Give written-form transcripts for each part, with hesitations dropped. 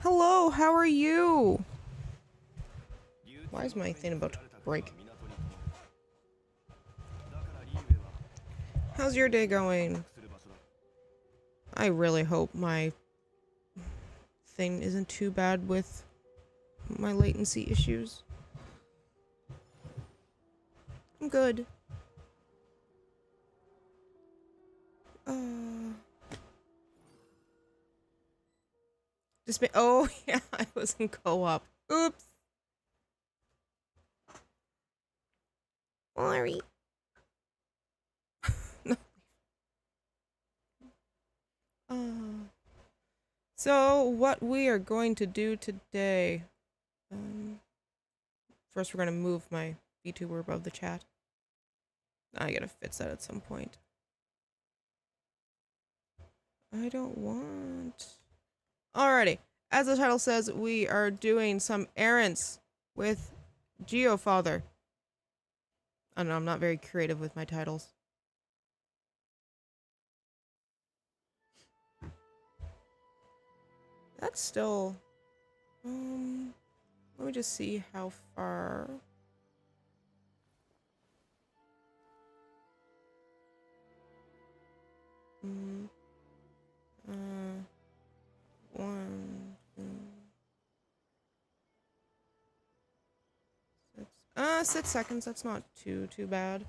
Hello, how are you? Why is my thing about to break? How's your day going? I really hope my thing isn't too bad with my latency issues. I'm good. Oh yeah, I was in co-op. Oops. Sorry. No. So what we are going to do today. First we're gonna move my VTuber above the chat. I gotta fix that at some point. I don't want... Alrighty. As the title says, we are doing some errands with Geo Father. I don't know, I'm not very creative with my titles. That's still... let me just see how far... One, two, 6 seconds. That's not too bad.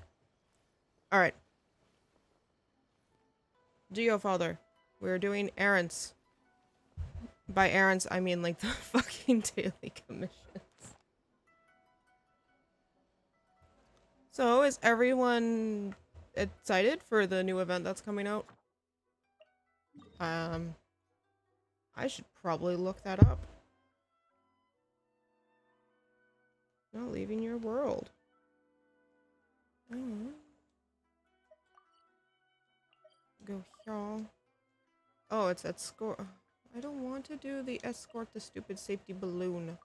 All right. Geo Father, we're doing errands. By errands, I mean like the fucking daily commissions. So, is everyone excited for the new event that's coming out? I should probably look that up. Not leaving your world. Go here. Oh, it's escort. I don't want to do the escort the stupid safety balloon.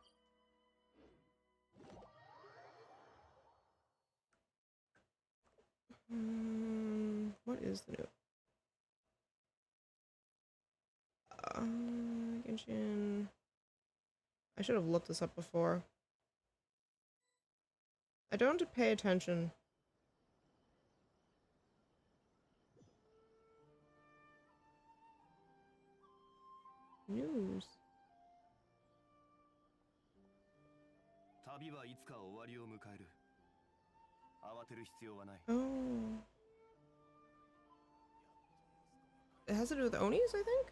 What is the new? Genshin. I should have looked this up before. I don't pay attention. News. Oh. It has to do with Onis, I think?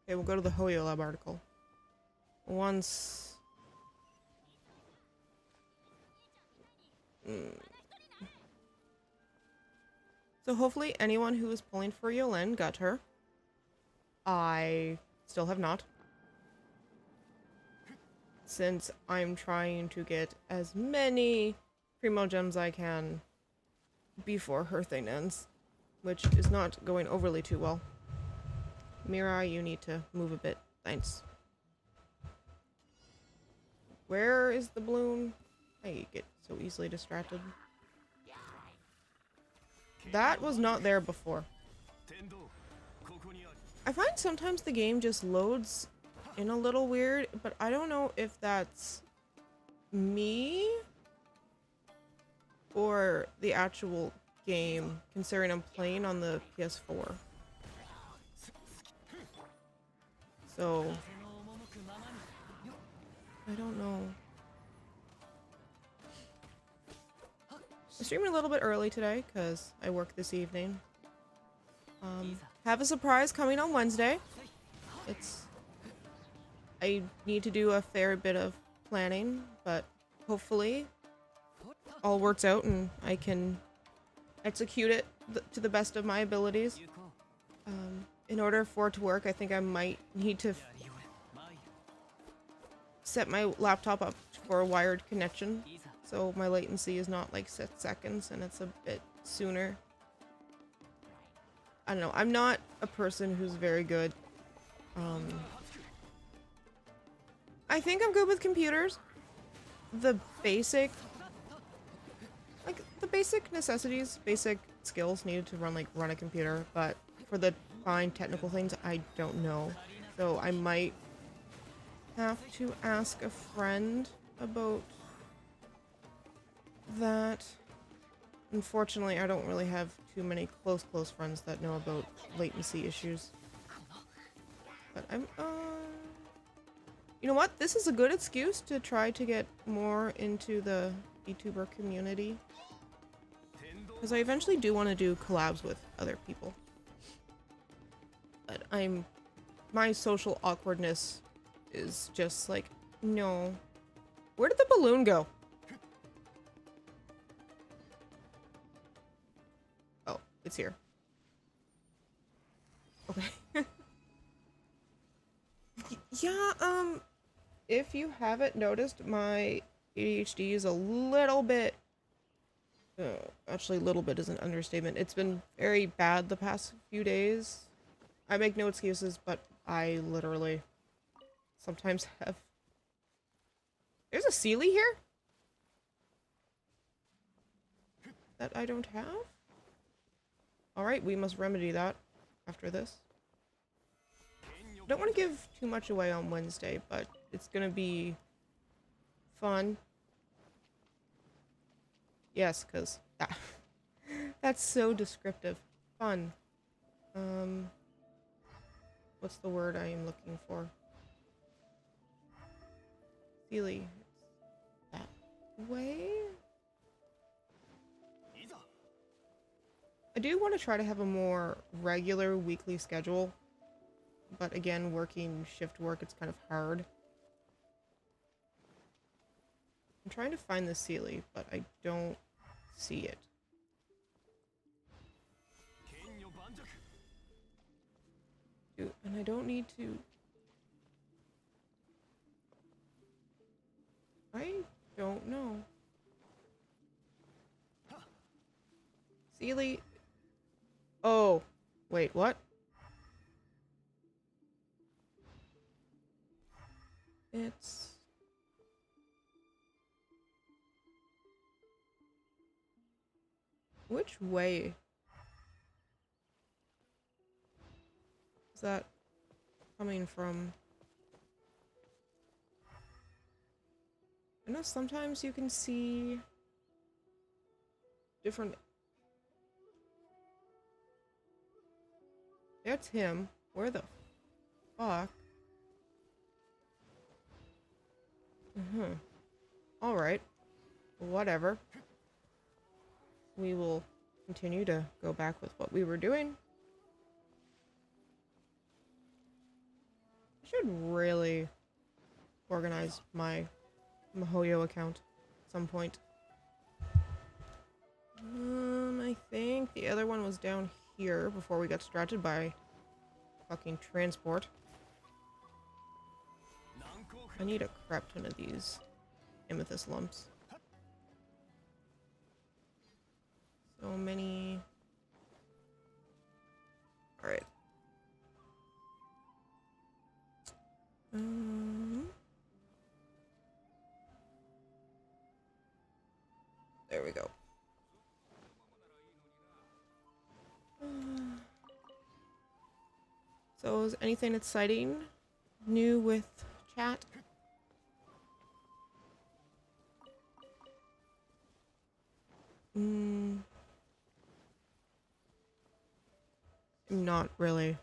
Okay, we'll go to the Hoyo Lab article. Once... So hopefully anyone who is pulling for Yolene got her. I still have not. Since I'm trying to get as many Primo Gems I can before her thing ends. Which is not going overly too well. Mira, you need to move a bit. Thanks. Where is the balloon? I get so easily distracted. That was not there before. I find sometimes the game just loads in a little weird, but I don't know if that's me or the actual game, considering I'm playing on the PS4. So I don't know. I'm streaming a little bit early today because I work this evening. Have a surprise coming on Wednesday. I need to do a fair bit of planning, but hopefully all works out and I can execute it to the best of my abilities. In order for it to work, I think I might need to set my laptop up for a wired connection, so my latency is not like 6 seconds and it's a bit sooner. I don't know, I'm not a person who's very good. I think I'm good with computers. The basic necessities, basic skills needed to run a computer, but for the fine technical things, I don't know. So I might have to ask a friend about that. Unfortunately, I don't really have too many close friends that know about latency issues. But you know what? This is a good excuse to try to get more into the VTuber community. Because I eventually do want to do collabs with other people. But my social awkwardness is just like, no. Where did the balloon go? Oh, it's here. Okay. Yeah, if you haven't noticed, my ADHD is a little bit, actually a little bit is an understatement. It's been very bad the past few days. I make no excuses, but I literally sometimes have... There's a Sealy here? That I don't have? Alright, we must remedy that after this. I don't want to give too much away on Wednesday, but it's gonna be fun. Yes, because that's so descriptive. Fun. What's the word I am looking for? Sealy. That way? I do want to try to have a more regular weekly schedule. But again, working shift work, it's kind of hard. I'm trying to find the Sealy, but I don't see it. Dude, and I don't need to... I don't know. Sealy... Oh, wait, what? It's... Which way is that coming from? I know sometimes you can see different... That's him. Where the fuck? Alright. Whatever. We will continue to go back with what we were doing. I should really organize my MonoChii account at some point. I think the other one was down here before we got distracted by fucking transport. I need a crap ton of these amethyst lumps. So many. Alright. There we go. So is anything exciting new with chat? Not really.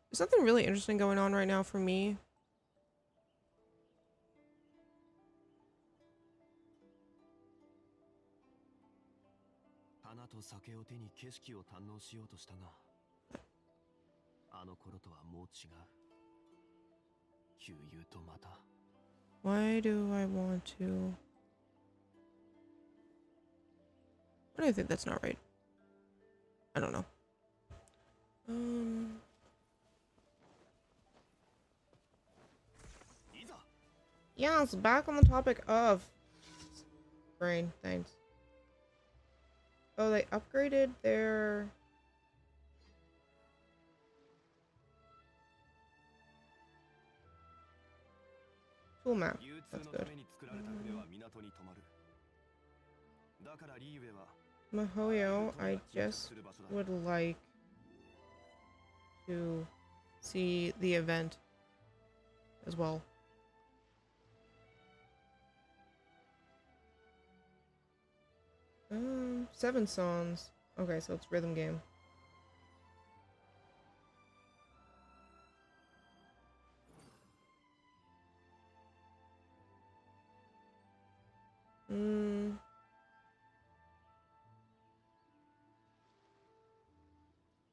There's something really interesting going on right now for me. Why do I want to? Why do I think that's not right? I don't know. Yeah, it's back on the topic of brain. Thanks. Oh, they upgraded their tool map. That's good. MonoChii, I just would like to see the event as well. Seven songs. Okay, so it's rhythm game.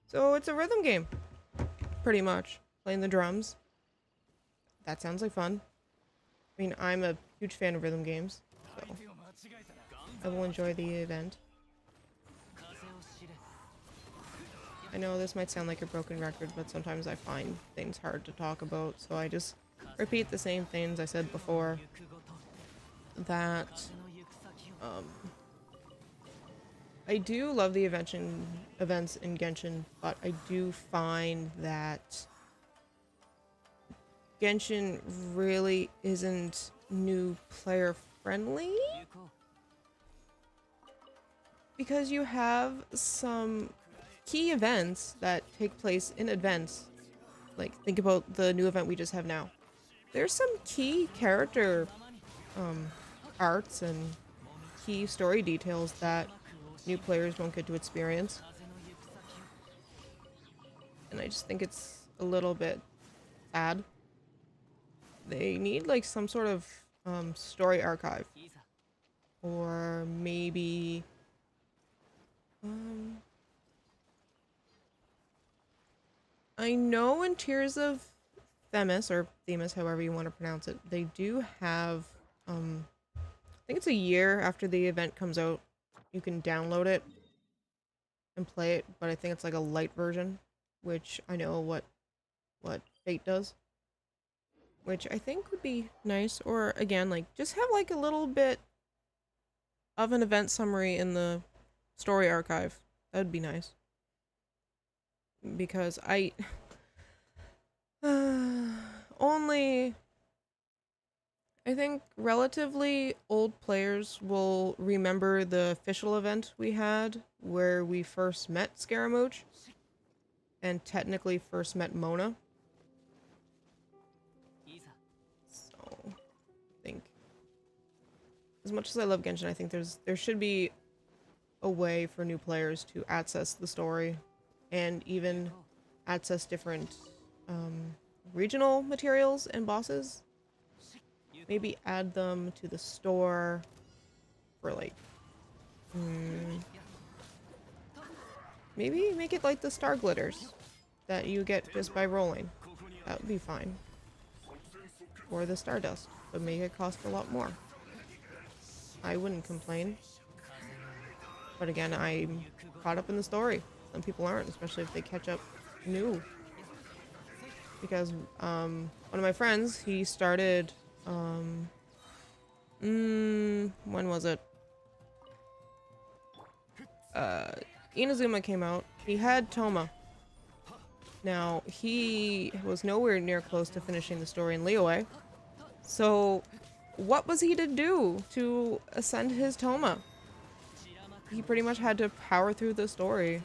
So it's a rhythm game, pretty much. Playing the drums. That sounds like fun. I mean, I'm a huge fan of rhythm games, so I will enjoy the event. I know this might sound like a broken record, but sometimes I find things hard to talk about, so I just repeat the same things I said before. That, I do love the events in Genshin, but I do find that Genshin really isn't new player friendly. Because you have some key events that take place in advance. Like, think about the new event we just have now. There's some key character arts and key story details that new players won't get to experience. And I just think it's a little bit sad. They need like some sort of story archive. Or maybe I know in Tears of Themis, or Themis, however you want to pronounce it, they do have, I think it's a year after the event comes out, you can download it and play it, but I think it's like a light version, which I know what Fate does. Which I think would be nice, or again, like, just have like a little bit of an event summary in the story archive. That would be nice. Because I only I think relatively old players will remember the official event we had where we first met Scaramouche and technically first met Mona. So I think as much as I love Genshin, I think there should be a way for new players to access the story and even access different regional materials and bosses. Maybe add them to the store for like maybe make it like the star glitters that you get just by rolling. That would be fine. Or the stardust, but make it cost a lot more. I wouldn't complain. But again, I'm caught up in the story. Some people aren't, especially if they catch up new. Because one of my friends, he started when was it? Inazuma came out. He had Toma. Now, he was nowhere near close to finishing the story in Liyue. So, what was he to do to ascend his Toma? He pretty much had to power through the story.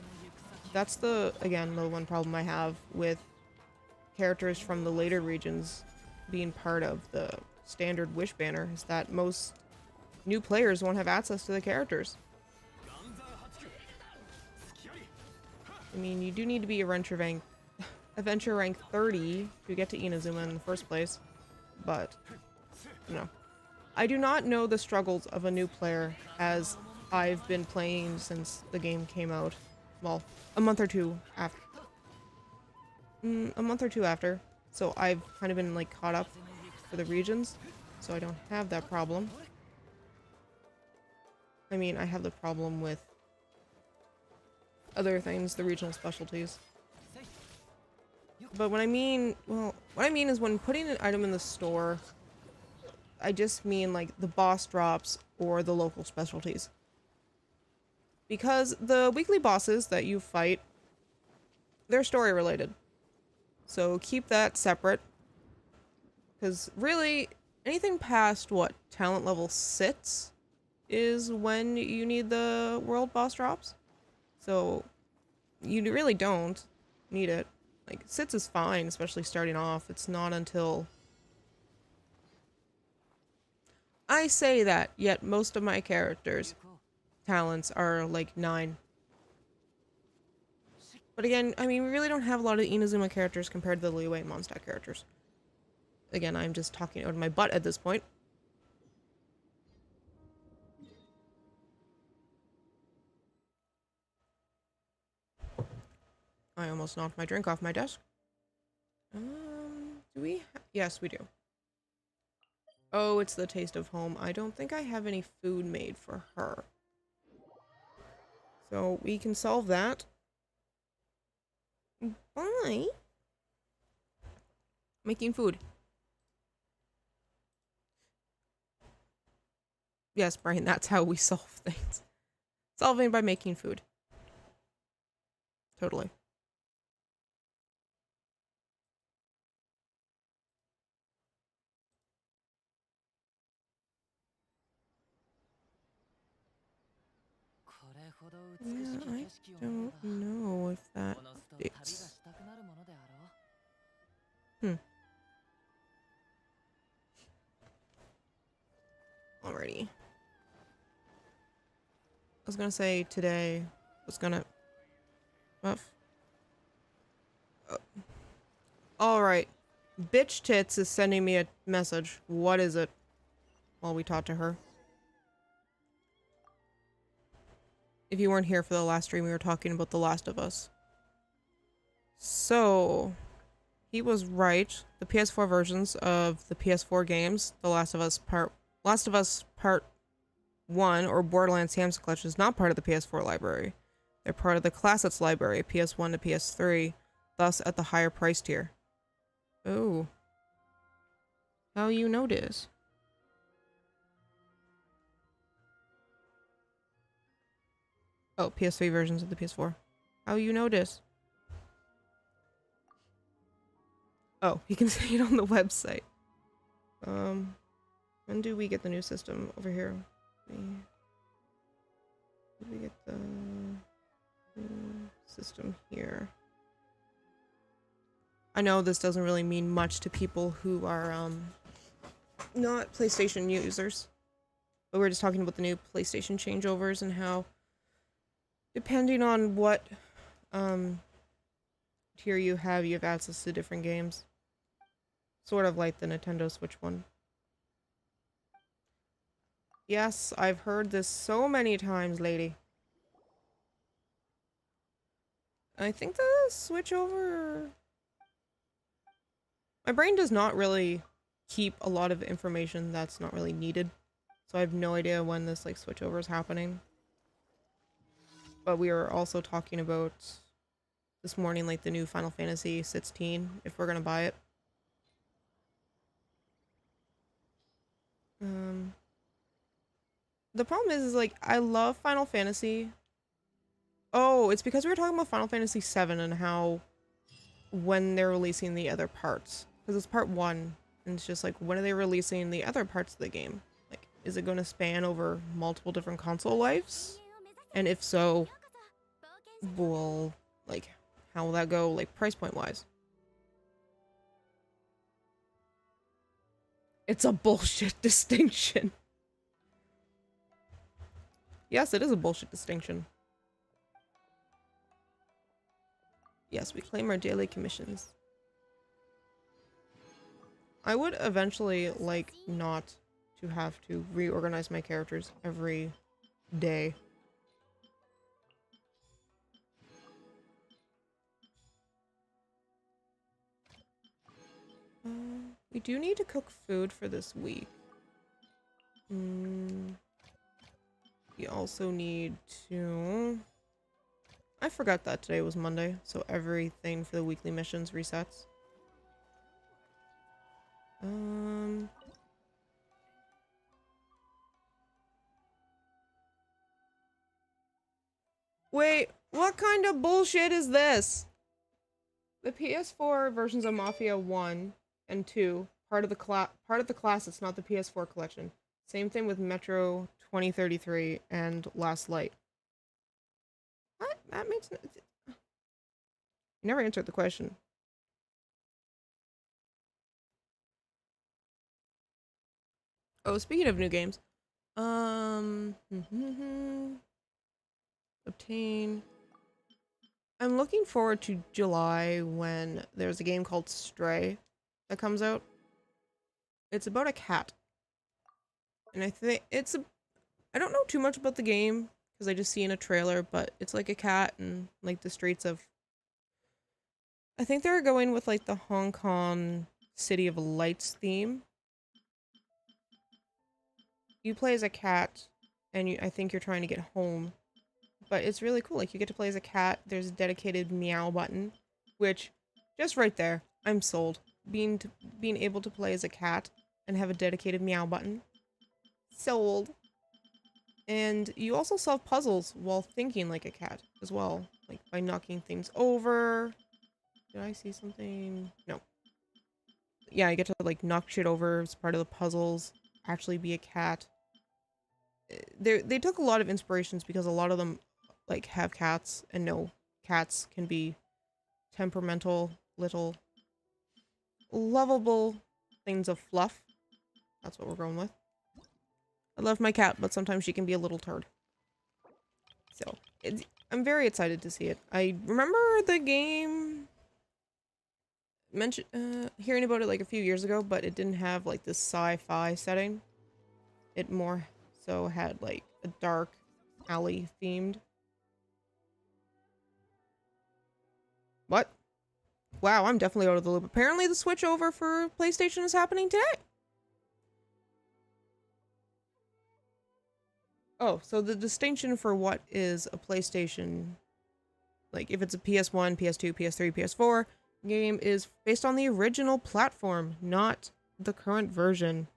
That's again, the one problem I have with characters from the later regions being part of the standard Wish banner, is that most new players won't have access to the characters. I mean, you do need to be adventure rank 30 to get to Inazuma in the first place, but no. I do not know the struggles of a new player, as I've been playing since the game came out. Well, a month or two after. So I've kind of been like caught up for the regions, so I don't have that problem. I mean, I have the problem with other things, the regional specialties. But what I mean is when putting an item in the store, I just mean like the boss drops or the local specialties. Because the weekly bosses that you fight, they're story related. So keep that separate. Because really, anything past what talent level 6 is when you need the world boss drops. So you really don't need it. Like, 6 is fine, especially starting off. It's not until I say that, yet most of my characters' talents are like 9. But again, I mean, we really don't have a lot of Inazuma characters compared to the Liyue and Mondstadt characters. Again, I'm just talking out of my butt at this point. I almost knocked my drink off my desk. Do we? Yes, we do. Oh, it's the taste of home. I don't think I have any food made for her. So we can solve that. By making food. Yes, Brian, that's how we solve things. Solving by making food. Totally. Yeah, I don't know if that updates. Alrighty. I was gonna say today was gonna... Buff. Alright. Bitch Tits is sending me a message. What is it? While we talk to her. If you weren't here for the last stream, we were talking about The Last of Us. So, he was right. The PS4 versions of the PS4 games, Last of Us Part 1 or Borderlands Sam's Clutch is not part of the PS4 library. They're part of the Classics library, PS1 to PS3, thus at the higher price tier. Oh. How you notice? Oh, PS3 versions of the PS4. How you notice? Oh, you can see it on the website. When do we get the new system over here? When do we get the new system here? I know this doesn't really mean much to people who are, not PlayStation users. But we're just talking about the new PlayStation changeovers and how, depending on what, tier you have access to different games. Sort of like the Nintendo Switch one. Yes, I've heard this so many times, lady. I think the switch over... My brain does not really keep a lot of information that's not really needed. So I have no idea when this, like, switchover is happening. But we were also talking about this morning, like, the new Final Fantasy 16, if we're gonna buy it. The problem is like, I love Final Fantasy. Oh, it's because we were talking about Final Fantasy 7 and how when they're releasing the other parts. Because it's part 1, and it's just like, when are they releasing the other parts of the game? Like, is it going to span over multiple different console lives? And if so, well, like, how will that go, like, price point wise? It's a bullshit distinction. Yes, it is a bullshit distinction. Yes, we claim our daily commissions. I would eventually like not to have to reorganize my characters every day. We do need to cook food for this week. We also need to... I forgot that today was Monday, so everything for the weekly missions resets. Wait, what kind of bullshit is this? The PS4 versions of Mafia 1 and 2, part of the class, it's not the PS4 collection. Same thing with Metro 2033 and Last Light. What? That makes no... You never answered the question. Oh, speaking of new games, obtain. I'm looking forward to July when there's a game called Stray that comes out. It's about a cat, and I think it's a. I don't know too much about the game because I just see in a trailer, but it's like a cat and like the streets of. I think they're going with like the Hong Kong City of Lights theme. You play as a cat, and I think you're trying to get home, but it's really cool. Like you get to play as a cat. There's a dedicated meow button, which just right there, I'm sold. Being able to play as a cat and have a dedicated meow button, sold. And you also solve puzzles while thinking like a cat as well, like by knocking things over. Did I see something? No. Yeah, I get to like knock shit over as part of the puzzles. Actually, be a cat. They took a lot of inspirations because a lot of them like have cats and know cats can be temperamental little lovable things of fluff. That's what we're going with. I love my cat, but sometimes she can be a little turd. So I'm very excited to see it. I remember the game hearing about it like a few years ago, but it didn't have like this sci-fi setting. It more so had like a dark alley themed. What? Wow, I'm definitely out of the loop. Apparently the switch over for PlayStation is happening today. Oh, so the distinction for what is a PlayStation, like if it's a PS1, PS2, PS3, PS4 game is based on the original platform, not the current version.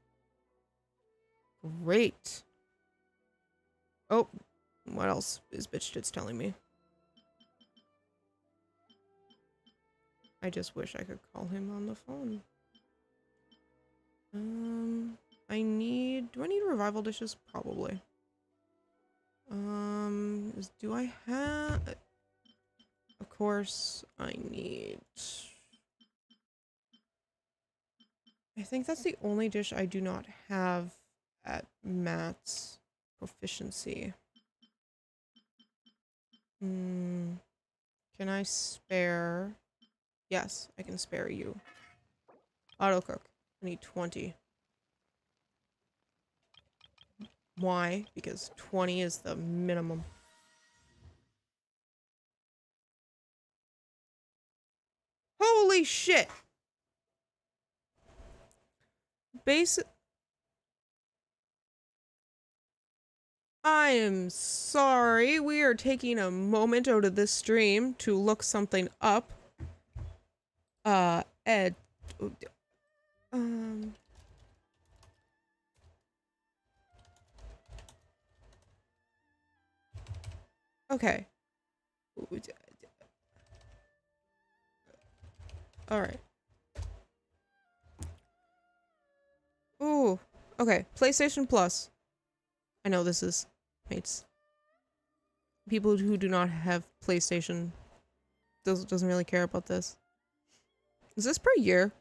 Great. Oh, what else is bitch tits telling me? I just wish I could call him on the phone. Do I need revival dishes? Probably. Do I have... Of course, I need... I think that's the only dish I do not have at Matt's proficiency. Can I spare... Yes, I can spare you. Auto cook. I need 20. Why? Because 20 is the minimum. Holy shit! I am sorry. We are taking a moment out of this stream to look something up. Ed. Okay. Alright. Ooh. Okay. PlayStation Plus. I know this is mates. People who do not have PlayStation doesn't really care about this. Is this per year?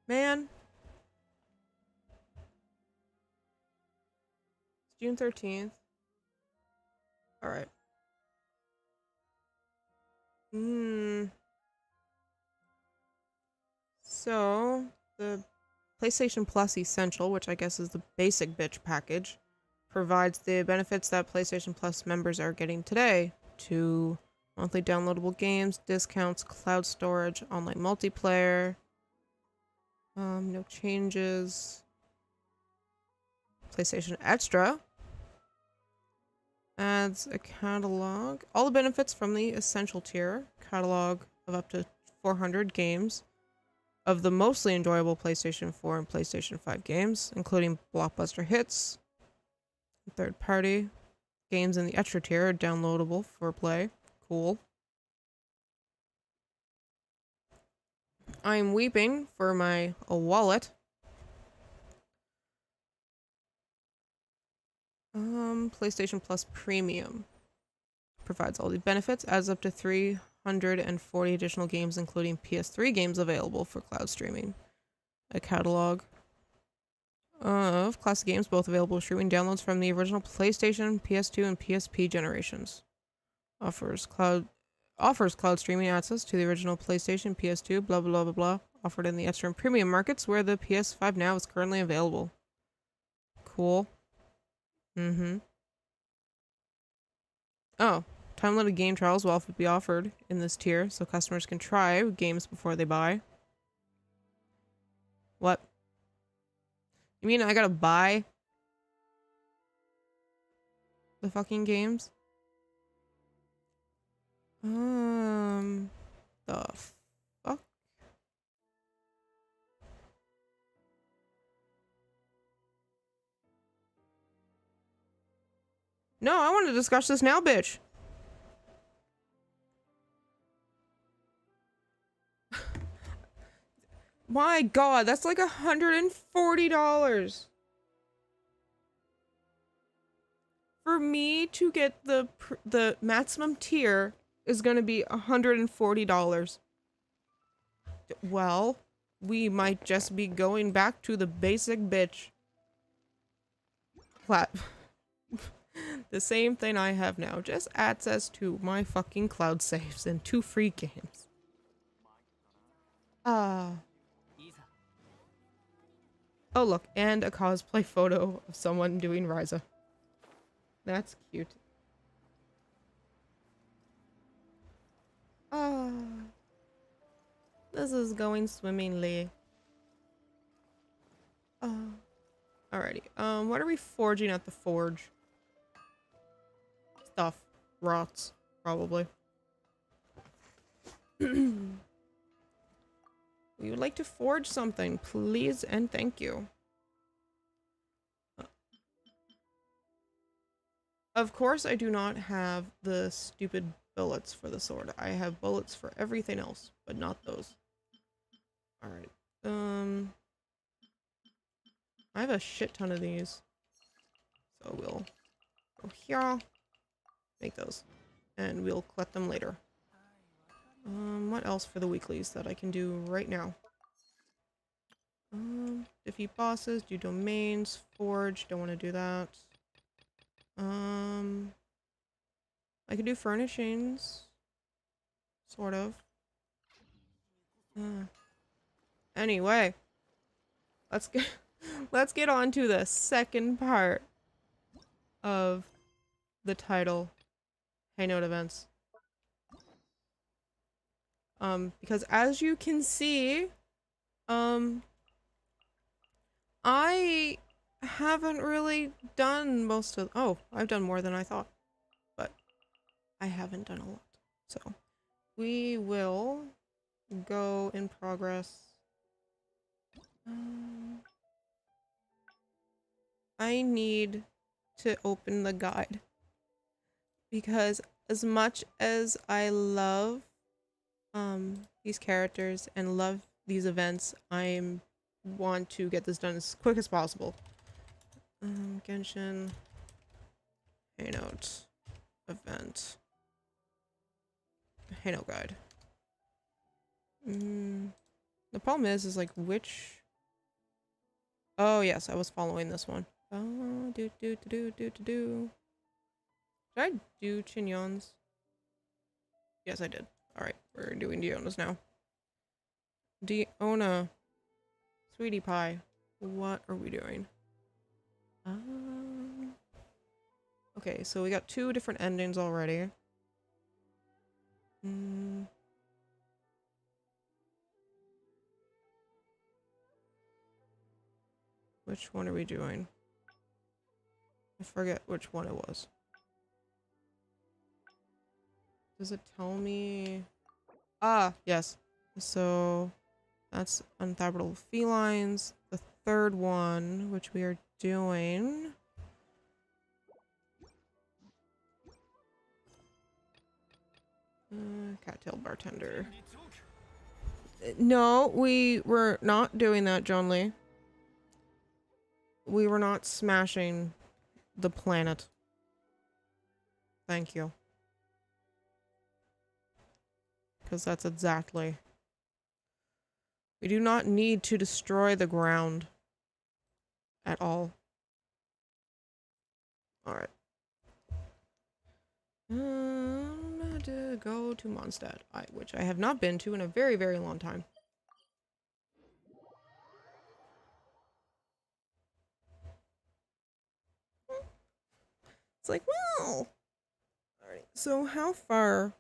Man. It's June 13th. Alright. So, the PlayStation Plus Essential, which I guess is the basic bitch package, provides the benefits that PlayStation Plus members are getting today to monthly downloadable games, discounts, cloud storage, online multiplayer, no changes. PlayStation Extra adds a catalog. All the benefits from the Essential tier, catalog of up to 400 games of the mostly enjoyable PlayStation 4 and PlayStation 5 games, including blockbuster hits. Third-party games in the extra tier are downloadable for play. Cool. I'm weeping for my wallet. PlayStation Plus Premium provides all the benefits, adds up to 300 140 additional games, including PS3 games available for cloud streaming. A catalog of classic games, both available streaming downloads from the original PlayStation, PS2, and PSP generations. Offers cloud streaming access to the original PlayStation, PS2, blah blah blah blah, offered in the extra and premium markets where the PS5 now is currently available. Cool. Oh, time-limited game trials will also be offered in this tier, so customers can try games before they buy. What? You mean I gotta buy the fucking games? The fuck? No, I want to discuss this now, bitch. My god, that's like $140. For me to get the maximum tier is gonna be $140. Well, we might just be going back to the basic bitch. The same thing I have now, just access to my fucking cloud saves and 2 free games. Oh look, and a cosplay photo of someone doing Ryza. That's cute. Ah, this is going swimmingly. Alrighty. What are we forging at the forge? Stuff. Rots, probably. We would like to forge something, please and thank you. Of course, I do not have the stupid bullets for the sword. I have bullets for everything else, but not those. Alright. I have a shit ton of these. So we'll go here. Make those. And we'll collect them later. What else for the weeklies that I can do right now? Defeat bosses, do domains, forge, don't want to do that. I could do furnishings. Sort of. Anyway. Let's get on to the second part of the title. Hey Note events. Because as you can see, I haven't really done most of— oh, I've done more than I thought, but I haven't done a lot. So we will go in progress. I need to open the guide because as much as I love these characters and love these events, I want to get this done as quick as possible. Genshin Hey Note event Hey Note guide. The problem is like which— oh yes, I was following this one. Did I do Chinyons? Yes, I did. Alright, we're doing Dionas now. Diona. Sweetie Pie. What are we doing? Okay, so we got 2 different endings already. Which one are we doing? I forget which one it was. Does it tell me? Ah, yes. So that's Unfathomable Felines. The third one, which we are doing. Cattail Bartender. No, we were not doing that, John Lee. We were not smashing the planet. Thank you. Because that's exactly... We do not need to destroy the ground. At all. Alright. To go to Mondstadt, which I have not been to in a very, very long time. It's like, well... Alright, so how far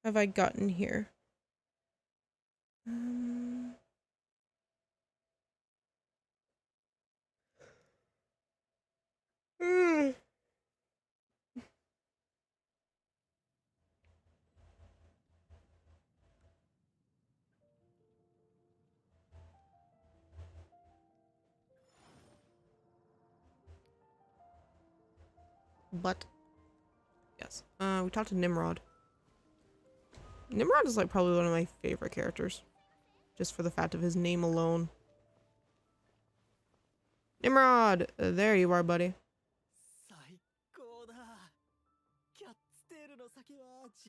have I gotten here? But yes, we talked to Nimrod. Nimrod is like probably one of my favorite characters, just for the fact of his name alone. Nimrod, there you are, buddy.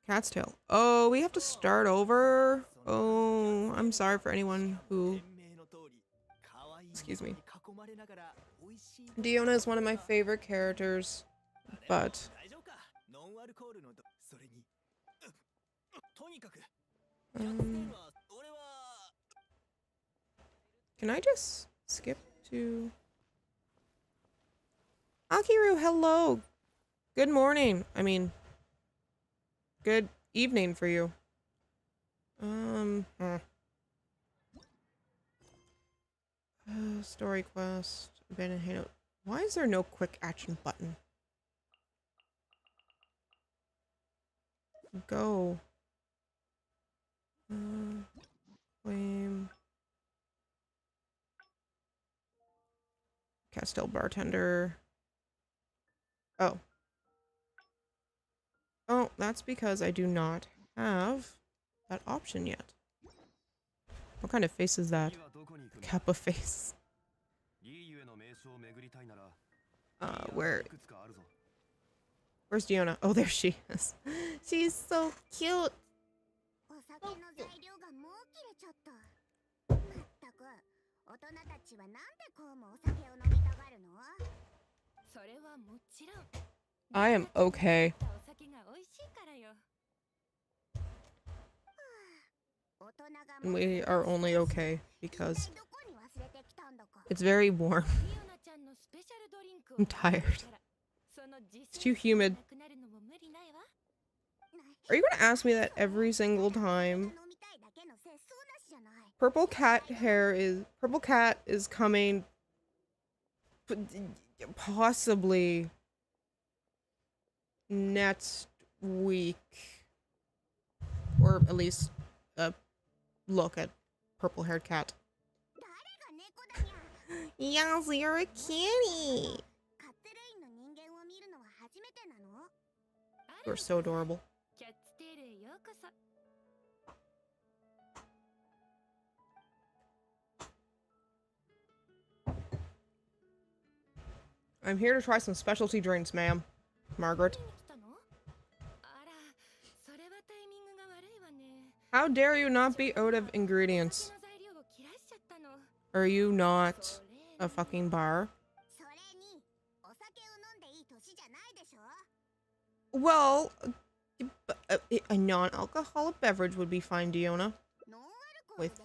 Cat's tail. Oh, we have to start over. Oh, I'm sorry for anyone who... Excuse me. Diona is one of my favorite characters, but... Can I just skip to... Akiru, hello! Good morning. I mean... Good evening for you. Story quest. Abandoned hangout. Why is there no quick action button? Go. Flame. Castile bartender. Oh. Oh, that's because I do not have that option yet. What kind of face is that? Kappa face. Where's Diona? Oh, there she is. She's so cute. I am okay. And we are only okay because it's very warm. I'm tired. It's too humid. Are you gonna ask me that every single time? Purple cat is coming possibly next week, or at least look at purple haired cat. Yes, you're a kitty. You're so adorable. I'm here to try some specialty drinks, ma'am. Margaret. How dare you not be out of ingredients? Are you not a fucking bar? Well, a non-alcoholic beverage would be fine, Diona. With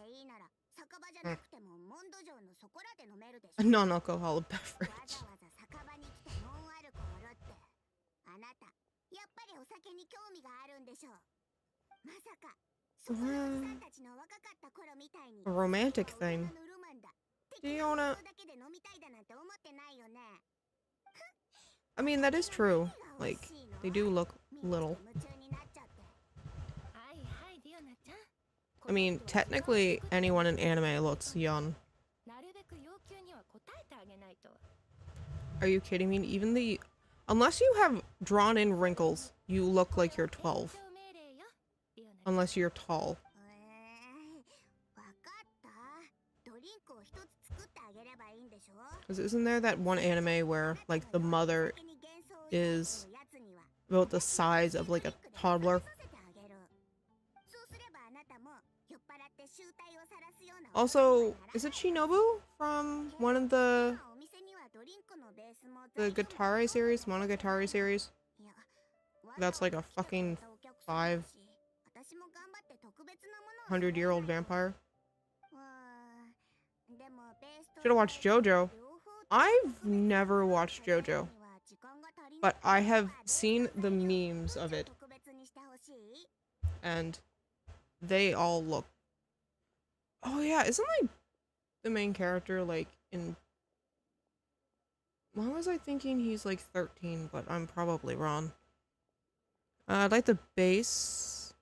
a non-alcoholic beverage. A romantic thing. Diona. I mean, that is true. Like, they do look little. I mean, technically, anyone in anime looks young. Are you kidding me? Even the... Unless you have drawn in wrinkles, you look like you're 12. Unless you're tall. Because isn't there that one anime where, like, the mother is about the size of, like, a toddler? Also, is it Shinobu from one of the Guitar series, MonoChii series? That's like a fucking 500-year-old vampire. Should've watched JoJo. I've never watched JoJo, but I have seen the memes of it, and they all look... Oh yeah, isn't like the main character like in... Why was I thinking he's like 13, but I'm probably wrong. I'd like the base,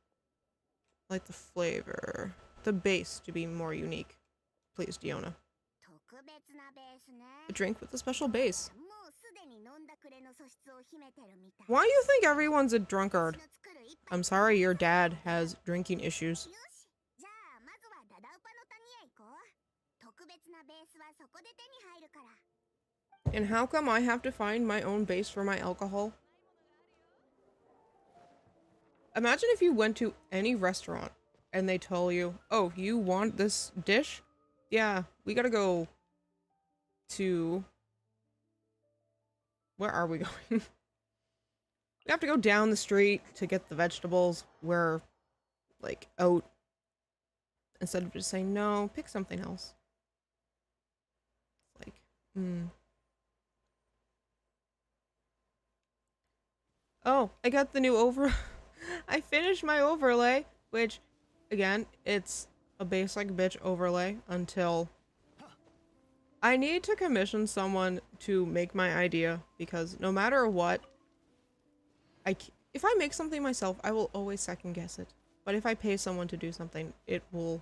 like the flavor, the base to be more unique. Please, Diona. A drink with a special base. Why do you think everyone's a drunkard? I'm sorry your dad has drinking issues. And how come I have to find my own base for my alcohol? Imagine if you went to any restaurant and they tell you, oh, you want this dish? Yeah, we gotta go to... Where are we going? We have to go down the street to get the vegetables. We're, like, out. Instead of just saying, no, pick something else. Like, Oh, I got the new I finished my overlay, which, again, it's a basic bitch overlay until I need to commission someone to make my idea, because no matter what, if I make something myself, I will always second guess it. But if I pay someone to do something, it will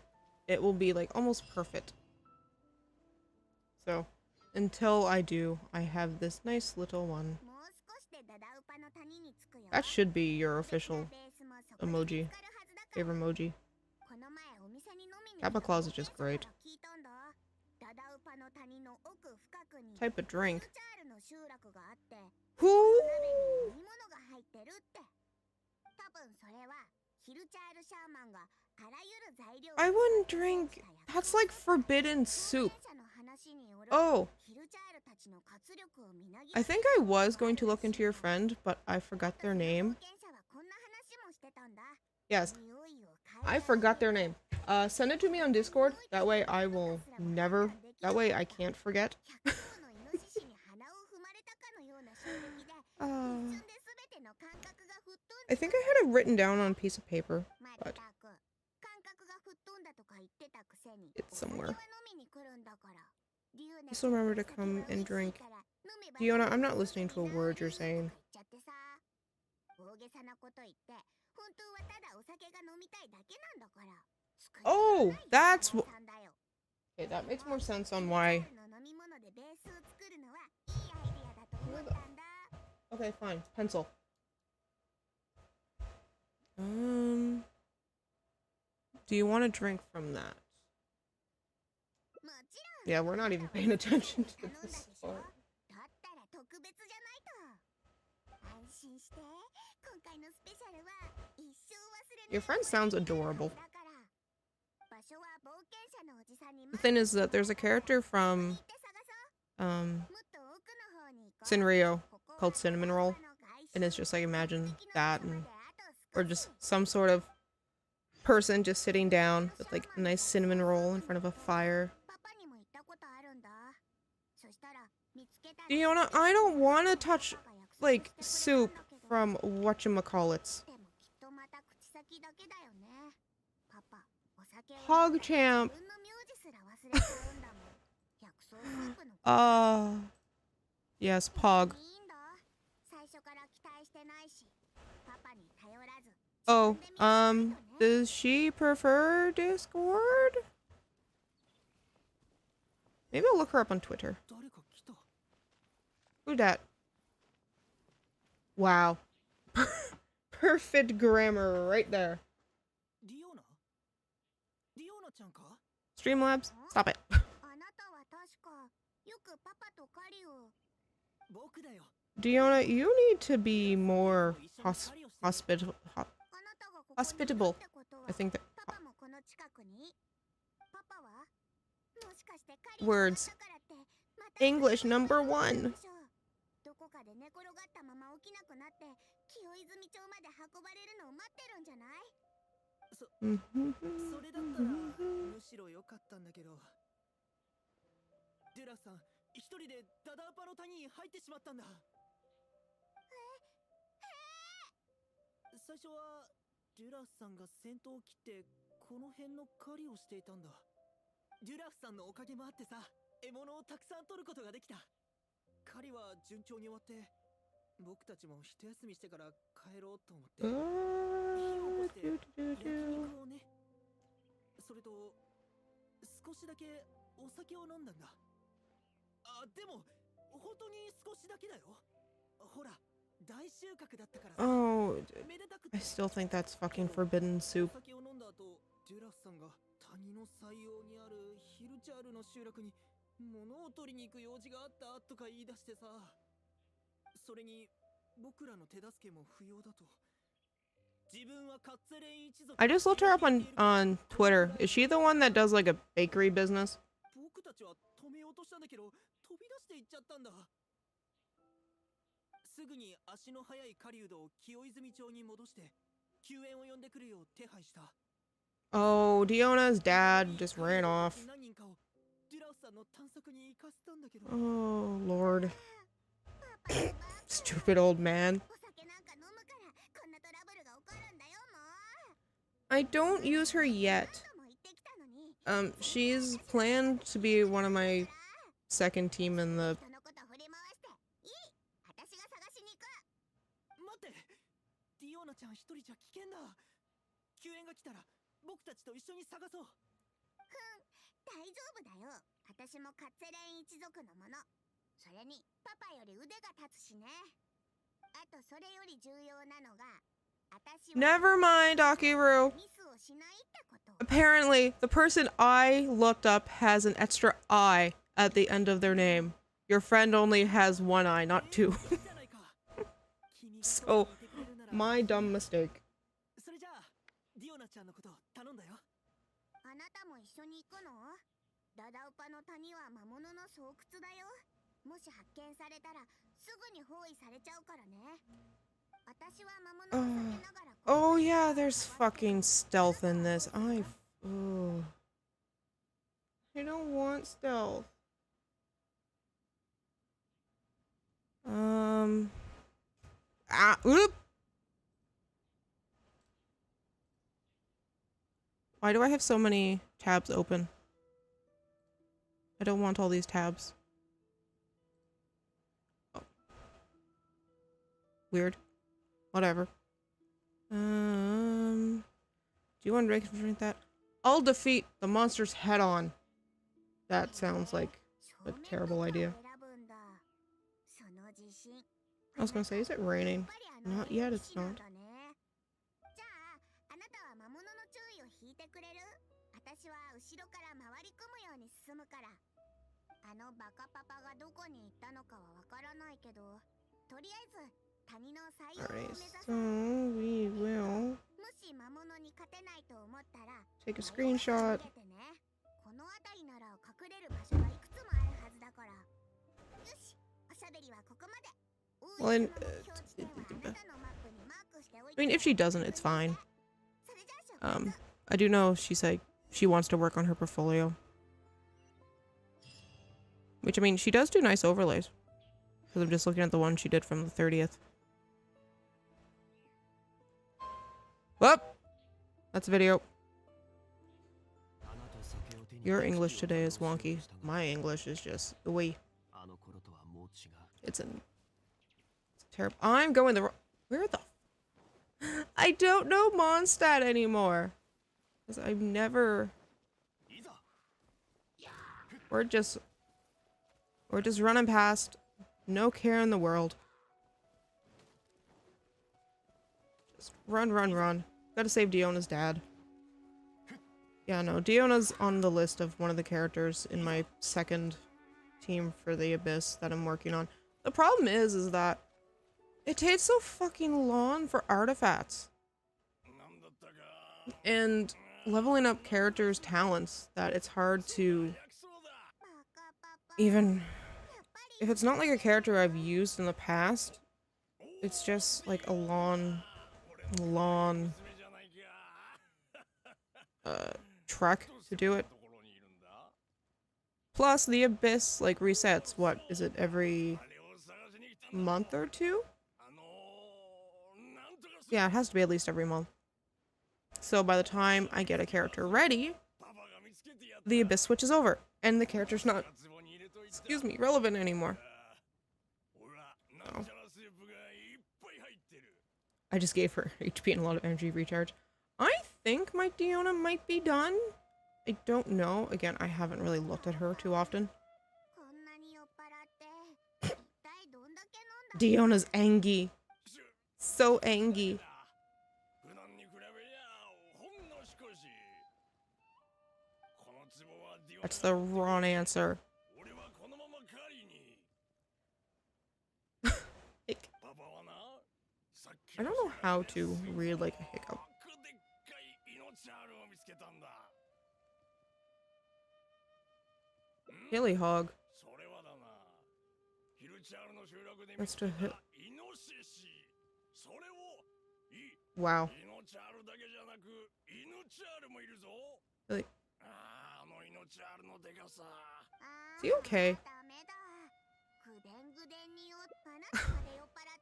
be like almost perfect. So, until I do, I have this nice little one. That should be your official emoji. Favorite emoji. Kappa Claus is just great. Type of drink. Who? I wouldn't drink. That's like forbidden soup. Oh. I think I was going to look into your friend, but I forgot their name. Yes. I forgot their name. Send it to me on Discord. That way I will never... That way I can't forget. I think I had it written down on a piece of paper, but it's somewhere. Just remember to come and drink. Diona, I'm not listening to a word you're saying. Oh, that's what... Okay, that makes more sense on why... Okay, fine. Pencil. Do you want to drink from that? Yeah, we're not even paying attention to this part. Your friend sounds adorable. The thing is that there's a character from Sanrio called Cinnamon Roll, and it's just like, imagine that, and or just some sort of person just sitting down with like a nice cinnamon roll in front of a fire. Diona, I don't want to touch like soup from whatchamacallits. PogChamp. Yes, Pog. Oh, does she prefer Discord? Maybe I'll look her up on Twitter. Who dat? Wow. Perfect grammar right there. Streamlabs, stop it. Diona, you need to be more hospitable. I think that... words. English number 1. Oh, I still think that's fucking forbidden soup. I just looked her up on Twitter. Is she the one that does like a bakery business? Oh, Diona's dad just ran off. Oh, Lord. Stupid old man. I don't use her yet. She's planned to be one of my second team in the... Never mind, Akiru. Apparently, the person I looked up has an extra I at the end of their name. Your friend only has one I, not two. So, my dumb mistake. Oh yeah, there's fucking stealth in this. I don't want stealth. Oop! Why do I have so many tabs open? I don't want all these tabs. Oh. Weird. Whatever. Do you want to drink that? I'll defeat the monsters head on. That sounds like a terrible idea. I was gonna say, is it raining? Not yet, it's not. Alright, so we will take a screenshot. Well, I mean, if she doesn't, it's fine. I do know she said she wants to work on her portfolio. Which, I mean, she does do nice overlays. Because I'm just looking at the one she did from the 30th. Whoop! That's a video. Your English today is wonky. My English is just oui. It's terrible. I'm going the wrong... Where the... I don't know Mondstadt anymore. Because I've never... We're just running past. No care in the world. Just run, run, run. Gotta save Diona's dad. Yeah, no, Diona's on the list of one of the characters in my second team for the Abyss that I'm working on. The problem is that it takes so fucking long for artifacts. And leveling up characters' talents that it's hard to even if it's not like a character I've used in the past, it's just like a long trek to do it. Plus the Abyss like resets, what is it, every month or two? Yeah, it has to be at least every month. So by the time I get a character ready, the Abyss switches over and the character's not, excuse me, relevant anymore. Oh. I just gave her HP and a lot of energy recharge. I think my Diona might be done. I don't know. Again, I haven't really looked at her too often. Diona's angry. So angry. That's the wrong answer. I don't know how to read like a hiccup. Hilly hog. That's to hit. Wow. Like, is he okay?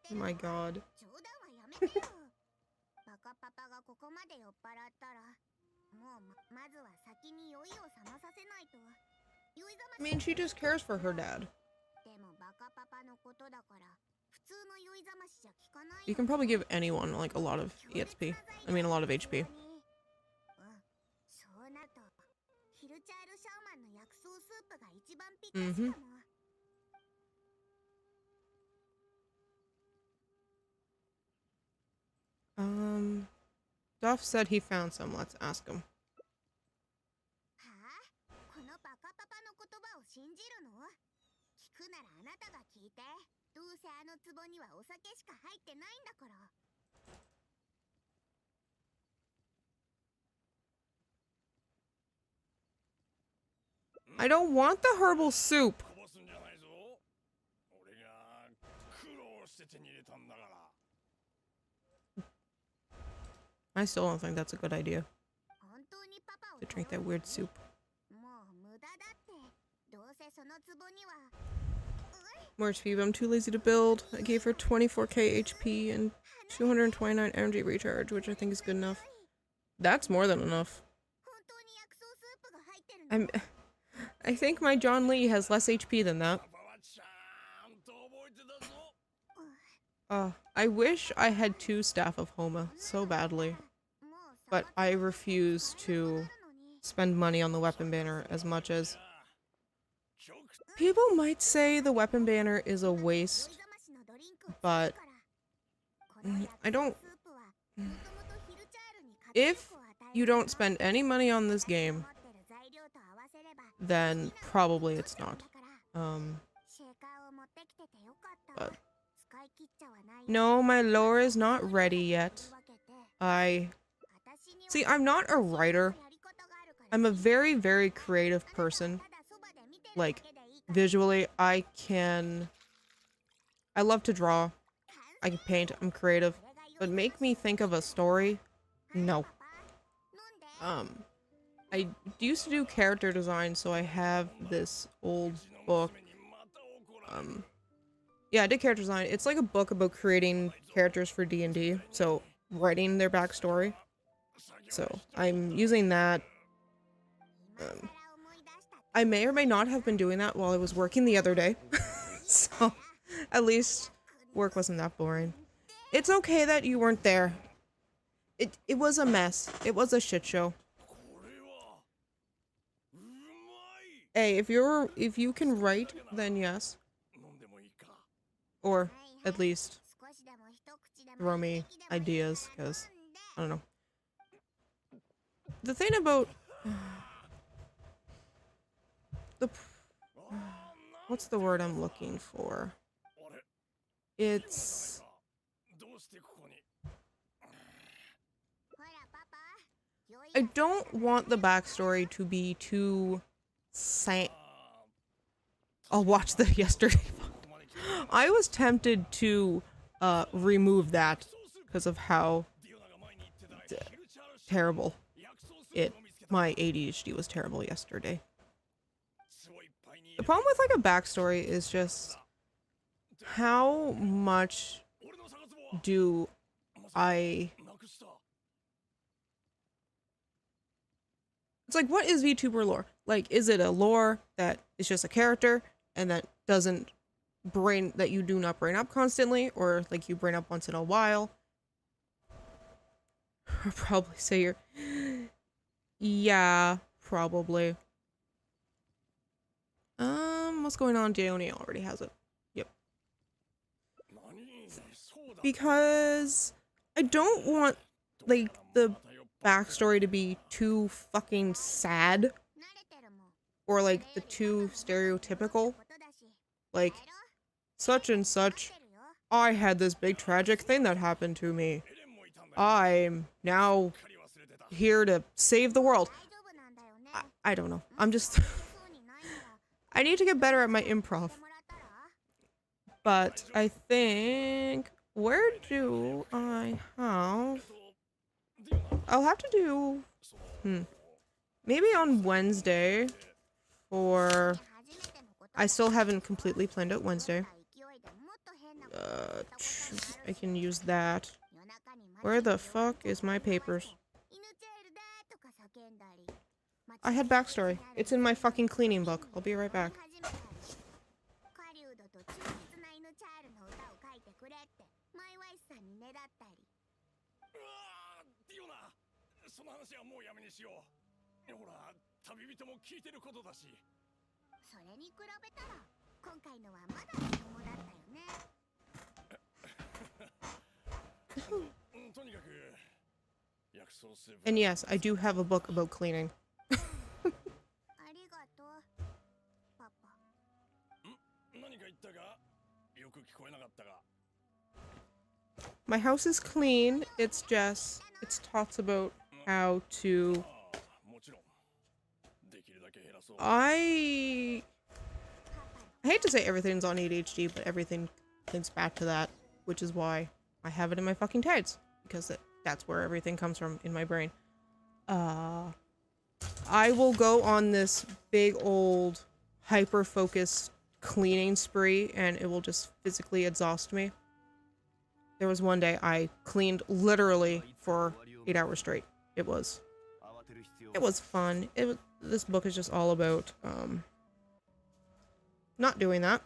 Oh my god. I mean, she just cares for her dad. You can probably give anyone like a lot of EXP. I mean, a lot of HP. Mm-hmm. Duff said he found some. Let's ask him. I don't want the herbal soup. I still don't think that's a good idea. To drink that weird soup. More HP, but I'm too lazy to build. I gave her 24k HP and 229 energy recharge, which I think is good enough. That's more than enough. I think my John Lee has less HP than that. I wish I had 2 Staff of Homa so badly. But I refuse to spend money on the weapon banner as much as... People might say the weapon banner is a waste, but I don't... If you don't spend any money on this game, then probably it's not. But... No, my lore is not ready yet. See, I'm not a writer. I'm a very, very creative person. Like, visually, I love to draw. I can paint, I'm creative. But make me think of a story? No. I used to do character design, so I have this old book. Yeah, I did character design. It's like a book about creating characters for D&D, so writing their backstory. So, I'm using that. I may or may not have been doing that while I was working the other day. So, at least work wasn't that boring. It's okay that you weren't there. It was a mess. It was a shit show. Hey, if you can write, then yes. Or at least throw me ideas, because I don't know. The thing about what's the word I'm looking for? It's I don't want the backstory to be too I'll watch the yesterday. I was tempted to remove that because of how terrible my ADHD was terrible yesterday. The problem with like a backstory is just how much do I... It's like, what is VTuber lore? Like, is it a lore that is just a character and that doesn't that you do not brain up constantly, or like you brain up once in a while? I'll probably say you're... Yeah, probably. What's going on? Dione already has it. Yep. Because I don't want, like, the backstory to be too fucking sad. Or, like, the too stereotypical. Like, such and such, I had this big tragic thing that happened to me. I'm now here to save the world. I don't know. I'm just... I need to get better at my improv. But I think... Where do I have... I'll have to do... Maybe on Wednesday. Or... I still haven't completely planned out Wednesday. I can use that. Where the fuck is my papers? I had backstory. It's in my fucking cleaning book. I'll be right back. And yes, I do have a book about cleaning. My house is clean. It's just, it talks about how to... I hate to say everything's on ADHD, but everything links back to that, which is why I have it in my fucking tags, because that's where everything comes from in my brain. I will go on this big old hyper-focused cleaning spree, and it will just physically exhaust me. There was one day I cleaned literally for 8 hours straight. It was fun. This book is just all about not doing that.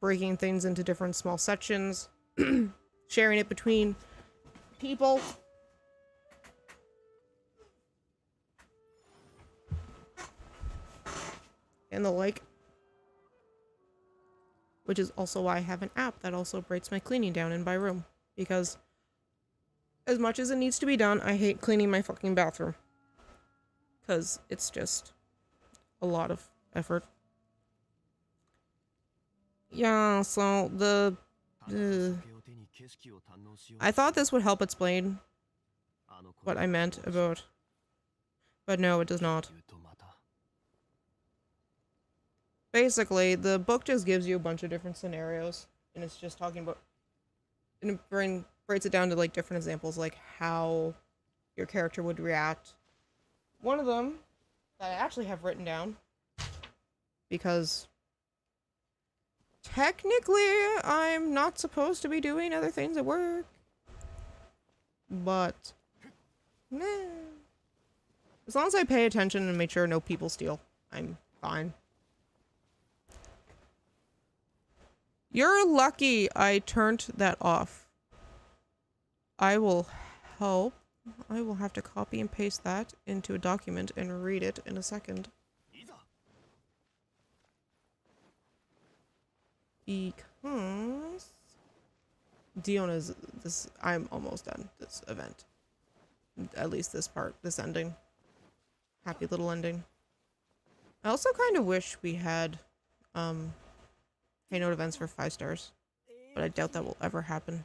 Breaking things into different small sections, sharing it between people. And the like. Which is also why I have an app that also breaks my cleaning down in my room. Because as much as it needs to be done, I hate cleaning my fucking bathroom. Because it's just a lot of effort. Yeah, so I thought this would help explain what I meant about... But no, it does not. Basically, the book just gives you a bunch of different scenarios, and it's just talking about... And it breaks it down to, like, different examples, like how your character would react. One of them that I actually have written down, because technically I'm not supposed to be doing other things at work, but meh. As long as I pay attention and make sure no people steal, I'm fine. You're lucky I turned that off. I will help. I will have to copy and paste that into a document and read it in a second. Because Diona's I'm almost done this event. At least this part, this ending. Happy little ending. I also kind of wish we had Hangout events for 5 stars, but I doubt that will ever happen.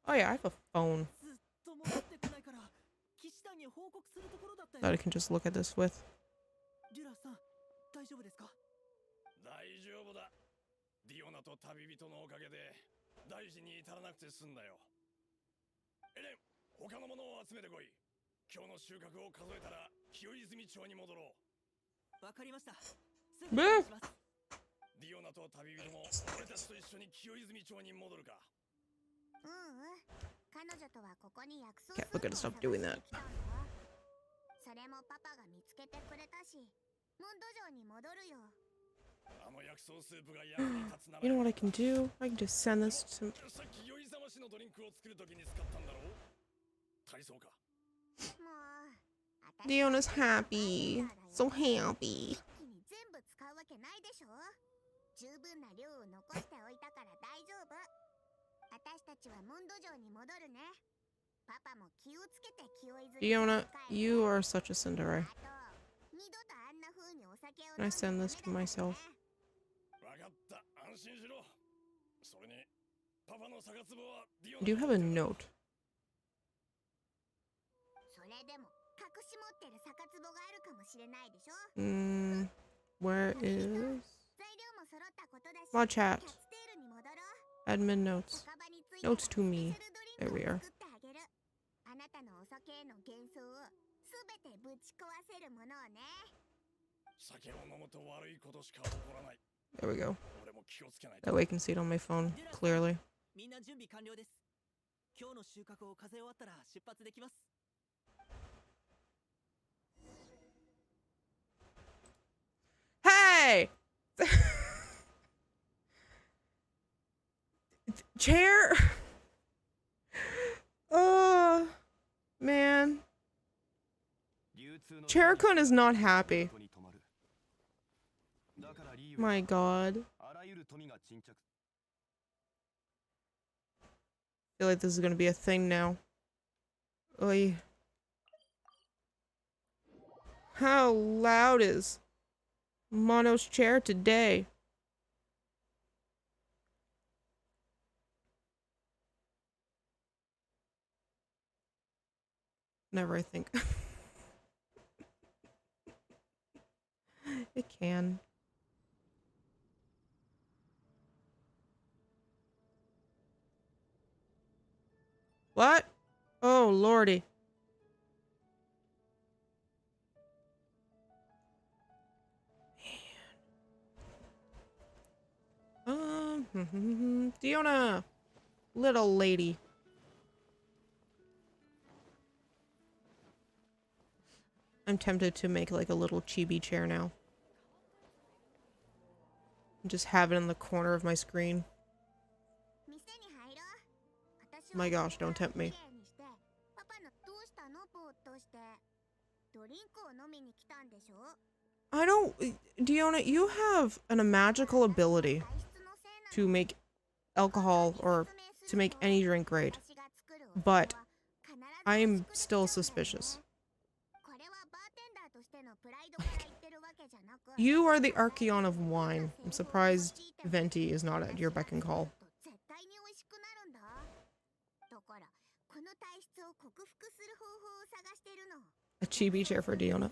Oh yeah, I have a phone. that I can just look at this with. デュラさん、大丈夫ですか？大丈夫だ。ディオナと旅人のおかげで大事に至らなくて済んだよ。エレン、他のものを集めてこい。今日の収穫を数えたら清泉町に戻ろう。わかりました。すぐにします。ディオナと旅人も俺たちと一緒に清泉町に戻るか。彼女とはここに約束 Okay, we're gonna stop doing that. それもパパが見つけてくれたし、モンド城に戻るよ。あの薬草スープが役に立つなら。You know what I can do? I can just send this to. さっき酔い覚ましのドリンクを作るときに使ったんだろう。体操か。もう、Diona's happy. So happy. 一気に全部使うわけないでしょ。十分な量を残しておいたから大丈夫。私たちはモンド城に戻るね。パパも気をつけて清泉。Diona, you are such a Cinderella. 二度とあんな風にお酒を Can I send this to myself? わかった。安心しろ。それにパパの酒壺はディオ I do have a note. それでも隠し持ってる酒壺があるかもしれないでしょ。Where is 材料も揃ったことだし。 my chat? キャッツテールに戻ろう。 Admin notes. 酒場に着いたら Notes to me. スペシャルドリンクを There we are. 作ってあげる。あなたのお酒への幻想をすべてぶち壊せるものをね。酒を飲むと悪いことしか起こらない。 There we go. 俺も気をつけないと。 That way I can see it on my phone clearly. みんな準備完了です。今日の収穫を数え終わったら出発できます。Hey! Chair! Oh, man. Chair-kun is not happy. My god. I feel like this is gonna be a thing now. Oy. How loud is Mono's chair today? Never, I think. It can. What? Oh, lordy. Diona! Little lady. I'm tempted to make like a little chibi chair now. And just have it in the corner of my screen. My gosh, don't tempt me. I don't... Diona, you have a magical ability to make alcohol or to make any drink great. But I'm still suspicious. You are the Archeon of wine. I'm surprised Venti is not at your beck and call. A chibi chair for Diona.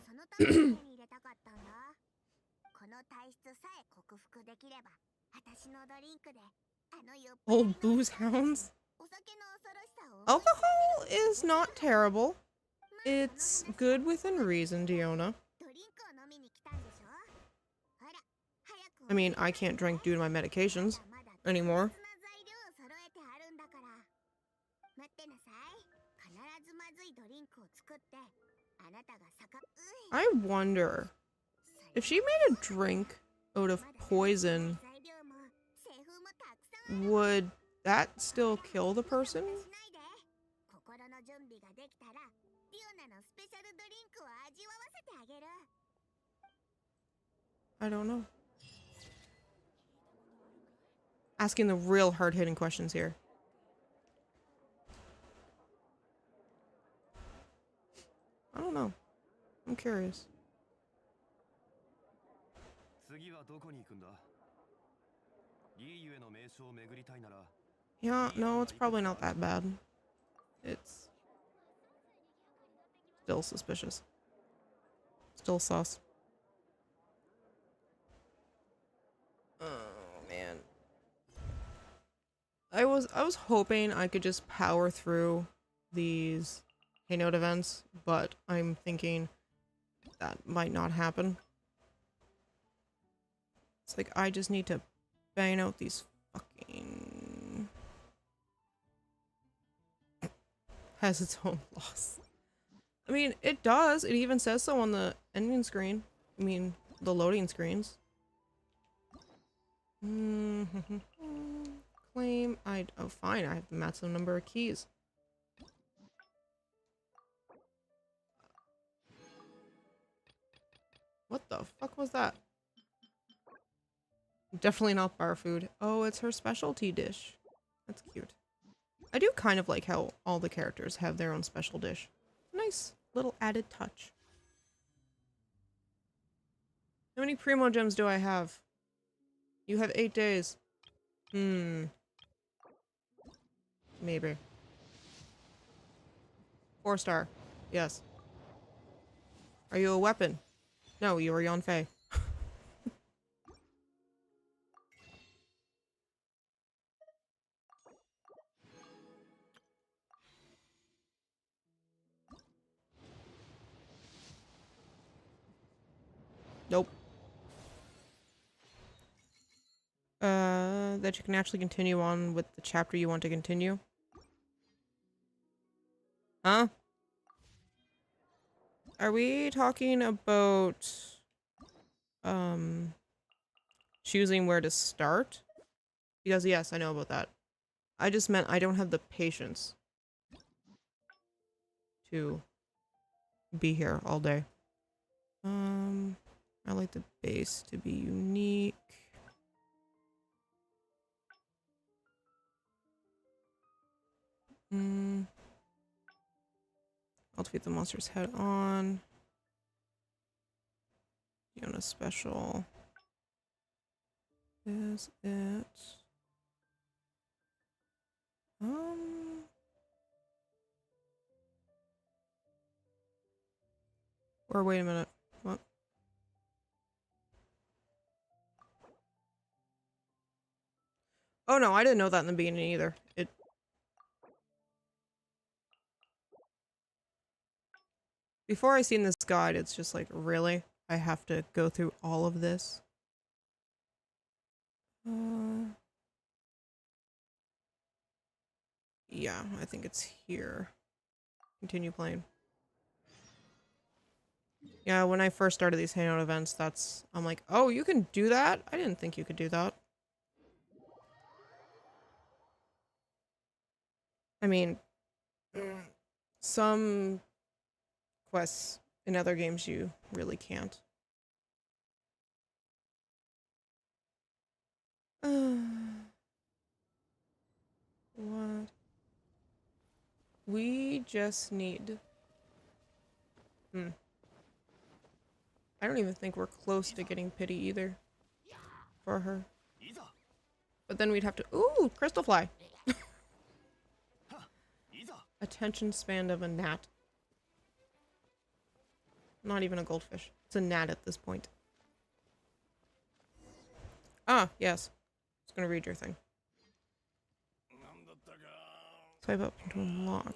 Old booze hounds? Alcohol is not terrible. It's good within reason, Diona. I mean, I can't drink due to my medications anymore. I wonder if she made a drink out of poison, would that still kill the person? I don't know. Asking the real hard-hitting questions here. I don't know. I'm curious. Yeah, no, it's probably not that bad. It's Still suspicious. Still sus. Oh man. I was hoping I could just power through these Keynote events, but I'm thinking that might not happen. It's like I just need to bang out these fucking... Has its own flaws. I mean, it does. It even says so on the ending screen. I mean, the loading screens. Claim. Oh, fine. I have the maximum number of keys. What the fuck was that? Definitely not bar food. Oh, it's her specialty dish. That's cute. I do kind of like how all the characters have their own special dish. Nice little added touch. How many Primo gems do I have? You have 8 days. Maybe. 4-star. Yes. Are you a weapon? No, you are Yanfei. Nope. That you can actually continue on with the chapter you want to continue. Huh? Are we talking about, choosing where to start? Because yes, I know about that. I just meant I don't have the patience to be here all day. I like the base to be unique. I'll defeat the monster's head on. Fiona special. Is it? Or wait a minute. What? Oh no, I didn't know that in the beginning either. Before I seen this guide, it's just like, really? I have to go through all of this? Yeah, I think it's here. Continue playing. Yeah, when I first started these hangout events, I'm like, oh, you can do that? I didn't think you could do that. I mean, some quests in other games you really can't. What? We just need... I don't even think we're close to getting pity either. For her. But then we'd have to... Ooh! Crystal fly! Attention span of a gnat. Not even a goldfish. It's a gnat at this point. Ah, yes. I was gonna read your thing. Swipe up to unlock.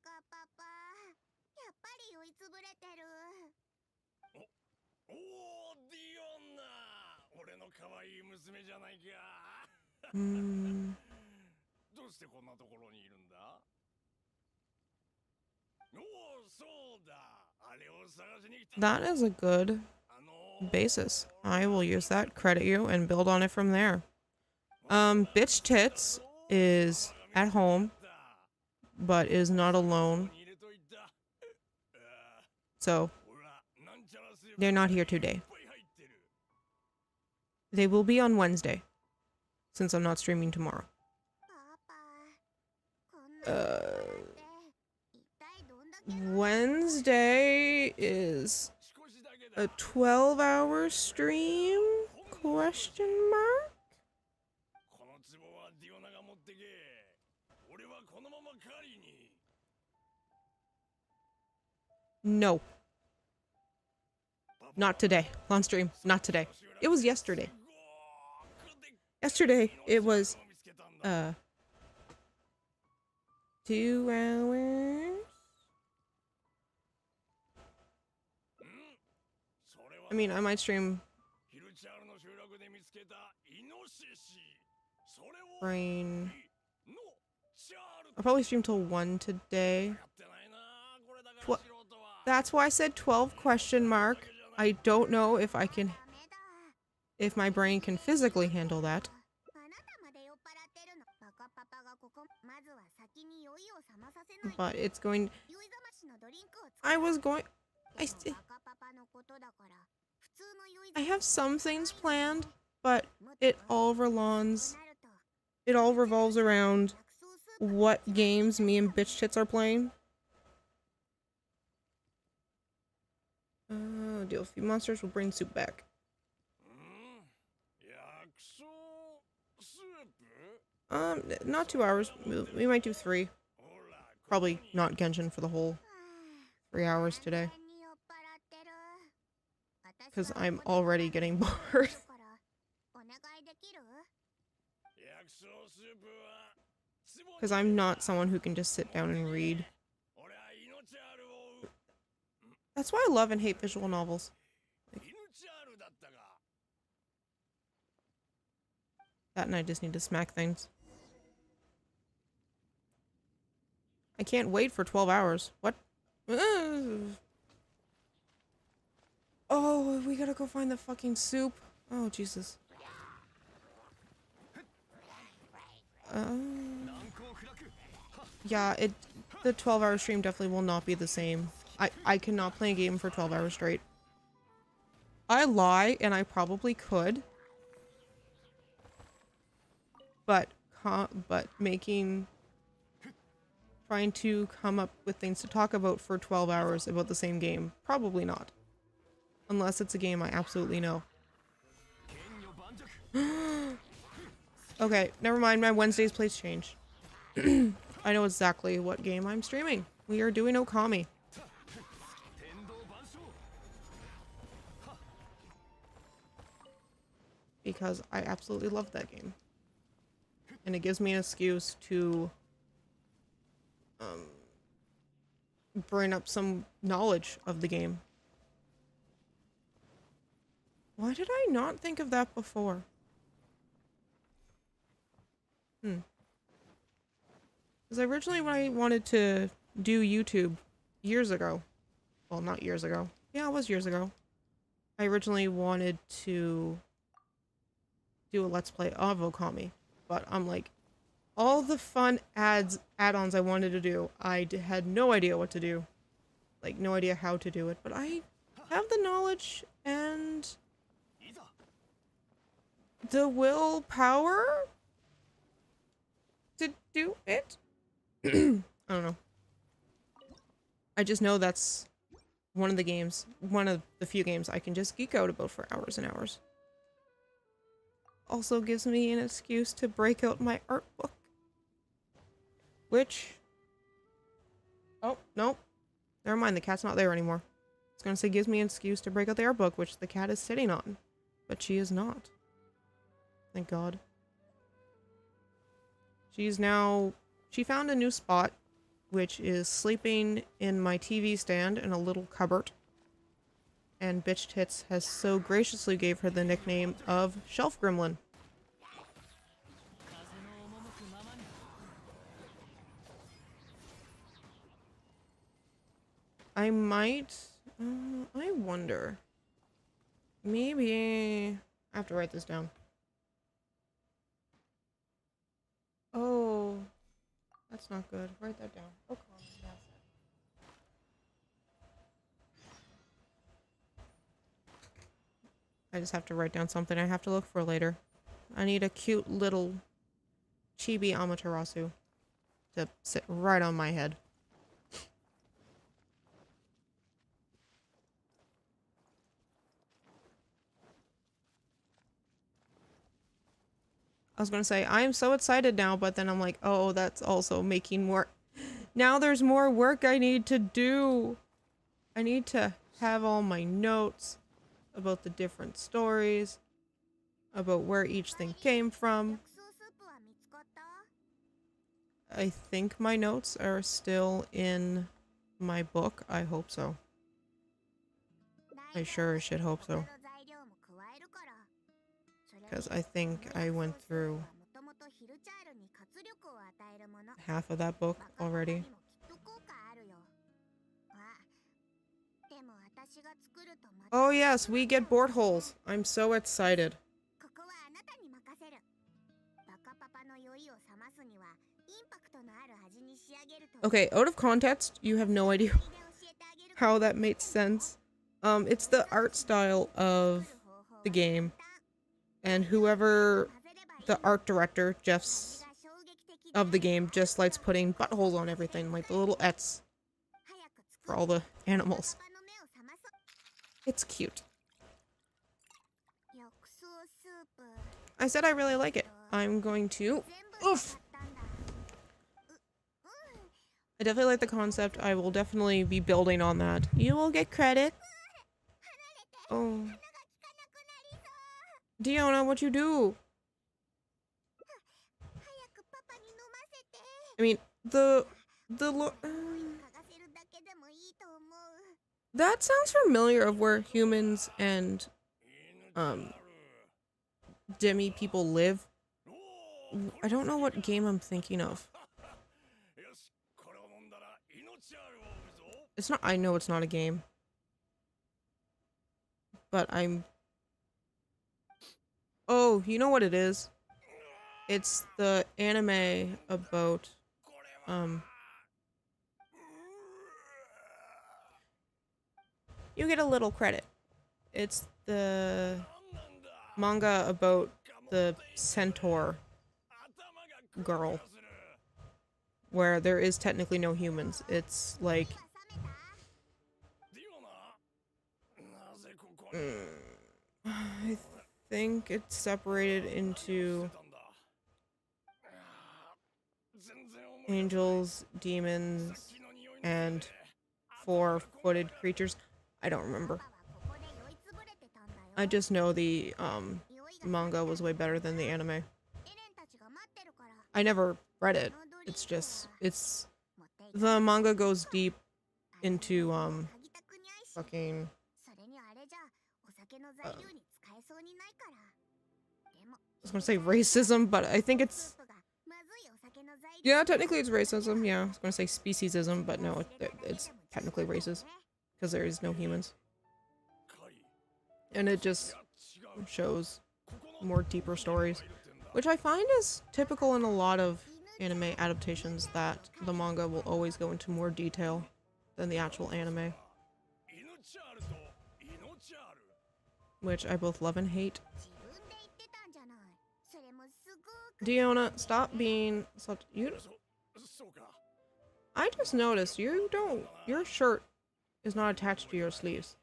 バカパパ、やっぱり酔いつぶれてる。おお、ディオンナ、俺の可愛い娘じゃないか。どうしてこんなところにいるんだ？おお、そうだ。あれを探しに来た。 That is a good basis. I will use that, credit you, and build on it from there. Bitch Tits is at home, but is not alone. So, they're not here today. They will be on Wednesday, since I'm not streaming tomorrow. Wednesday is a 12-hour stream? Question mark? ってけ。俺はこのまま狩りに。 No. Not today. On stream. Not today. It was yesterday. Yesterday, it was, 2 hours? I mean, I might stream brain. I'll probably stream till 1 today. That's why I said 12 question mark. I don't know if I can, if my brain can physically handle that. But it's going, I have some things planned, but it all revolves around what games me and bitch tits are playing. Deal with a few monsters, we'll bring soup back. Not 2 hours. We might do 3. Probably not Genshin for the whole 3 hours today. Because I'm already getting bored. Because I'm not someone who can just sit down and read. That's why I love and hate visual novels. Like, that and I just need to smack things. I can't wait for 12 hours. What? Oh, we gotta go find the fucking soup. Oh, Jesus. Yeah, the 12-hour stream definitely will not be the same. I cannot play a game for 12 hours straight. I lie, and I probably could. But trying to come up with things to talk about for 12 hours about the same game, probably not. Unless it's a game I absolutely know. Okay, never mind, my Wednesday's place changed. I know exactly what game I'm streaming. We are doing Okami. Because I absolutely love that game. And it gives me an excuse to bring up some knowledge of the game. Why did I not think of that before? Because originally when I wanted to do YouTube years ago, well, not years ago. Yeah, it was years ago. I originally wanted to do a Let's Play of Okami, but I'm like, all the fun add-ons I wanted to do, I had no idea what to do. Like, no idea how to do it, but I have the knowledge and the willpower to do it. I don't know. I just know that's one of the few games I can just geek out about for hours and hours. Also gives me an excuse to break out my art book. Which... Oh, no. Never mind, the cat's not there anymore. I was gonna say gives me an excuse to break out the art book, which the cat is sitting on. But she is not. Thank God. She found a new spot, which is sleeping in my TV stand in a little cupboard. And Bitch Tits has so graciously gave her the nickname of Shelf Gremlin. I might... I wonder. Maybe... I have to write this down. Oh... That's not good. Write that down. Oh, yes. I just have to write down something I have to look for later. I need a cute little chibi Amaterasu to sit right on my head. I was gonna say, I am so excited now, but then I'm like, oh, that's also making more. Now there's more work I need to do. I need to have all my notes about the different stories, about where each thing came from. 薬草スープは見つかった？ I think my notes are still in my book. I hope so. I sure as shit hope so. Because I think I went through half of that book already. Oh yes, we get board holes. I'm so excited. Okay, out of context, you have no idea how that makes sense. It's the art style of the game, and whoever the art director, Jeff's, of the game, just likes putting buttholes on everything, like the little X for all the animals. It's cute. I said I really like it. I'm going to... Oof! I definitely like the concept. I will definitely be building on that. You will get credit. Oh. Diona, what you do? I mean, that sounds familiar of where humans and, demi people live. I don't know what game I'm thinking of. It's not, I know it's not a game. But I'm... Oh, you know what it is? It's the anime about, you get a little credit. It's the manga about the centaur girl, where there is technically no humans. It's like... I think it's separated into angels, demons, and four-footed creatures. I don't remember. I just know the manga was way better than the anime. I never read it. It's just, it's... The manga goes deep into, fucking... I was gonna say racism, but I think it's... Yeah, technically it's racism, yeah. I was gonna say speciesism, but no, it's technically racist. Because there is no humans. And it just shows more deeper stories. Which I find is typical in a lot of anime adaptations, that the manga will always go into more detail than the actual anime. Which I both love and hate. Diona, stop being such... You... I just noticed, you don't... Your shirt is not attached to your sleeves.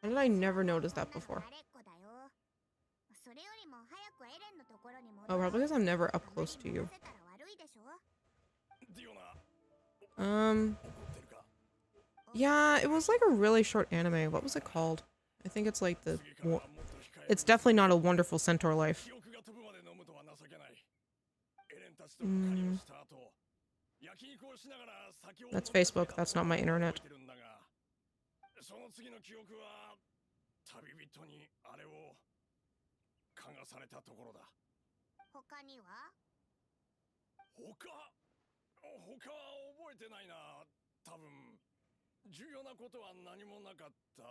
How did I never notice that before? Oh, probably because I'm never up close to you. Yeah, it was like a really short anime. What was it called? I think it's like the... It's definitely not A Wonderful Centaur Life. That's Facebook, that's not my internet. 重要なことは何もなかった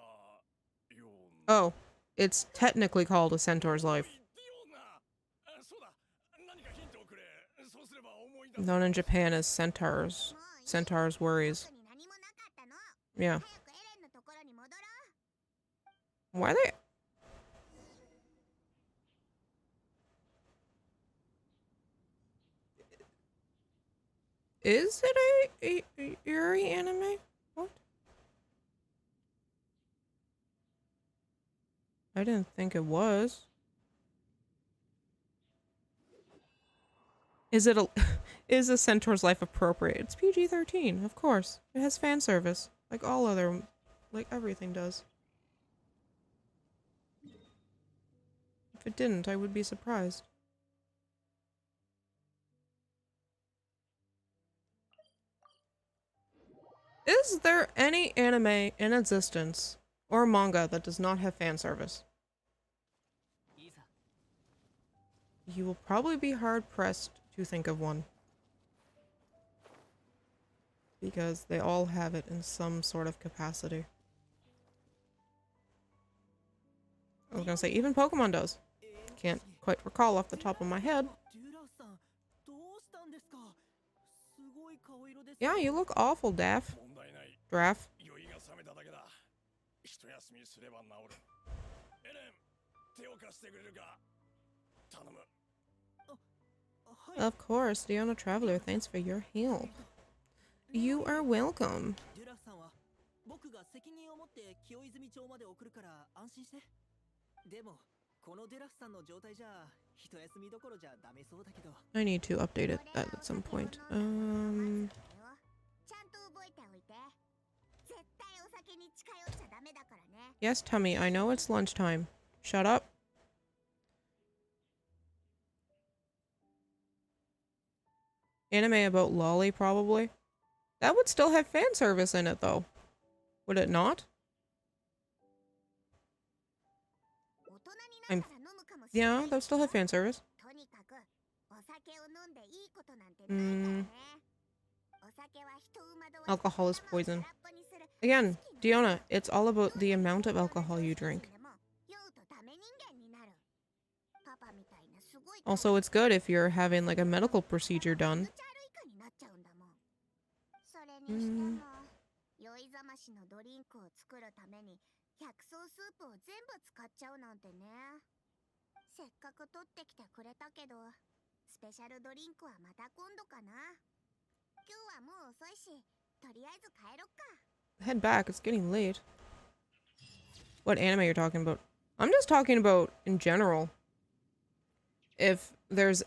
ような。 Oh, it's technically called A Centaur's Life. Known in Japan as Centaurs. Centaur's Worries. Yeah. Why are they... Is it a Yuri anime? What? I didn't think it was. Is it a is a centaur's life appropriate? It's PG-13, of course. It has fan service, like all other, like everything does. If it didn't, I would be surprised. Is there any anime in existence or manga that does not have fan service? You will probably be hard-pressed to think of one. Because they all have it in some sort of capacity. I was gonna say, even Pokemon does. Can't quite recall off the top of my head. Yeah, you look awful, Daff. 問題ない。 Draff. 酔いが覚めただけだ。一休みすれば治る。エレン、手を貸してくれるか。頼む。 Of course, Diona Traveler, thanks for your help. You are welcome. デュラフさんは僕が責任を持って清泉町まで送るから安心して。でもこのデュラフさんの状態じゃ一休みどころじゃダメそうだけど。 I need to update it at some point. ちゃんと覚えておいて。絶対お酒に近寄っちゃダメだからね。 Yes, Tummy, I know it's lunchtime. Shut up. Anime about Lolly, probably. That would still have fan service in it, though. Would it not? 大人になったら飲むかもしれ Yeah, ない that would still have fan service. とにかくお酒を飲んでいいことなんてないからね。お酒は人を惑わす Alcohol is poison. 頭を空っぽにする Again, Diona, it's all about the amount of alcohol you drink. でも酔うとダメ人間になる。パパみたいなすごい Also, it's good if you're having, like, a medical procedure done. ムチャルイカになっちゃうんだもん。それにしても酔いざましのドリンクを作るために薬草スープを全部使っちゃうなんてね。せっかく取ってきてくれたけどスペシャルドリンクはまた今度かな。今日はもう遅いしとりあえず帰ろっか。 Head back, it's getting late. What anime you're talking about? I'm just talking about in general. If there's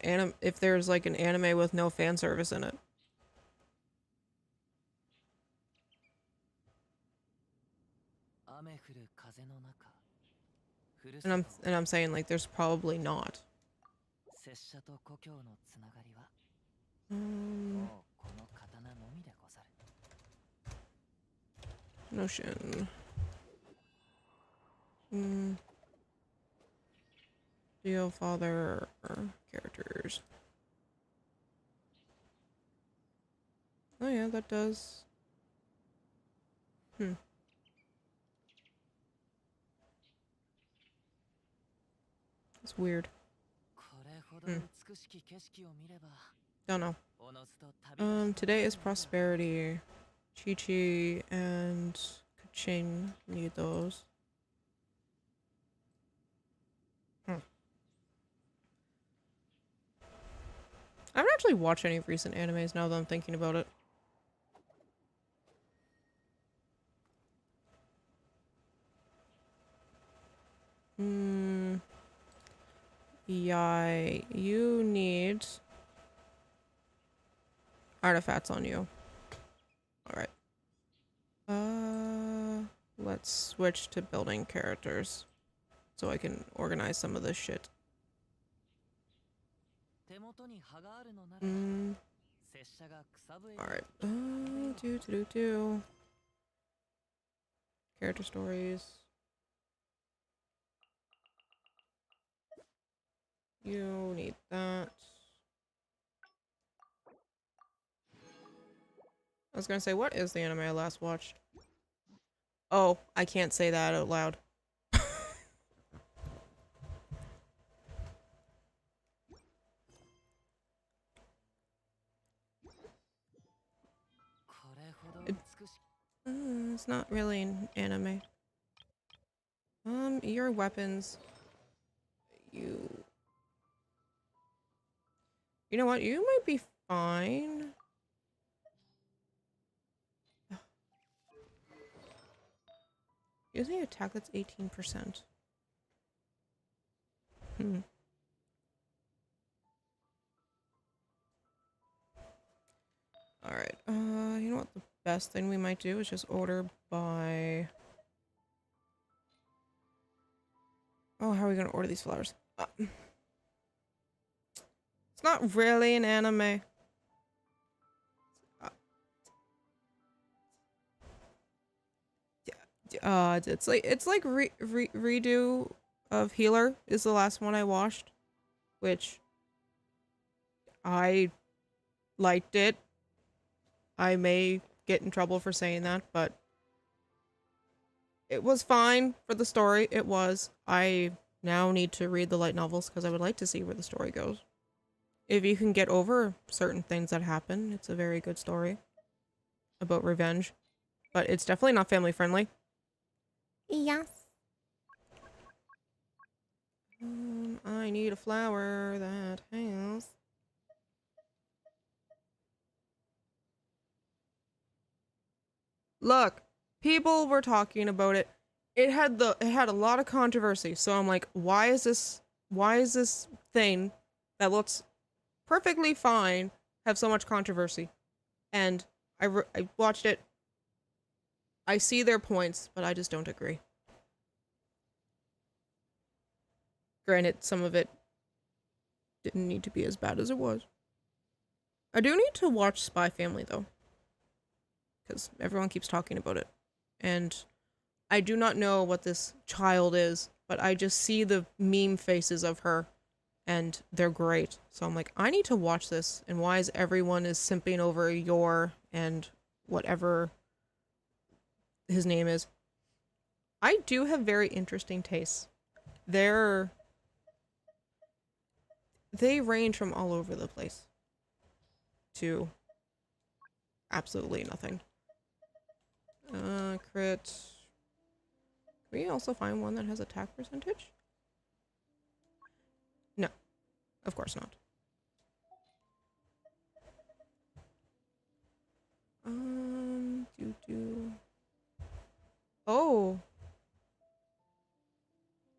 like an anime with no fan service in it. And I'm saying like there's probably not. Notion. Geo Father characters. Oh yeah, that does. It's weird. Don't know. Today is prosperity. MonoChii and Kaching need those. I haven't actually watched any recent animes now that I'm thinking about it. Yeah, you need artifacts on you. Alright. Let's switch to building characters so I can organize some of this shit. Alright. Character stories. You need that. I was gonna say, what is the anime I last watched? Oh, I can't say that out loud. It's not really an anime. Your weapons. You know what? You might be fine. Using attack that's 18%. Alright, you know what the best thing we might do is just order by... Oh, how are we gonna order these flowers? It's not really an anime. It's like redo of Healer is the last one I watched, which I liked it. I may get in trouble for saying that, but it was fine for the story. It was. I now need to read the light novels because I would like to see where the story goes. If you can get over certain things that happen, it's a very good story about revenge, but it's definitely not family friendly. Yes. I need a flower that has... Look, people were talking about it. It had a lot of controversy. So I'm like, why is this thing that looks perfectly fine have so much controversy? And I watched it. I see their points, but I just don't agree. Granted, some of it didn't need to be as bad as it was. I do need to watch Spy Family though, because everyone keeps talking about it. And I do not know what this child is, but I just see the meme faces of her, and they're great. So I'm like, I need to watch this, and why is everyone is simping over Yor and whatever his name is. I do have very interesting tastes. They range from all over the place to absolutely nothing. Crit. Can we also find one that has attack percentage? No, of course not. Oh,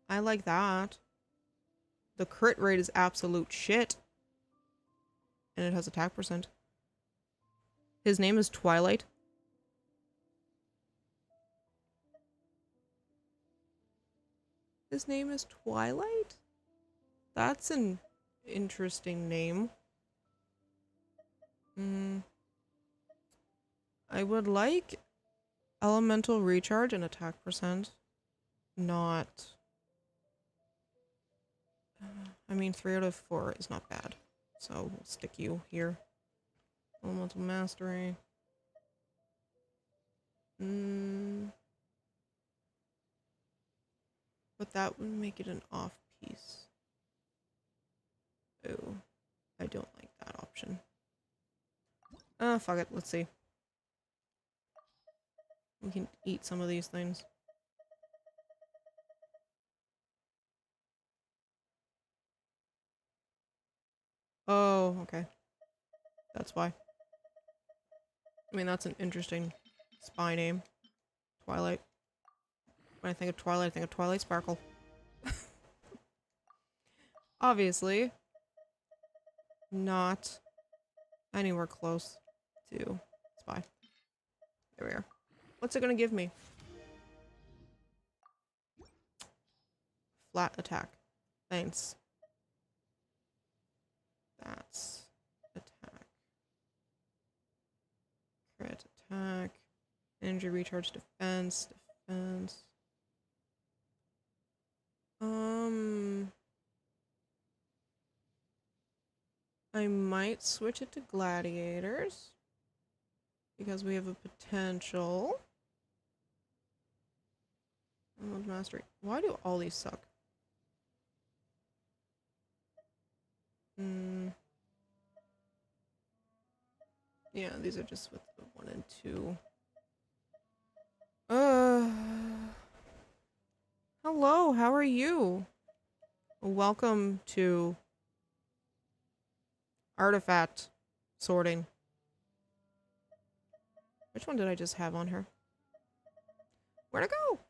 I like that. The crit rate is absolute shit. And it has attack percent. His name is Twilight. His name is Twilight? That's an interesting name. I would like elemental recharge and attack percent. Not... I mean, 3 out of 4 is not bad. So we'll stick you here. Elemental mastery. But that would make it an off piece. Oh, I don't like that option. Fuck it, let's see. We can eat some of these things. Oh, okay. That's why. I mean, that's an interesting spy name. Twilight. When I think of Twilight, I think of Twilight Sparkle. Obviously. Not anywhere close to spy. There we are. What's it gonna give me? Flat attack. Thanks. That's attack. Crit attack. Energy recharge defense. Defense. I might switch it to gladiators. Because we have a potential. Mastery. Why do all these suck? Yeah, these are just with the 1 and 2. Hello, how are you? Welcome to artifact sorting. Which one did I just have on her? Where'd it go?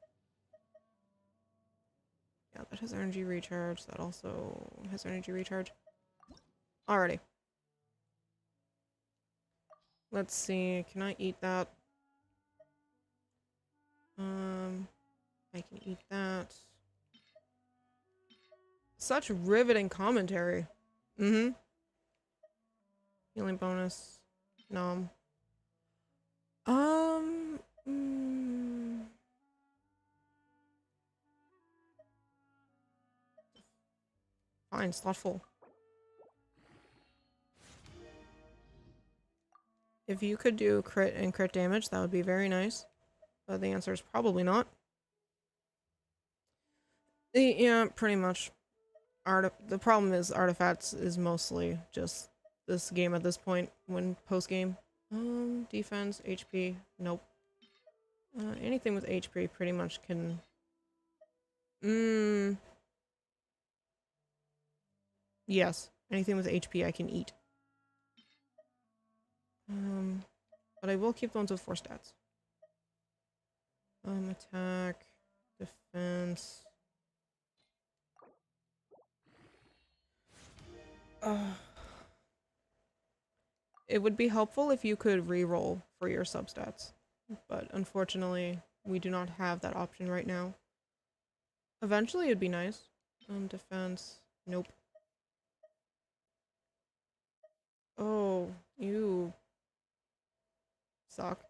Yeah, that has energy recharge. That also has energy recharge. Alrighty. Let's see. Can I eat that? I can eat that. Such riveting commentary. Mm-hmm. Healing bonus. No. Mm, fine, slot full. If you could do crit and crit damage, that would be very nice. But the answer is probably not. Yeah, pretty much. The problem is artifacts is mostly just this game at this point when post-game. Defense, HP, nope. Anything with HP pretty much can... Yes, anything with HP I can eat. But I will keep the ones with 4 stats. Attack, defense... It would be helpful if you could re-roll for your substats, but unfortunately, we do not have that option right now. Eventually, it'd be nice. Defense, nope. Oh, you suck.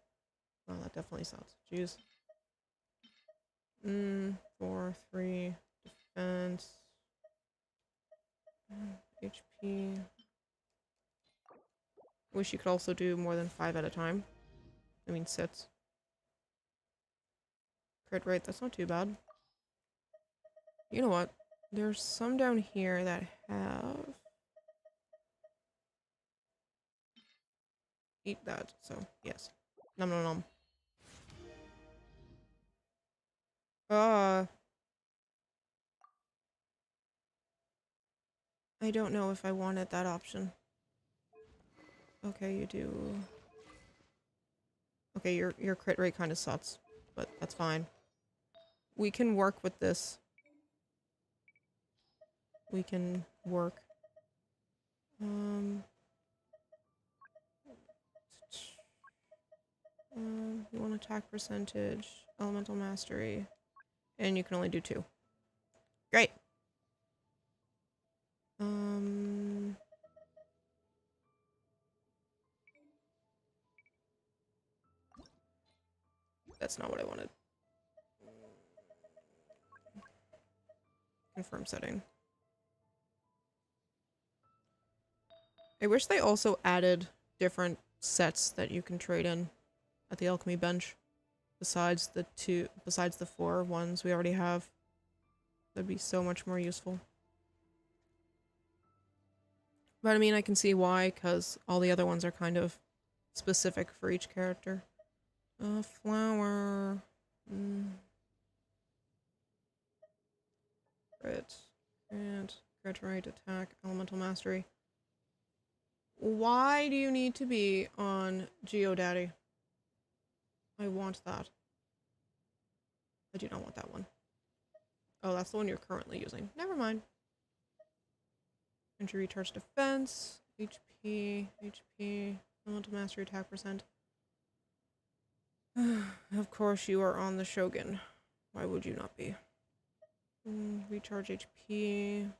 Oh, that definitely sucks. Jeez. 4, 3, defense, HP. Wish you could also do more than 5 at a time. I mean, sits. Crit rate, that's not too bad. You know what? There's some down here that have... Eat that, so yes. Nom nom nom. I don't know if I wanted that option. Okay, you do... Okay, your crit rate kind of sucks, but that's fine. We can work with this. We can work. You want attack percentage, elemental mastery, and you can only do 2. Great. That's not what I wanted. Confirm setting. I wish they also added different sets that you can trade in at the alchemy bench. Besides the 4 ones we already have. That'd be so much more useful. But I mean, I can see why, because all the other ones are kind of specific for each character. Flower. Crit. Crit rate, attack, elemental mastery. Why do you need to be on GeoDaddy? I want that. I do not want that one. Oh, that's the one you're currently using. Never mind. Entry recharge defense, HP, elemental mastery attack percent. Of course you are on the Shogun. Why would you not be? Recharge HP.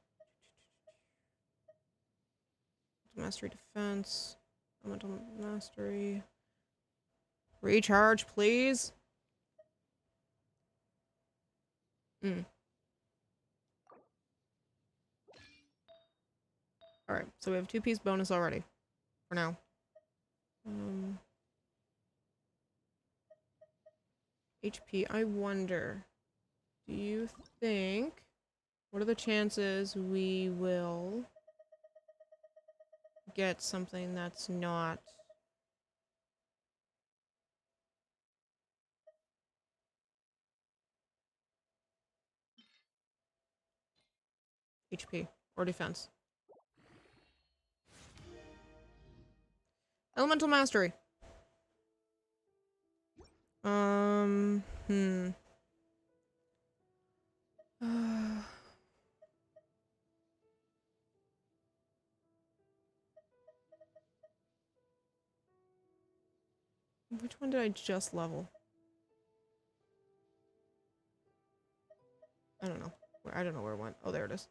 Mastery defense. Elemental mastery. Recharge, please. Alright, so we have 2-piece bonus already. For now. HP, I wonder. Do you think... What are the chances we will get something that's not... HP or defense? Elemental mastery. Which one did I just level? I don't know. I don't know where it went. Oh, there it is.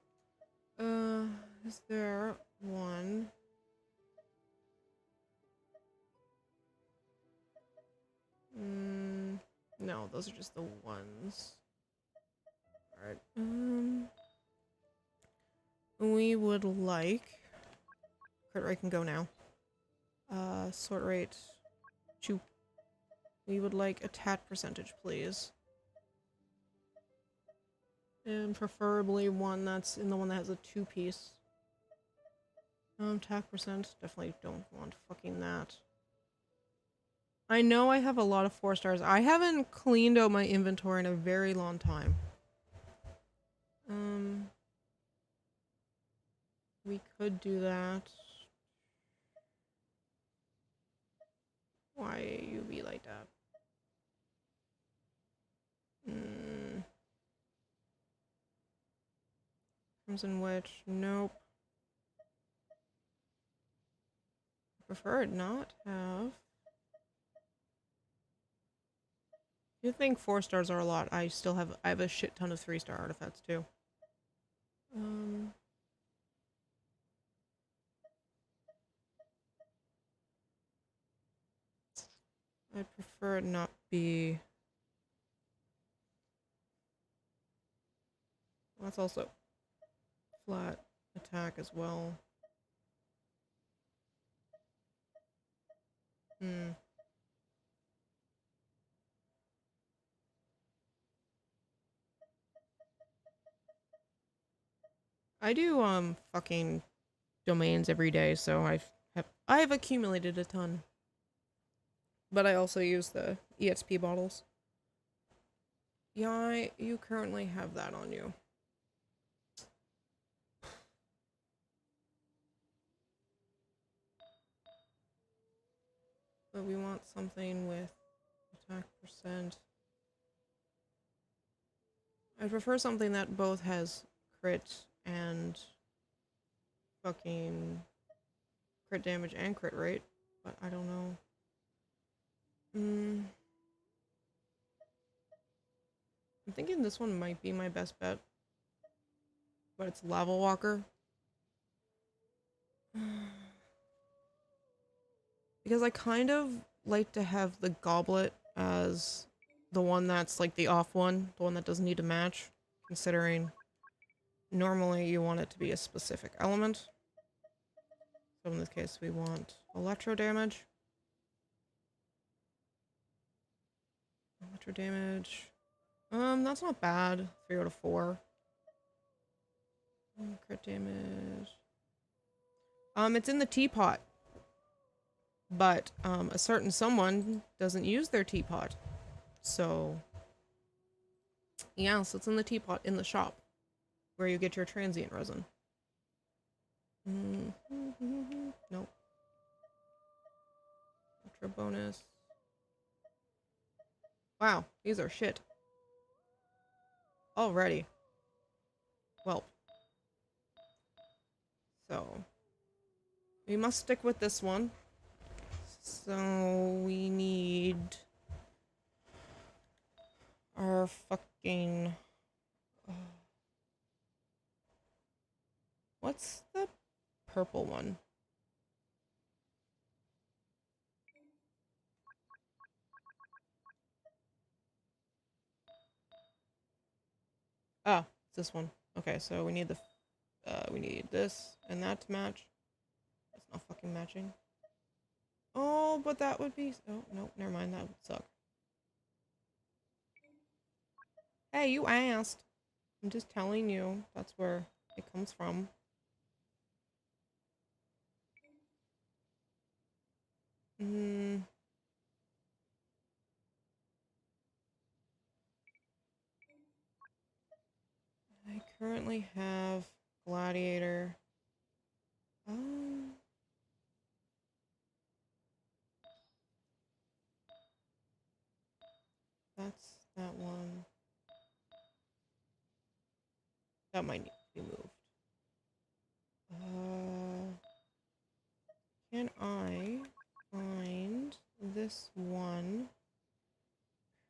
Is there one? No, those are just the ones. Alright. We would like... Crit rate can go now. Sort rate... Chew. We would like attack percentage, please. And preferably one that's in the one that has a 2-piece. Attack percent. Definitely don't want fucking that. I know I have a lot of 4 stars. I haven't cleaned out my inventory in a very long time. We could do that. Why you be like that? Crimson Witch. Nope. Prefer it not have. You think 4 stars are a lot? I have a shit ton of 3-star artifacts too. I prefer it not be. Well, that's also flat attack as well. I do fucking domains every day, so I've accumulated a ton. But I also use the EXP bottles. Yeah, you currently have that on you. But we want something with attack percent. I prefer something that both has crit and fucking crit damage and crit rate, but I don't know. I'm thinking this one might be my best bet, but it's Lava Walker. Because I kind of like to have the goblet as the one that's like the off one, the one that doesn't need to match, considering normally you want it to be a specific element. So in this case we want electro damage. Electro damage. That's not bad. 3 out of 4. Crit damage. It's in the teapot. But, a certain someone doesn't use their teapot. So, yeah, so it's in the teapot in the shop. Where you get your transient resin. Nope. Ultra bonus. Wow, these are shit. Already. Well. So. We must stick with this one. So we need our fucking what's the purple one? Ah, it's this one. Okay, so we need we need this and that to match. It's not fucking matching. Oh, but that would be... Oh, no, never mind. That would suck. Hey, you asked. I'm just telling you. That's where it comes from. I currently have Gladiator. That's that one. That might need to be moved. Can I find this one.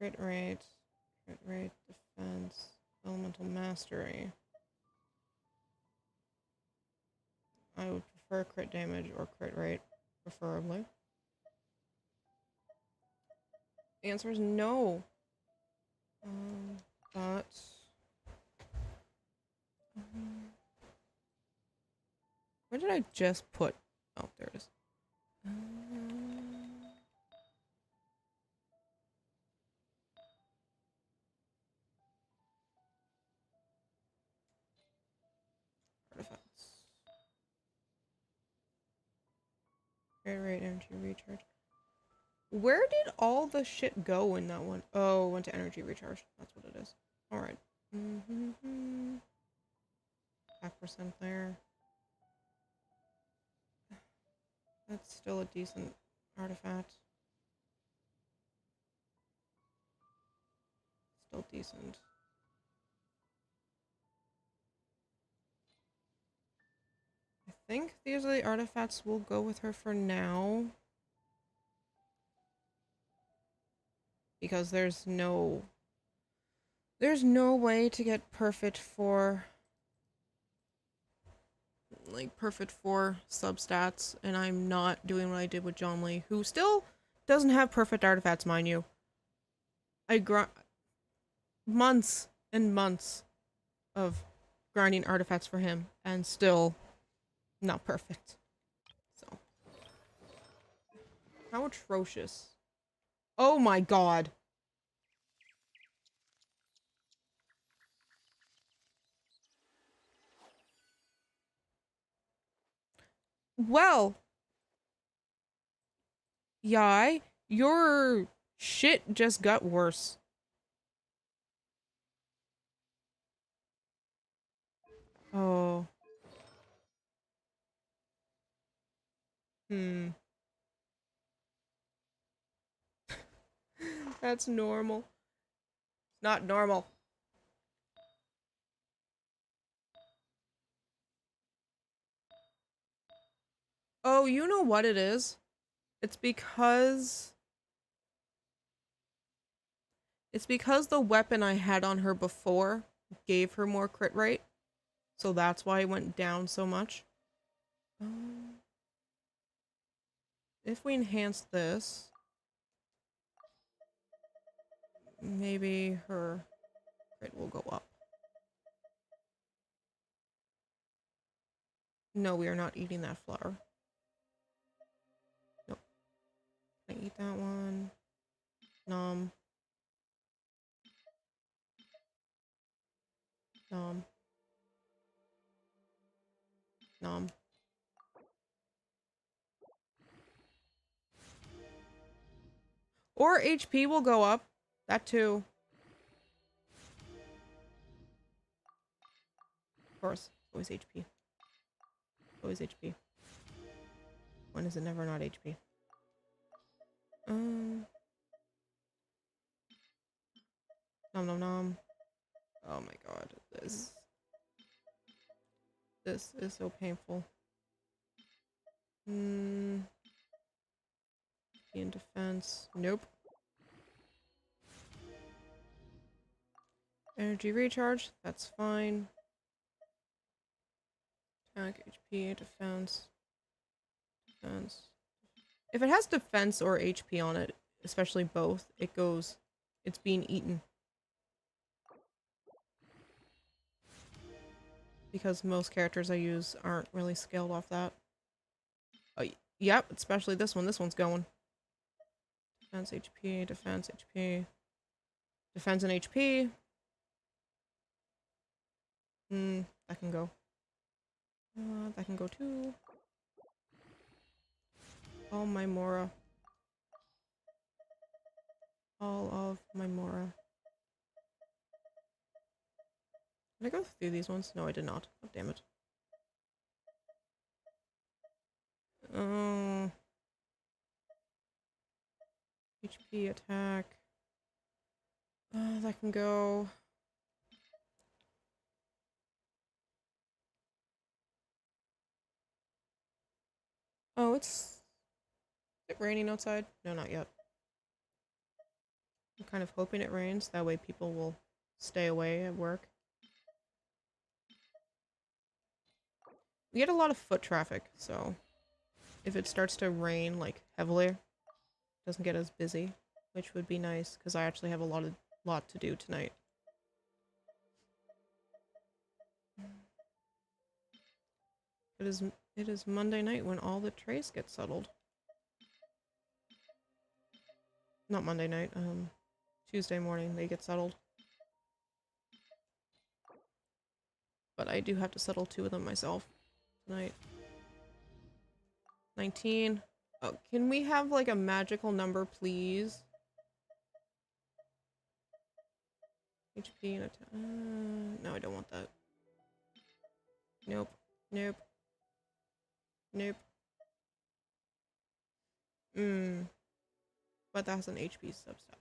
Crit rate, defense, elemental mastery. I would prefer crit damage or crit rate, preferably. The answer is no. But... where did I just put? Oh, there it is. Artifacts. Crit rate, energy recharge. Where did all the shit go in that one? Oh, went to energy recharge. That's what it is. Alright. Attack percent there. That's still a decent artifact. Still decent. I think these are the artifacts we'll go with her for now. Because there's no way to get perfect for substats, and I'm not doing what I did with John Lee, who still doesn't have perfect artifacts, mind you. I grind months and months of grinding artifacts for him, and still not perfect. So. How atrocious. Oh my god. Well. Yai, your shit just got worse. Oh. That's normal. Not normal. Oh, you know what it is? It's because the weapon I had on her before gave her more crit rate. So that's why it went down so much. If we enhance this, maybe her crit will go up. No, we are not eating that flower. Nope. Can I eat that one? Nom. Nom. Nom. Or HP will go up. That too. Of course. Always HP. Always HP. When is it never not HP? Nom nom nom. Oh my god. This is so painful. In defense. Nope. Energy recharge. That's fine. Attack, HP, defense. Defense. If it has defense or HP on it, especially both, it's being eaten. Because most characters I use aren't really scaled off that. Oh, yep, especially this one. This one's going. Defense, HP, defense, HP. Defense and HP. That can go. That can go too. All my Mora. All of my Mora. Did I go through these ones? No, I did not. Oh, damn it. HP attack. That can go. Oh, it's... Is it raining outside? No, not yet. I'm kind of hoping it rains. That way people will stay away at work. We get a lot of foot traffic, so if it starts to rain like heavily, it doesn't get as busy, which would be nice because I actually have a lot to do tonight. It is Monday night when all the trays get settled. Not Monday night, Tuesday morning they get settled. But I do have to settle 2 of them myself tonight. 19. Oh, can we have like a magical number, please? HP and attack. No, I don't want that. Nope. Nope. Nope. But that has an HP substat.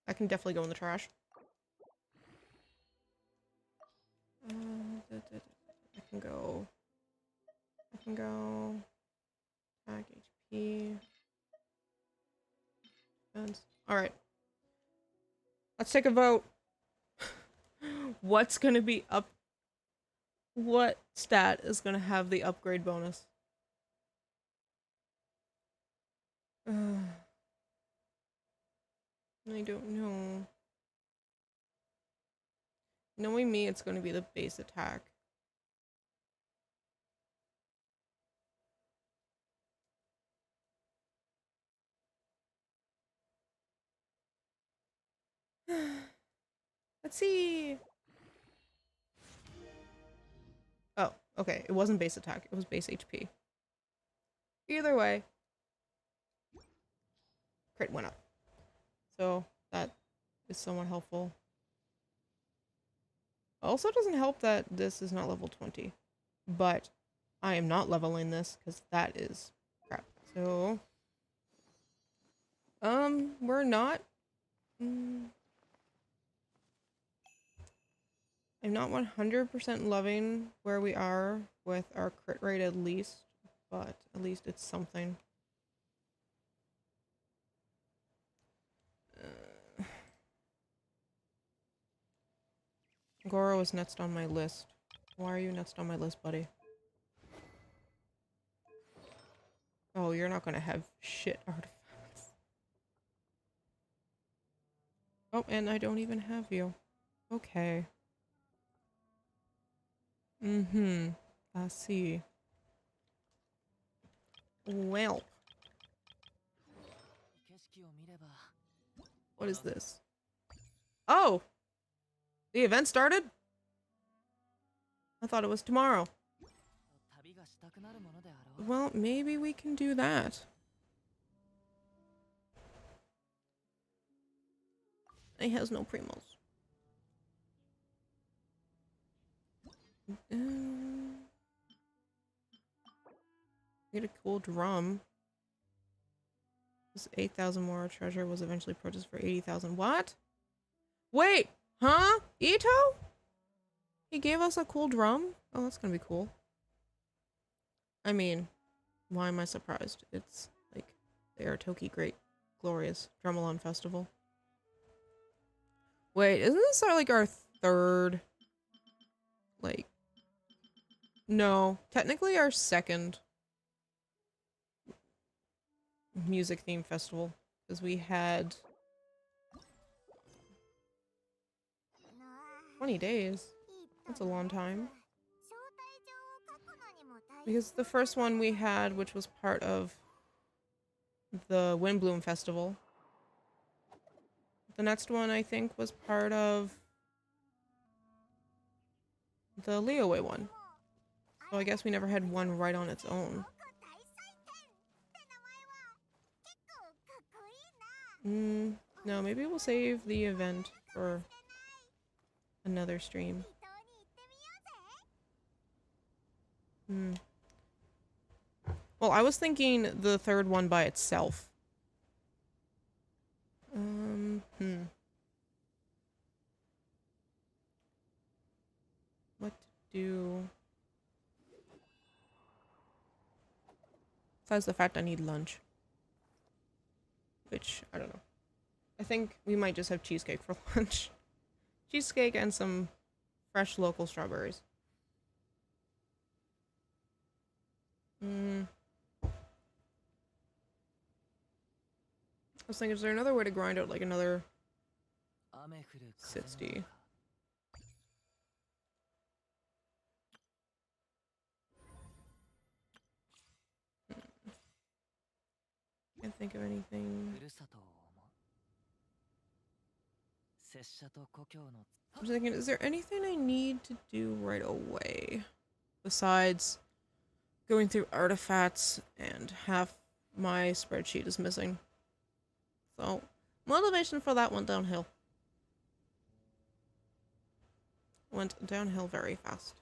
That can definitely go in the trash. I can go. Attack, HP. Defense. Alright. Let's take a vote. What's gonna be up? What stat is gonna have the upgrade bonus? I don't know. Knowing me, it's gonna be the base attack. Let's see. Oh, okay. It wasn't base attack. It was base HP. Either way, crit went up. So that is somewhat helpful. Also doesn't help that this is not level 20. But I am not leveling this because that is crap. So we're not I'm not 100% loving where we are with our crit rate at least, but at least it's something. Goro is next on my list. Why are you next on my list, buddy? Oh, you're not gonna have shit artifacts. Oh, and I don't even have you. Okay. I see. Well. What is this? Oh! The event started? I thought it was tomorrow. Well, maybe we can do that. He has no primos. Get a cool drum. This 8,000 more treasure was eventually purchased for 80,000. What? Wait! Huh? Ito? He gave us a cool drum? Oh, that's gonna be cool. I mean, why am I surprised? It's like the Aratoki Great Glorious Drumalon Festival. Wait, isn't this our third? Like, no, technically our second music themed festival, because we had 20 days. That's a long time. Because the first one we had, which was part of the Windbloom Festival. The next one, I think, was part of the Leeway one. So I guess we never had one right on its own. No, maybe we'll save the event for another stream. Well, I was thinking the third one by itself. What to do? Besides the fact I need lunch. Which, I don't know. I think we might just have cheesecake for lunch. Cheesecake and some fresh local strawberries. I was thinking, is there another way to grind out like another 60? Can't think of anything. I was thinking, is there anything I need to do right away? Besides going through artifacts and half my spreadsheet is missing. So, motivation for that went downhill. Went downhill very fast.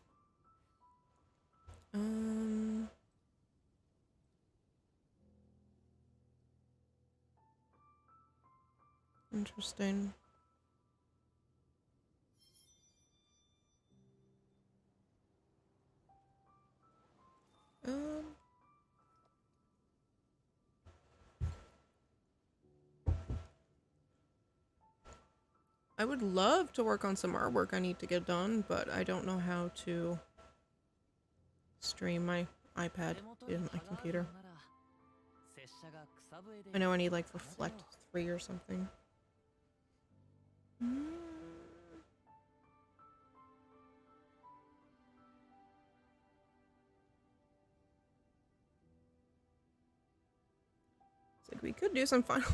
Interesting. I would love to work on some artwork I need to get done, but I don't know how to stream my iPad in my computer. I know I need like Reflect 3 or something. It's like we could do some Final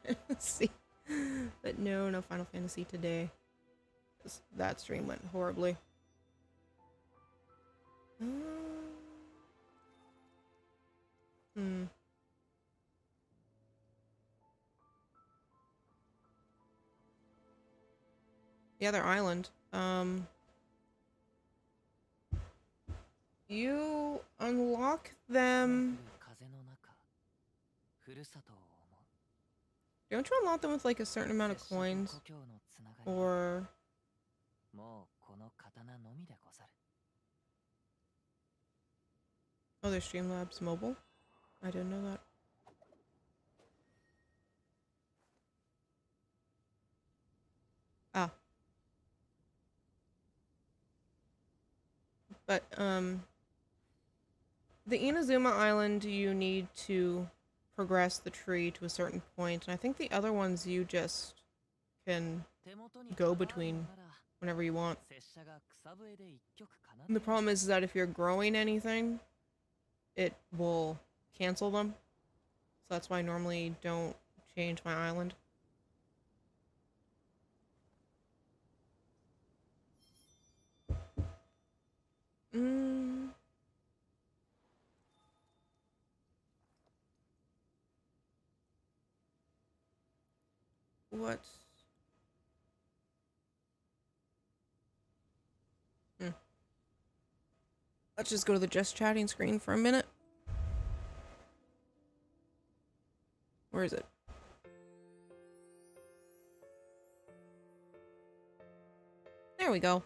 Fantasy. But no Final Fantasy today. That stream went horribly. The other island. You unlock them. Don't you unlock them with like a certain amount of coins? Or... Oh, there's Streamlabs mobile? I didn't know that. Ah. But, the Inazuma Island, you need to progress the tree to a certain point, and I think the other ones you just can go between whenever you want. And the problem is that if you're growing anything, it will cancel them. So that's why I normally don't change my island. What? Let's just go to the just chatting screen for a minute. Where is it? There we go.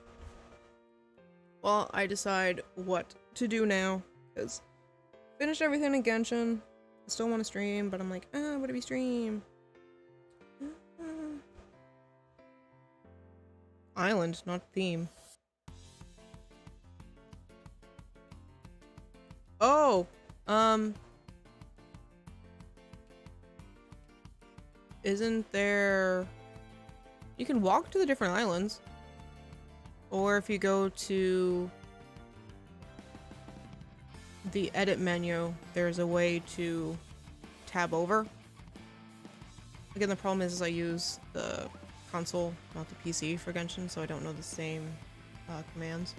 Well, I decide what to do now, because finished everything in Genshin. I still want to stream, but I'm like, what do we stream? Island, not theme. Oh, isn't there... You can walk to the different islands. Or if you go to the edit menu, there's a way to tab over. Again, the problem is I use the console, not the PC for Genshin, so I don't know the same commands.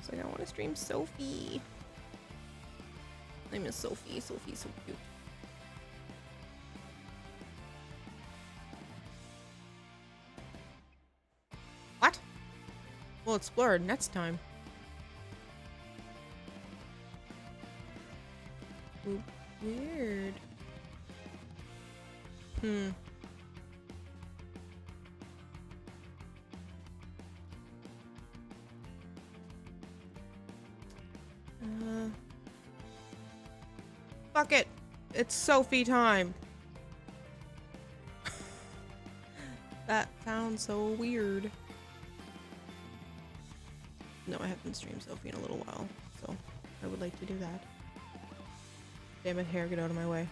So I want to stream Sophie. I miss Sophie. Sophie's so cute. What? We'll explore next time. Weird. Hmm. Fuck it. It's Sophie time. That sounds so weird. No, I haven't streamed Sophie in a little while, so I would like to do that. Damn it, hair, get out of my way.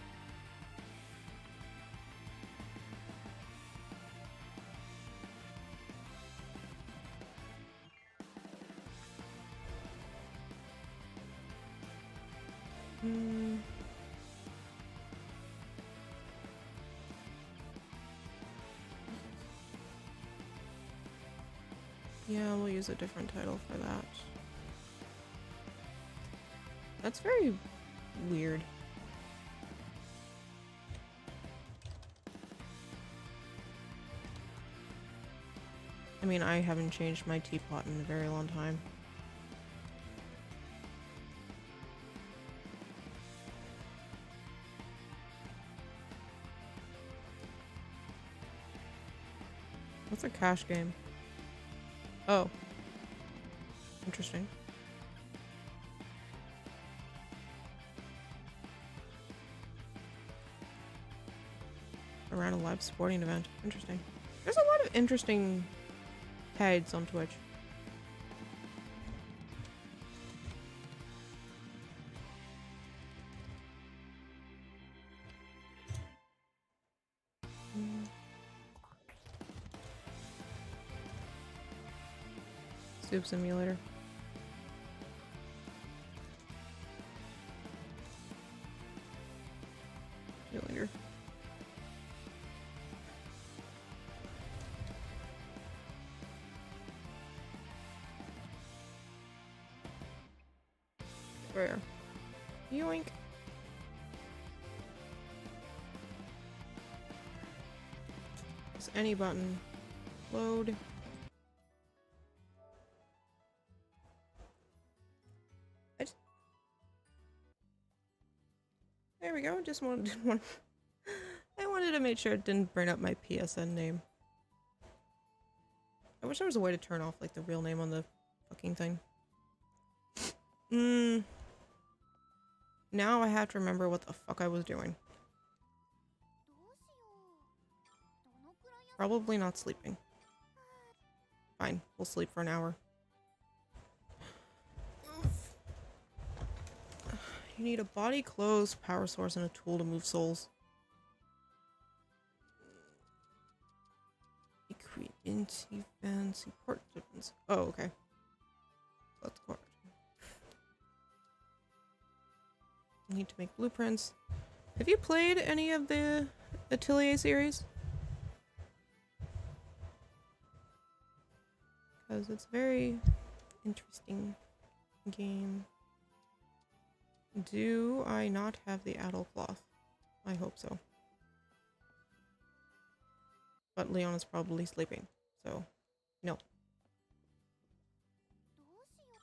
Yeah, we'll use a different title for that. That's very weird. I mean, I haven't changed my teapot in a very long time. What's a cash game? Oh. Interesting. Around a live sporting event. Interesting. There's a lot of interesting tags on Twitch. Soup simulator. Simulator. Where? Yoink. Press any button. Load. There we go. Just wanted I wanted to make sure it didn't bring up my PSN name. I wish there was a way to turn off like the real name on the fucking thing. Now I have to remember what the fuck I was doing. Probably not sleeping. Fine, we'll sleep for an hour. You need a body, clothes, power source, and a tool to move souls. Create events, import difference. Oh, okay. That's correct. Need to make blueprints. Have you played any of the Atelier series? Because it's a very interesting game. Do I not have the Adel cloth? I hope so. But Leon is probably sleeping, so no.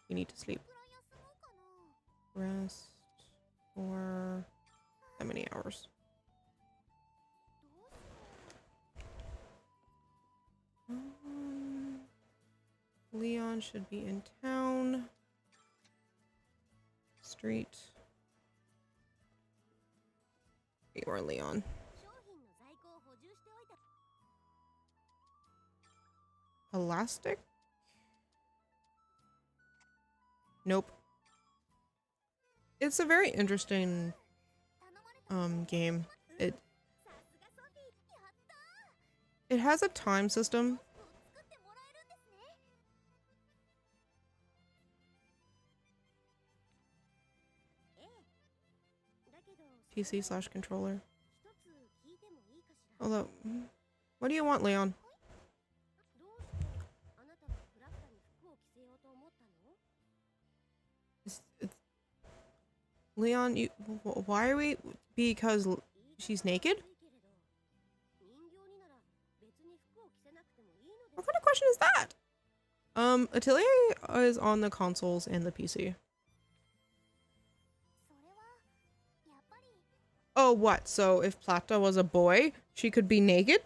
You need to sleep. Rest for how many hours? Leon should be in town. Street. You are Leon. Elastic? Nope. It's a very interesting game. It has a time system. PC/controller. Although, what do you want, Leon? Leon, you, why are we? Because she's naked? What kind of question is that? Atelier is on the consoles and the PC. Oh, what? So if Plata was a boy, she could be naked?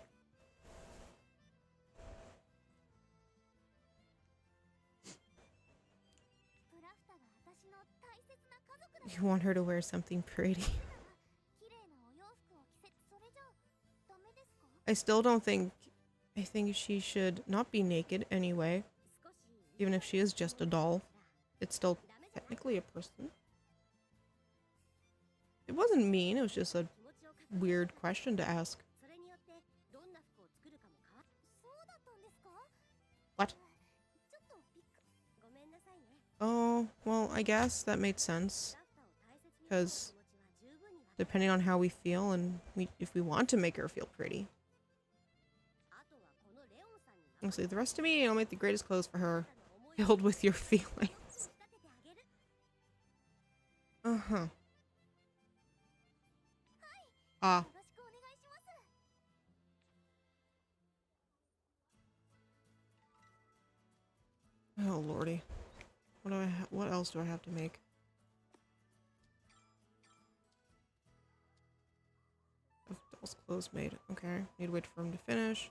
You want her to wear something pretty. I still don't think... I think she should not be naked anyway. Even if she is just a doll. It's still technically a person. It wasn't mean, it was just a weird question to ask. What? Oh, well, I guess that made sense. Because depending on how we feel and if we want to make her feel pretty. Honestly, the rest of me, I'll make the greatest clothes for her. Filled with your feelings. Uh-huh. Ah. Oh lordy. What else do I have to make? Doll's clothes made. Okay. Need to wait for him to finish.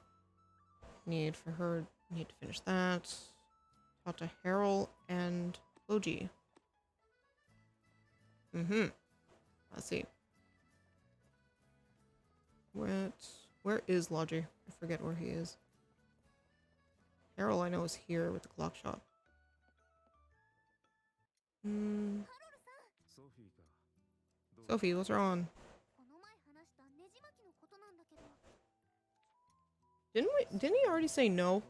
Need to finish that. Talk to Harold and Logi. Let's see. Where is Logi? I forget where he is. Harold I know is here with the clock shop. Sophie, what's wrong? Didn't he already say no?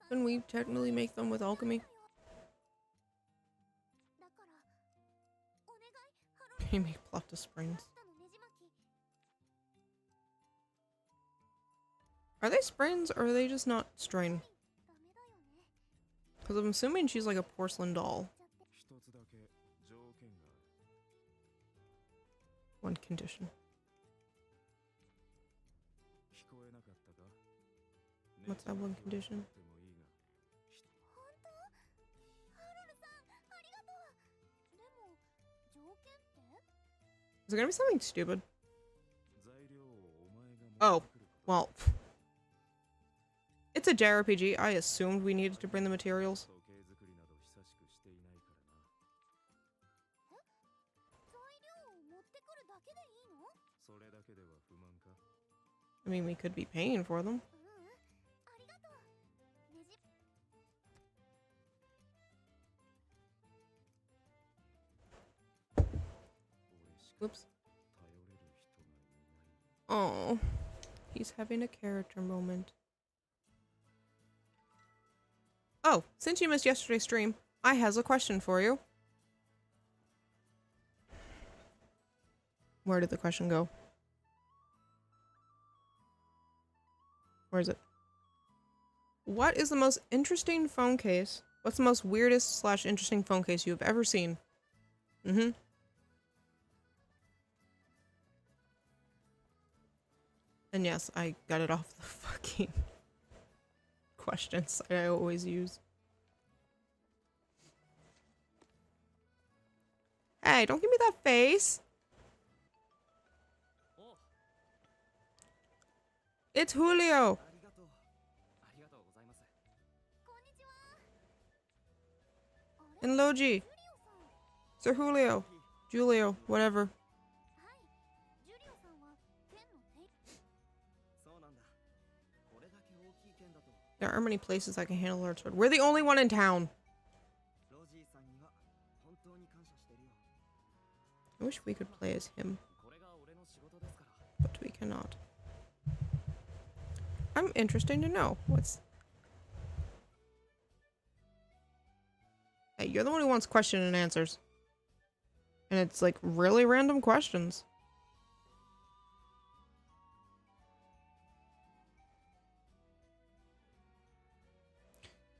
Couldn't we technically make them with alchemy? He make Plata springs. Are they springs or are they just not strain? Because I'm assuming she's like a porcelain doll. One condition. What's that one condition? Is it gonna be something stupid? Oh, well. It's a JRPG. I assumed we needed to bring the materials. I mean, we could be paying for them. Whoops. Oh, he's having a character moment. Oh, since you missed yesterday's stream, I has a question for you. Where did the question go? Where is it? What is the most interesting phone case? What's the most weirdest / interesting phone case you have ever seen? And yes, I got it off the fucking questions I always use. Hey, don't give me that face. It's Julio. And Logi. Sir Julio. Julio, whatever. There aren't many places I can handle our sword. We're the only one in town. I wish we could play as him. But we cannot. I'm interested to know. What's... Hey, you're the one who wants question and answers. And it's like really random questions.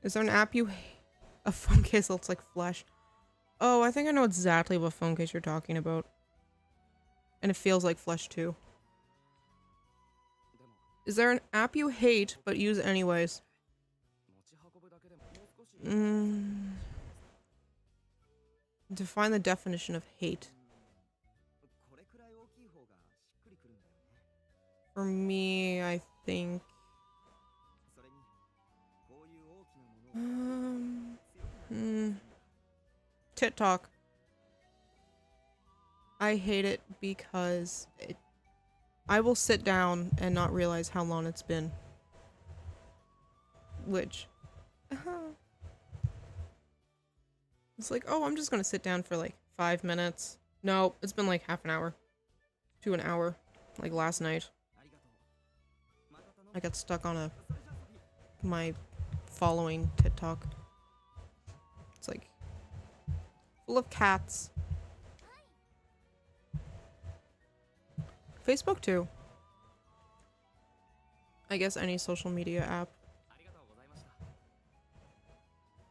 Is there an app you... A phone case that looks like flesh? Oh, I think I know exactly what phone case you're talking about. And it feels like flesh too. Is there an app you hate but use anyways? Define the definition of hate. これくらい大きい方がしっくりくるんだよね。 For me, I think それにこういう大きなものを tit talk. I hate it because I will sit down and not realize how long it's been. Which it's like, oh, I'm just gonna sit down for like 5 minutes. No, it's been like half an hour to an hour, like last night. ありがとう。また頼む。 I got stuck on それじゃあソフィー。 my following TikTok. It's like full of cats. Facebook too. I guess any social media app. ありがとうございました。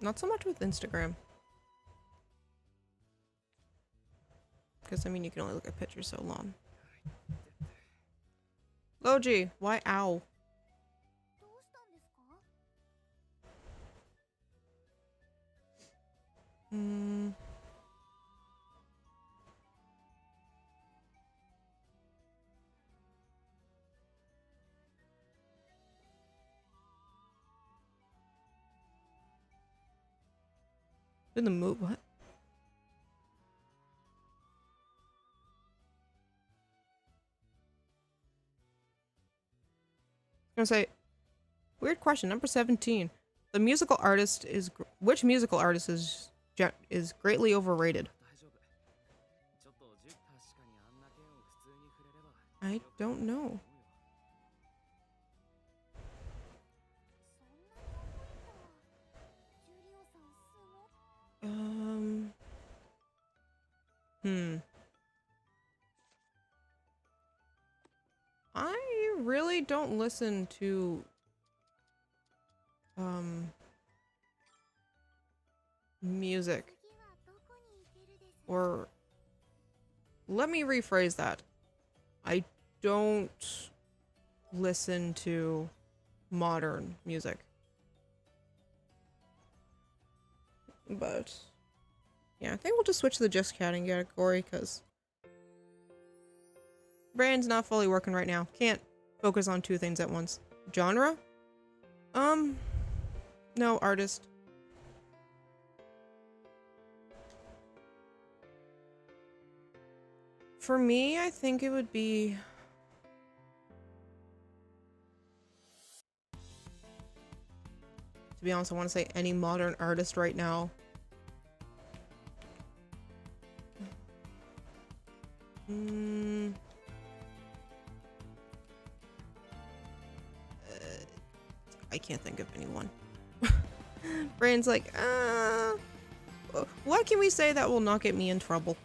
Not so much with Instagram. Because, I mean, you can only look at pictures so long. Logi, why ow? どうしたんですか？ In the mood, what? I was gonna say, weird question, number 17. The musical artist is, which musical artist is greatly overrated? 大丈夫。ちょっと確かにあんな剣を普通に触れれば。 I don't know. そんなに重いんだ。ジュリオさんすごっ。I really don't listen to music. 次はどこに行けるです？ Or let me rephrase that. I don't listen to modern music. But yeah, I think we'll just switch to the just chatting category because brain's not fully working right now. Can't focus on 2 things at once. Genre? No, artist. For me, I think it would be to be honest, I want to say any modern artist right now. I can't think of anyone. Brain's like, what can we say that will not get me in trouble?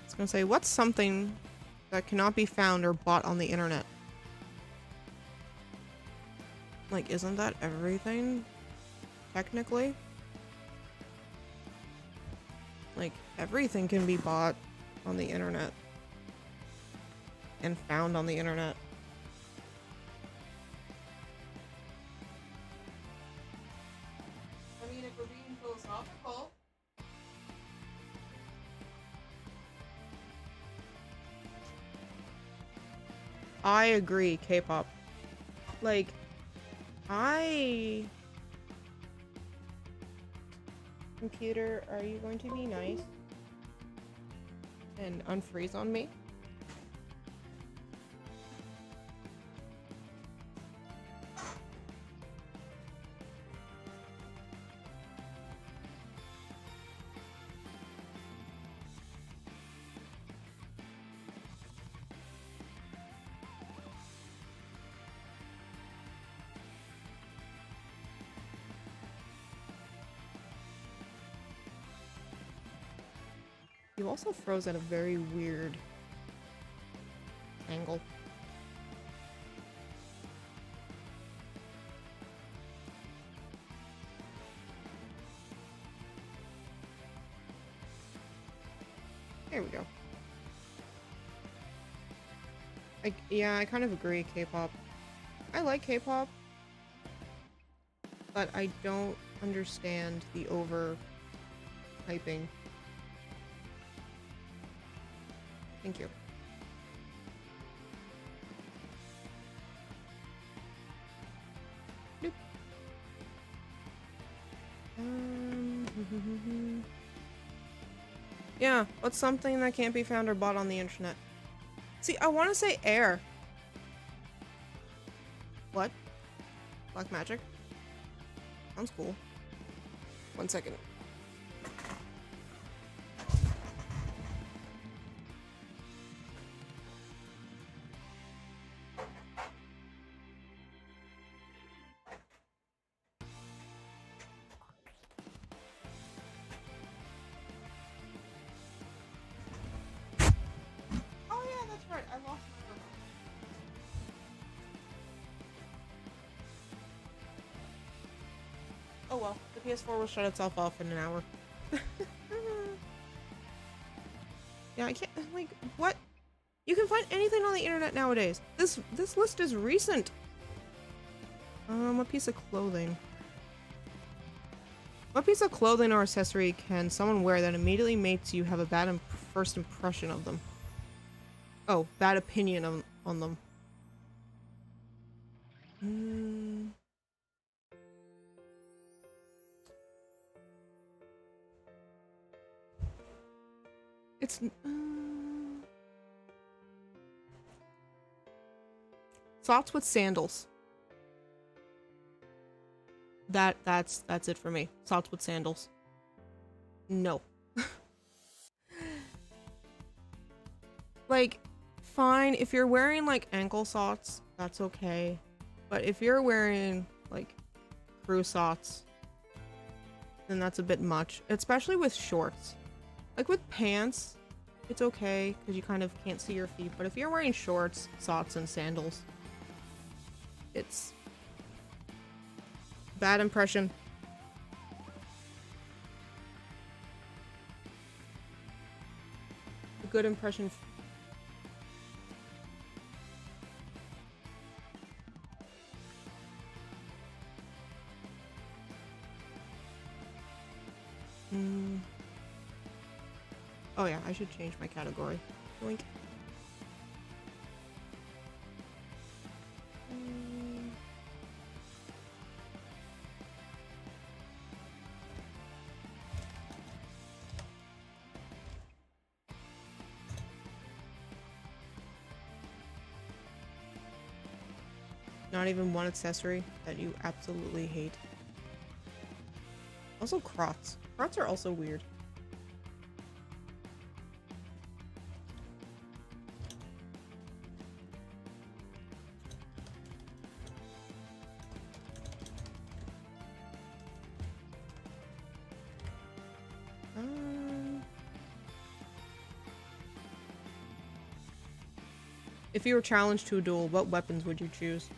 I was gonna say, what's something that cannot be found or bought on the internet? Like, isn't that everything? Technically? Like, everything can be bought on the internet. And found on the internet. I mean, if we're being philosophical. I agree, K-pop. Like, Computer, are you going to be nice? And unfreeze on me? You also froze at a very weird angle. There we go. Yeah, I kind of agree, K-pop. I like K-pop, but I don't understand the over-hyping. Thank you. Nope. Yeah, what's something that can't be found or bought on the internet? See, I want to say air. What? Black magic? Sounds cool. 1 second. Oh yeah, that's right. I lost my remote. Oh well, the PS4 will shut itself off in an hour. Yeah, I can't, like, what? You can find anything on the internet nowadays. This list is recent. A piece of clothing. What piece of clothing or accessory can someone wear that immediately makes you have a bad first impression of them? Oh, bad opinion on them. It's socks with sandals. That's it for me. Socks with sandals. No. Like, fine, if you're wearing like ankle socks, that's okay. But if you're wearing like crew socks, then that's a bit much, especially with shorts. Like with pants, it's okay because you kind of can't see your feet, but if you're wearing shorts, socks, and sandals, it's bad impression. A good impression. Oh yeah, I should change my category. Doink. Not even one accessory that you absolutely hate. Also crocs. Crocs are also weird. If you were challenged to a duel, what weapons would you choose?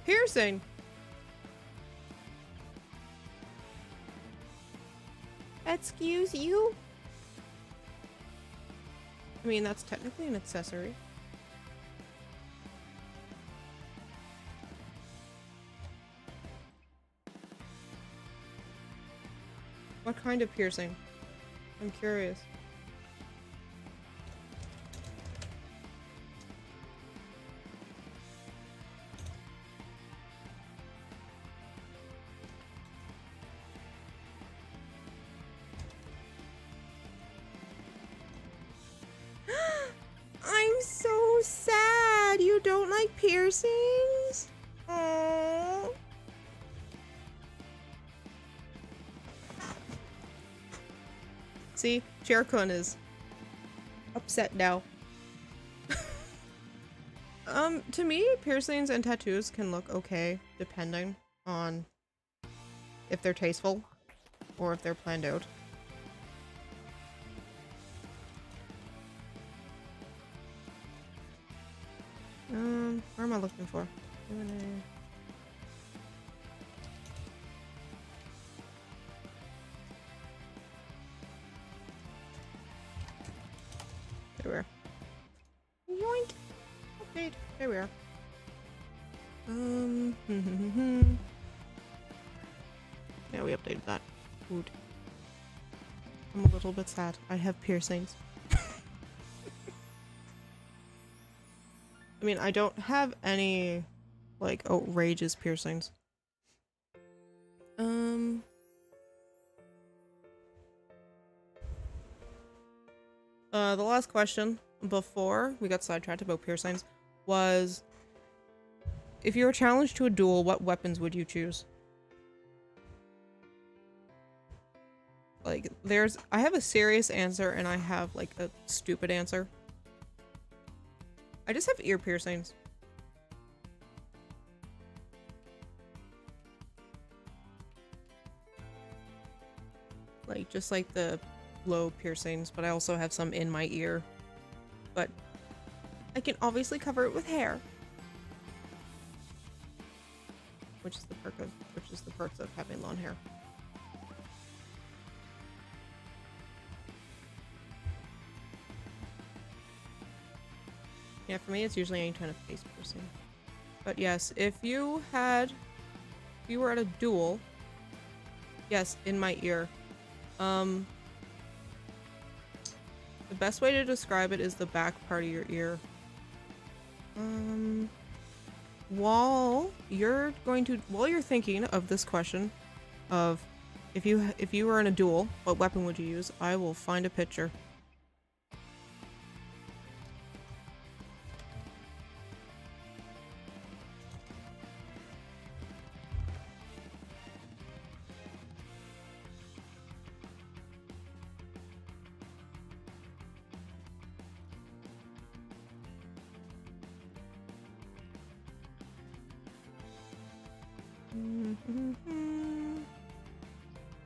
Piercing. Excuse you? I mean, that's technically an accessory. What kind of piercing? I'm curious. I'm so sad. You don't like piercings? Aww. See, Cherkun is upset now. To me, piercings and tattoos can look okay, depending on if they're tasteful or if they're planned out. Where am I looking for? Q&A. There we are. Yoink! Update. There we are. Yeah, we updated that. Good. I'm a little bit sad. I have piercings. I mean, I don't have any, like, outrageous piercings. The last question before we got sidetracked about piercings was, if you were challenged to a duel, what weapons would you choose? Like, I have a serious answer and I have, like, a stupid answer. I just have ear piercings. Like, just like the low piercings, but I also have some in my ear. But I can obviously cover it with hair. Which is the perks of having long hair. Yeah, for me it's usually any kind of face piercing. But yes, if you were at a duel, yes, in my ear. The best way to describe it is the back part of your ear. While you're thinking of this question of if you were in a duel, what weapon would you use? I will find a picture.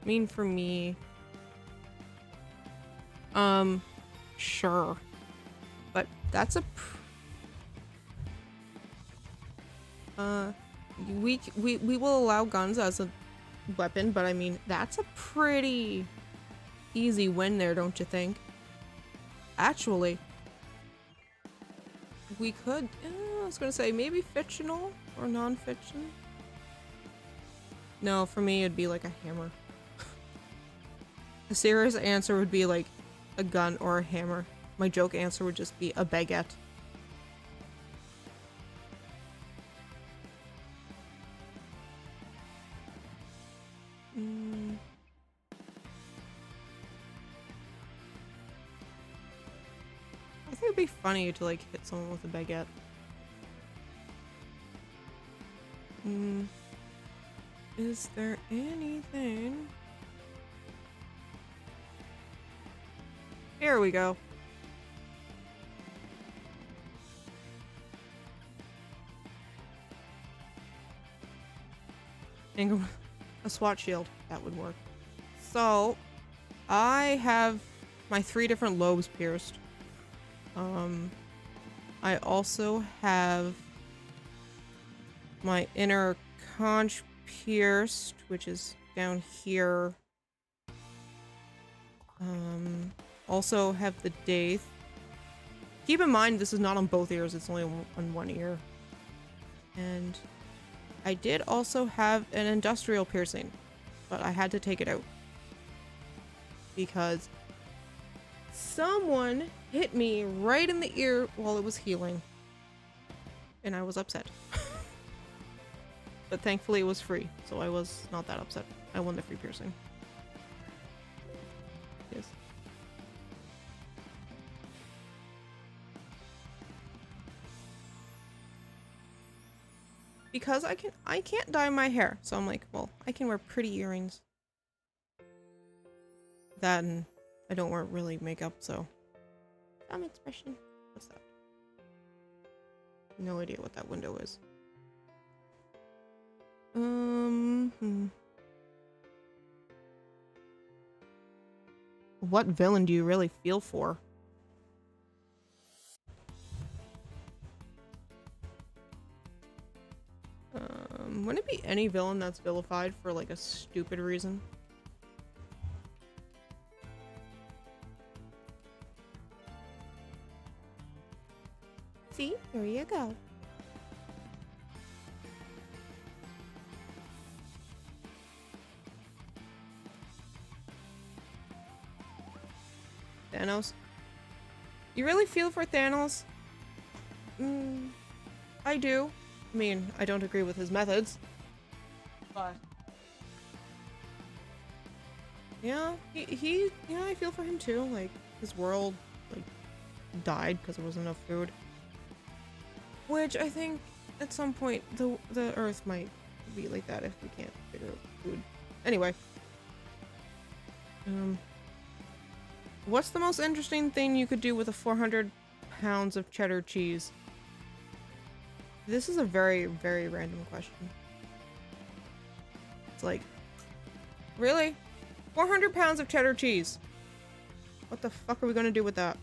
I mean, for me, sure, but that's a we will allow guns as a weapon, but I mean that's a pretty easy win there, don't you think? Actually, we could. I was gonna say maybe fictional or non-fiction. No, for me it'd be like a hammer. A serious answer would be like a gun or a hammer. My joke answer would just be a baguette. I think it'd be funny to like hit someone with a baguette. Is there anything? Here we go. And a SWAT shield. That would work. So, I have my 3 different lobes pierced. I also have my inner conch pierced, which is down here. Also have the daith. Keep in mind this is not on both ears, it's only on one ear. And I did also have an industrial piercing, but I had to take it out because someone hit me right in the ear while it was healing, and I was upset. But thankfully it was free, so I was not that upset. I won the free piercing. Yes. Because I can't dye my hair, so I'm like, well, I can wear pretty earrings. That, and I don't wear really makeup, so thumb expression. What's that? No idea what that window is. What villain do you really feel for? Wouldn't it be any villain that's vilified for like a stupid reason? See, here you go. Thanos. You really feel for Thanos? I do. I mean, I don't agree with his methods. But yeah, yeah, I feel for him too. Like, his world, like, died because there wasn't enough food. Which I think at some point the Earth might be like that if we can't figure out food. Anyway. What's the most interesting thing you could do with a 400 pounds of cheddar cheese? This is a very, very random question. It's like, really? 400 pounds of cheddar cheese. What the fuck are we gonna do with that?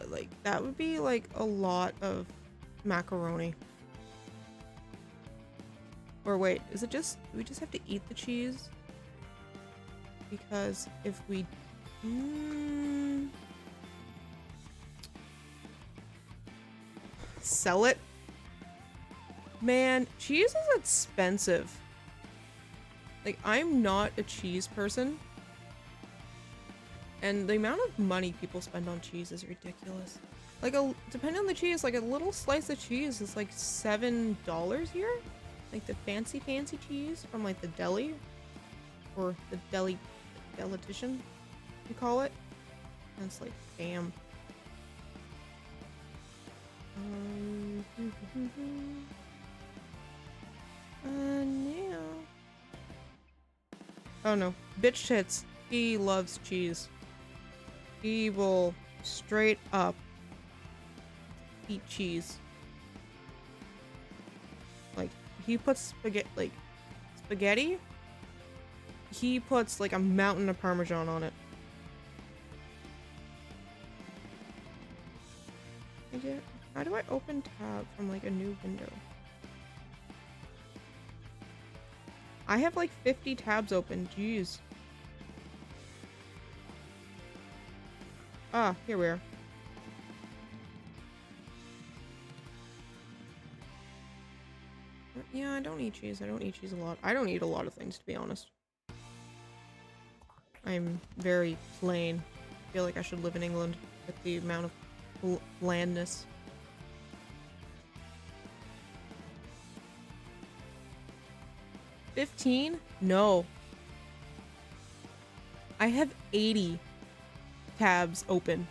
Like, that would be like a lot of macaroni. Or wait, is it just, do we just have to eat the cheese? Because if we... sell it? Man, cheese is expensive. Like, I'm not a cheese person. And the amount of money people spend on cheese is ridiculous. Like, depending on the cheese, like a little slice of cheese is like $7 here. Like the fancy cheese from like the deli. Or the delitician, you call it. And it's like, damn. Yeah. Oh no. Bitch tits. He loves cheese. He will straight up eat cheese. Like, he puts spaghetti. He puts like a mountain of Parmesan on it. How do I open tab from like a new window? I have like 50 tabs open. Jeez. Ah, here we are. Yeah, I don't eat cheese. I don't eat cheese a lot. I don't eat a lot of things, to be honest. I'm very plain. I feel like I should live in England with the amount of blandness. $15? No. I have 80 tabs open.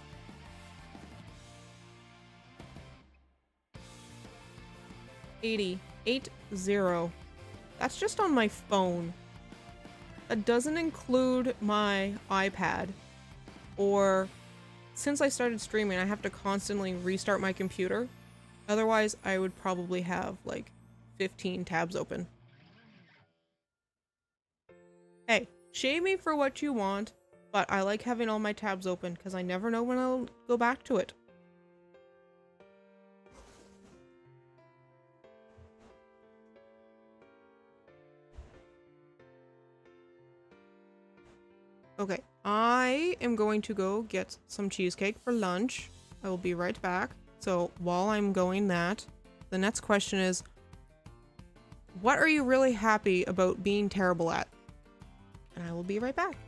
80. 80. That's just on my phone. That doesn't include my iPad. Or, since I started streaming, I have to constantly restart my computer. Otherwise, I would probably have like 15 tabs open. Hey, shame me for what you want, but I like having all my tabs open because I never know when I'll go back to it. Okay, I am going to go get some cheesecake for lunch. I will be right back. So while I'm going that, the next question is, what are you really happy about being terrible at? And I will be right back.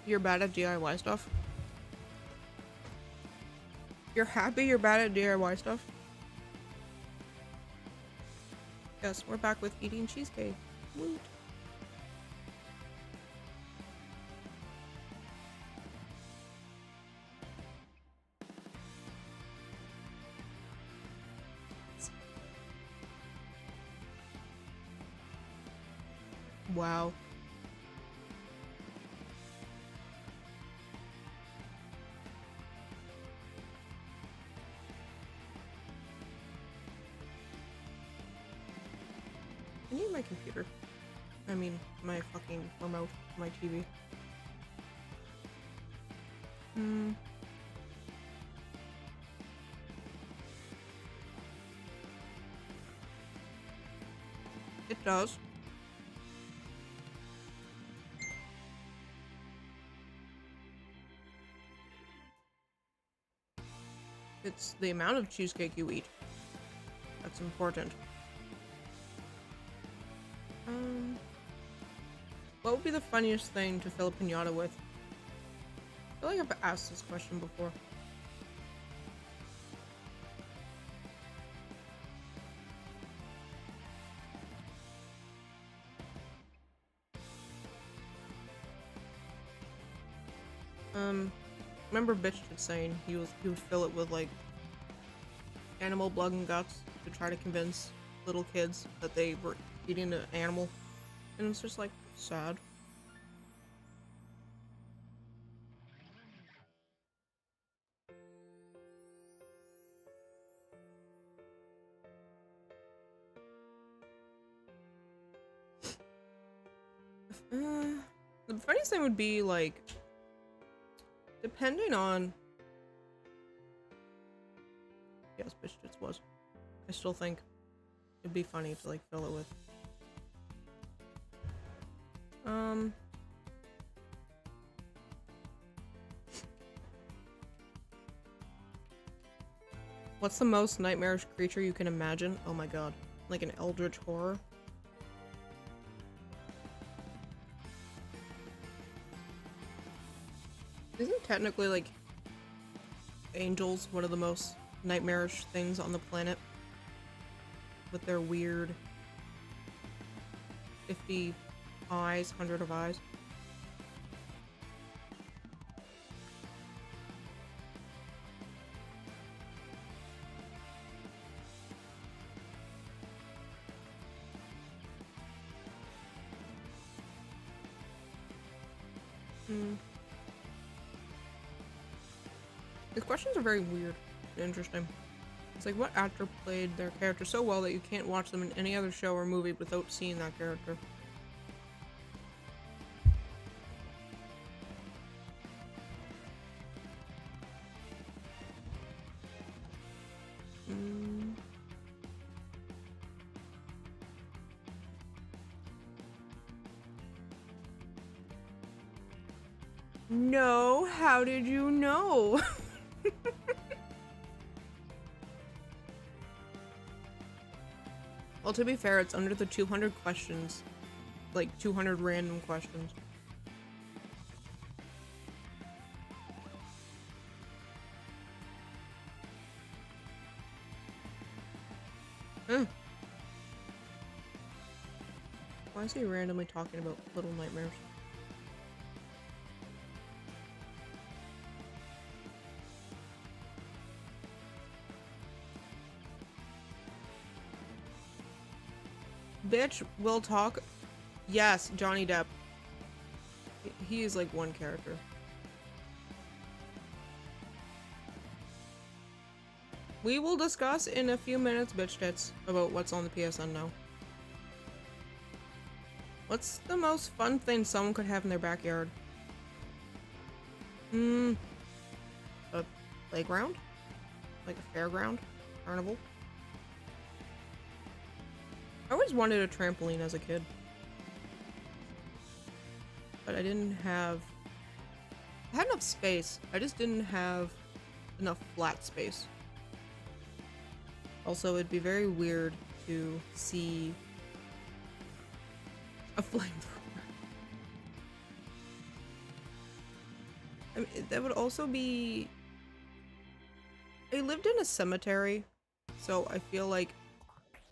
you're bad at DIY stuff? You're happy you're bad at DIY stuff? Yes, we're back with eating cheesecake. Woot. Wow. I need my computer. I mean, my fucking remote, my TV. It does. It's the amount of cheesecake you eat that's important. What would be the funniest thing to fill a piñata with? I feel like I've asked this question before. Remember Bitch was saying he would fill it with like animal blood and guts to try to convince little kids that they were eating an animal, and it's just like sad. The funniest thing would be like, depending on. Yes, Bitch was. I still think it'd be funny to like fill it with. What's the most nightmarish creature you can imagine? Oh my god. Like an eldritch horror? Isn't technically like angels one of the most nightmarish things on the planet? With their weird 50 eyes, 100 of eyes. These questions are very weird and interesting. It's like, what actor played their character so well that you can't watch them in any other show or movie without seeing that character? No, how did you know? Well, to be fair, it's under the 200 questions. Like, 200 random questions. Why is he randomly talking about Little Nightmares? Bitch will talk. Yes, Johnny Depp. He is like one character. We will discuss in a few minutes, bitch tits, about what's on the PSN now. What's the most fun thing someone could have in their backyard? A playground? Like a fairground? Carnival? I always wanted a trampoline as a kid. But I didn't have... I had enough space. I just didn't have enough flat space. Also, it'd be very weird to see a flamethrower. I mean, that would also be... I lived in a cemetery, so I feel like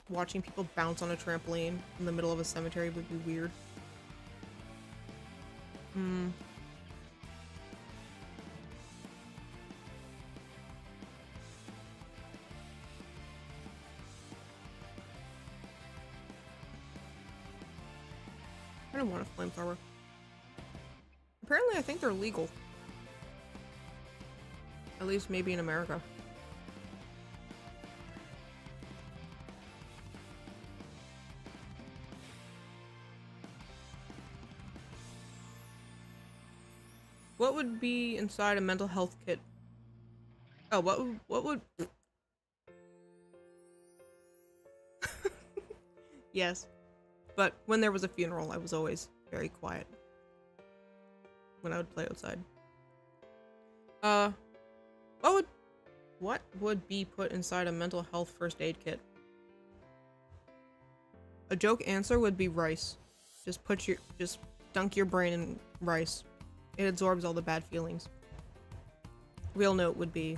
watching people bounce on a trampoline in the middle of a cemetery would be weird. Hmm. I don't want a flamethrower. Apparently, I think they're legal. At least maybe in America. What would be inside a mental health kit? Oh, what would... Yes. But when there was a funeral, I was always very quiet. When I would play outside. What would be put inside a mental health first aid kit? A joke answer would be rice. Just dunk your brain in rice. It absorbs all the bad feelings. Real note would be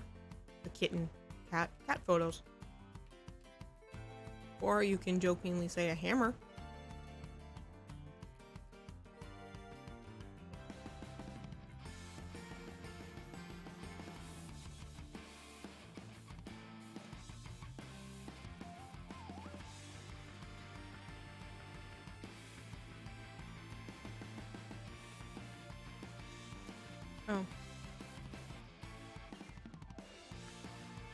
a kitten, cat photos. Or you can jokingly say a hammer. Oh.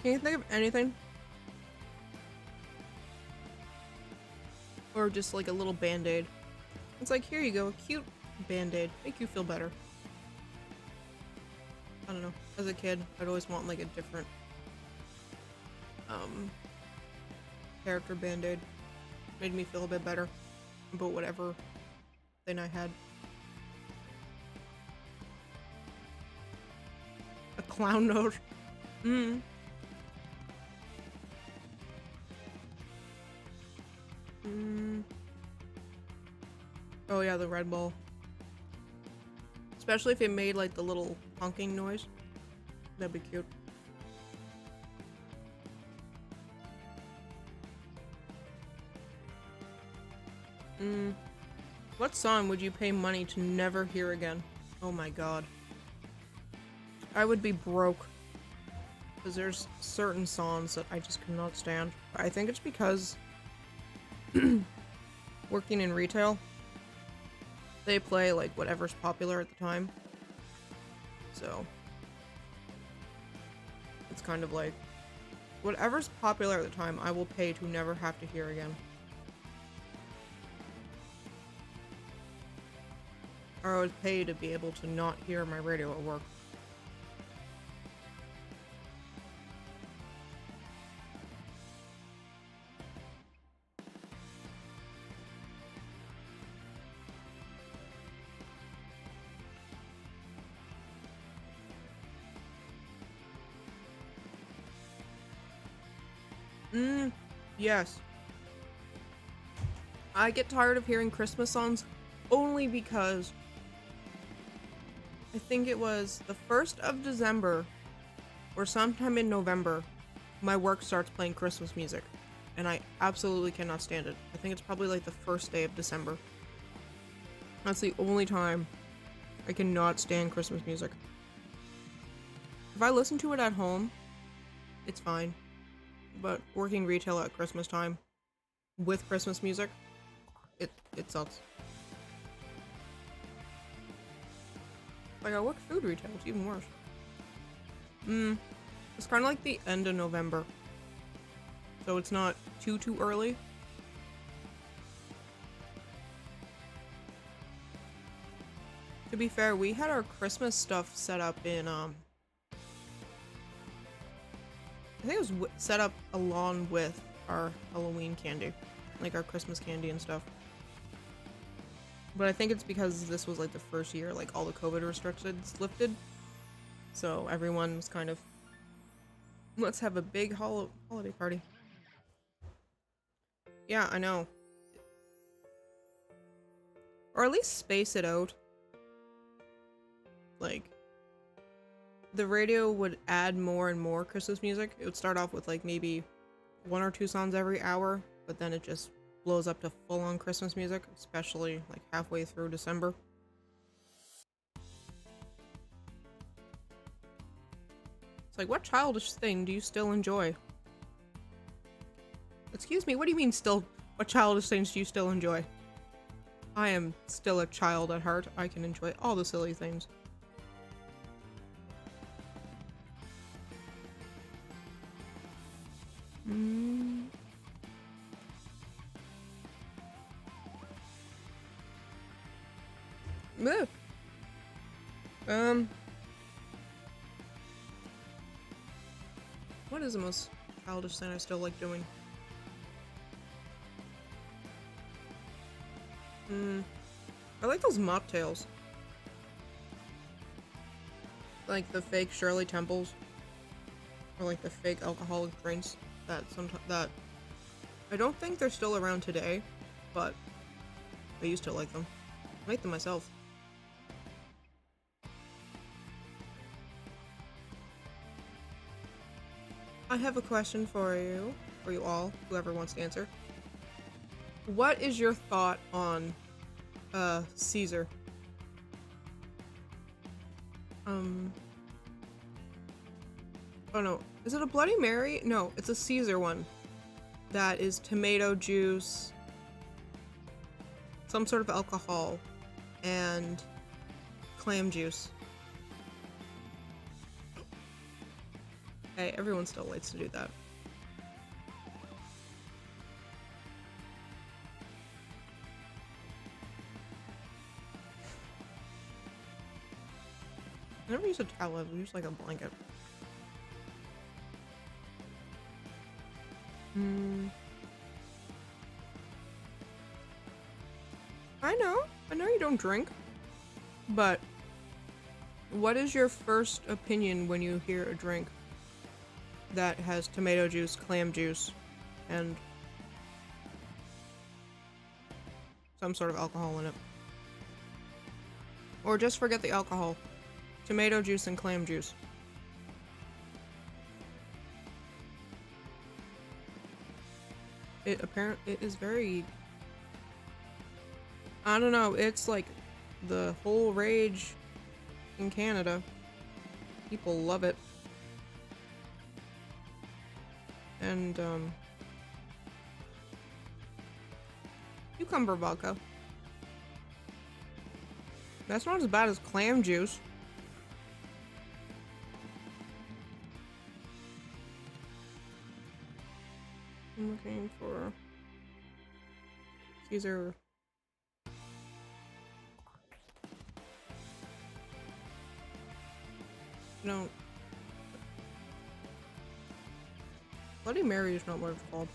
Can you think of anything? Or just like a little band-aid. It's like, here you go, a cute band-aid. Make you feel better. I don't know. As a kid, I'd always want like a different character band-aid. Made me feel a bit better about whatever thing I had. A clown note. Oh yeah, the Red Bull. Especially if it made like the little honking noise. That'd be cute. What song would you pay money to never hear again? Oh my god. I would be broke. Because there's certain songs that I just cannot stand. I think it's because working in retail, they play like whatever's popular at the time. So it's kind of like whatever's popular at the time, I will pay to never have to hear again. Or I would pay to be able to not hear my radio at work. Yes. I get tired of hearing Christmas songs only because I think it was the 1st of December or sometime in November, my work starts playing Christmas music, and I absolutely cannot stand it. I think it's probably like the first day of December. That's the only time I cannot stand Christmas music. If I listen to it at home, it's fine. But working retail at Christmas time with Christmas music, it sucks. Like, I work food retail, it's even worse. It's kind of like the end of November. So it's not too early. To be fair, we had our Christmas stuff set up in, I think it was set up along with our Halloween candy. Like our Christmas candy and stuff. But I think it's because this was like the first year, like all the COVID restrictions lifted. So everyone was kind of, let's have a big holiday party. Yeah, I know. Or at least space it out. Like, the radio would add more and more Christmas music. It would start off with like maybe 1 or 2 songs every hour, but then it just blows up to full-on Christmas music, especially like halfway through December. It's like, what childish thing do you still enjoy? Excuse me, what do you mean what childish things do you still enjoy? I am still a child at heart. I can enjoy all the silly things. Ugh. What is the most childish thing I still like doing? I like those mocktails. Like the fake Shirley Temples. Or like the fake alcoholic drinks that I don't think they're still around today, but I used to like them. I make them myself. I have a question for you all, whoever wants to answer. What is your thought on Caesar? Oh no, is it a Bloody Mary? No, it's a Caesar one. That is tomato juice, some sort of alcohol, and clam juice. Hey, everyone still likes to do that. I never use a towel, I use like a blanket. I know you don't drink, but what is your first opinion when you hear a drink that has tomato juice, clam juice, and some sort of alcohol in it? Or just forget the alcohol. Tomato juice and clam juice. It is very, I don't know, it's like the whole rage in Canada. People love it. And cucumber vodka. That's not as bad as clam juice. I'm looking for Caesar. No. Bloody Mary is not what it's called.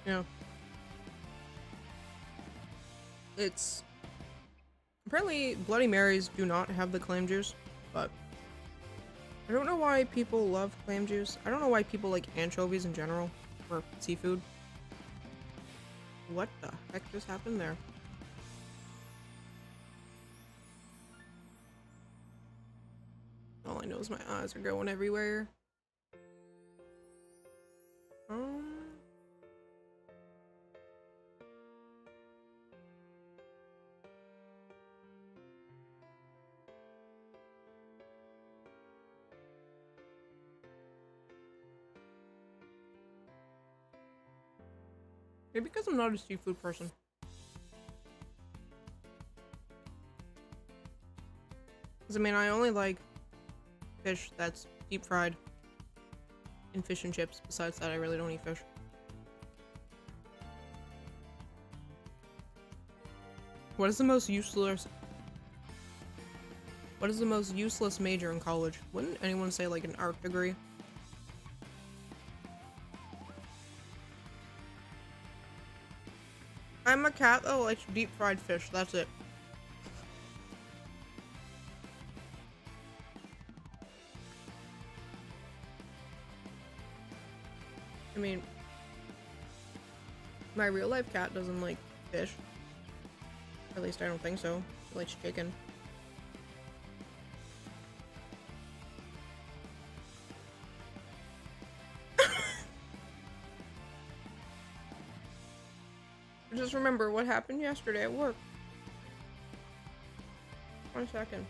Yeah. It's... Apparently, Bloody Marys do not have the clam juice, but I don't know why people love clam juice. I don't know why people like anchovies in general, or seafood. What the heck just happened there? All I know is my eyes are going everywhere. Maybe because I'm not a seafood person. Because, I mean, I only like fish that's deep fried in fish and chips. Besides that, I really don't eat fish. What is the most useless major in college? Wouldn't anyone say like an art degree? I'm a cat that likes deep fried fish, that's it. I mean, my real life cat doesn't like fish. At least I don't think so. She likes chicken. Just remember what happened yesterday at work. 1 second.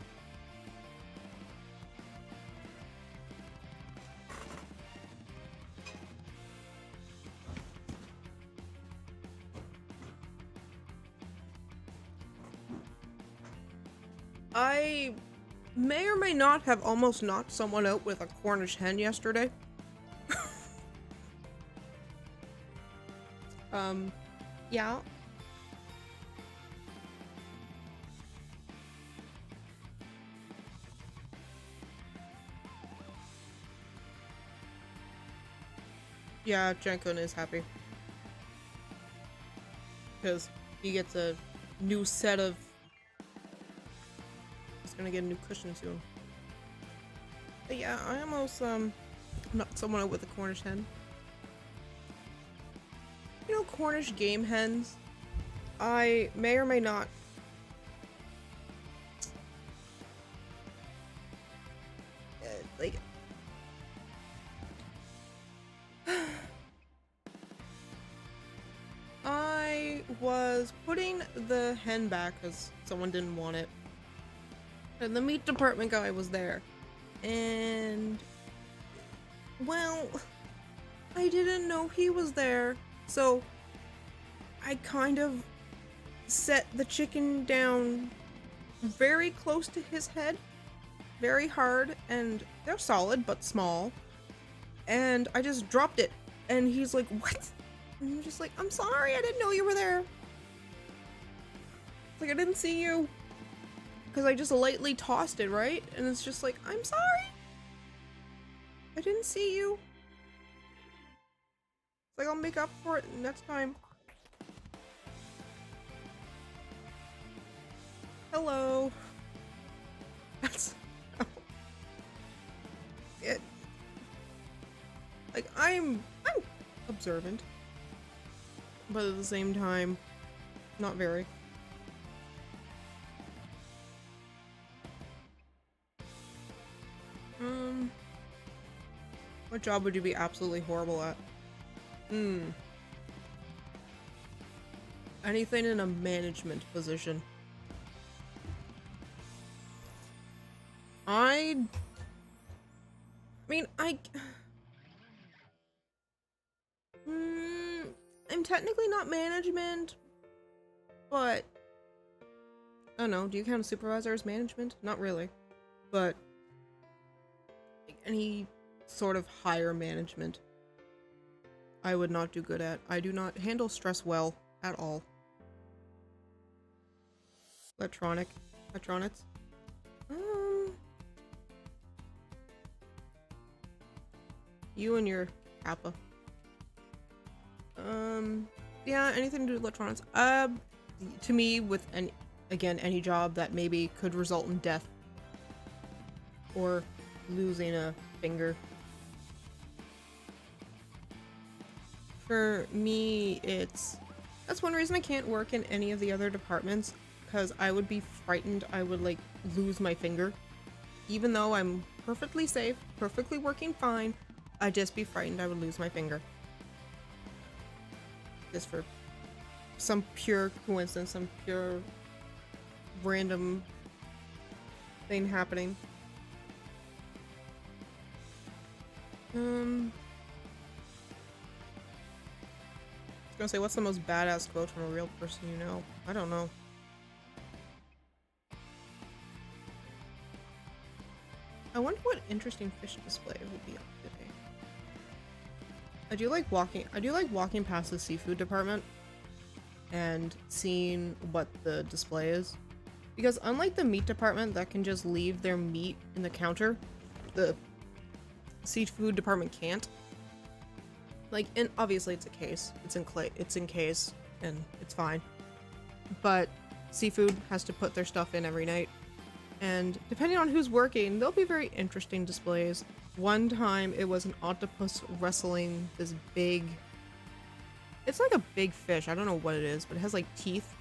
I may or may not have almost knocked someone out with a Cornish hen yesterday. Yeah. Yeah, Jenkun is happy. Because he gets a new set of... He's gonna get a new cushion soon. But yeah, I almost, knocked someone out with a Cornish hen. You know, Cornish game hens? I may or may not... like... I was putting the hen back because someone didn't want it. And the meat department guy was there. And... well... I didn't know he was there. So... I kind of set the chicken down very close to his head. Very hard. And they're solid but small. And I just dropped it. And he's like, what? And I'm just like, I'm sorry, I didn't know you were there. It's like, I didn't see you. Because I just lightly tossed it, right? And it's just like, I'm sorry. I didn't see you. It's like, I'll make up for it next time. Hello. That's... it. Like, I'm observant. But at the same time, not very. What job would you be absolutely horrible at? Anything in a management position. I mean, I'm technically not management, but I don't know, do you count a supervisor as management? Not really, but like any sort of higher management I would not do good at. I do not handle stress well at all. Electronics. You and your Kappa. Yeah, anything to do with electronics. To me, with any job that maybe could result in death. Or losing a finger. For me, that's one reason I can't work in any of the other departments, because I would be frightened I would, like, lose my finger. Even though I'm perfectly safe, perfectly working fine, I'd just be frightened I would lose my finger. Just for some pure coincidence, some pure random thing happening. I was gonna say, what's the most badass quote from a real person you know? I don't know. I wonder what interesting fish display would be up today. I do like walking past the seafood department and seeing what the display is. Because unlike the meat department that can just leave their meat in the counter, the seafood department can't. Like, and obviously it's a case. It's in case, and it's fine. But seafood has to put their stuff in every night. And depending on who's working, there'll be very interesting displays. One time it was an octopus wrestling this big It's like a big fish. I don't know what it is, but it has like teeth.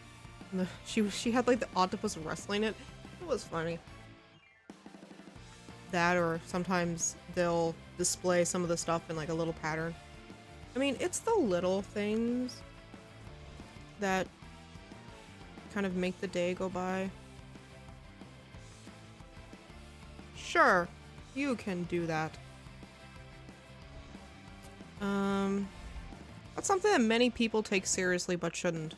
And she had like the octopus wrestling it. It was funny. That, or sometimes they'll display some of the stuff in like a little pattern. I mean, it's the little things that kind of make the day go by. Sure, you can do that. That's something that many people take seriously but shouldn't.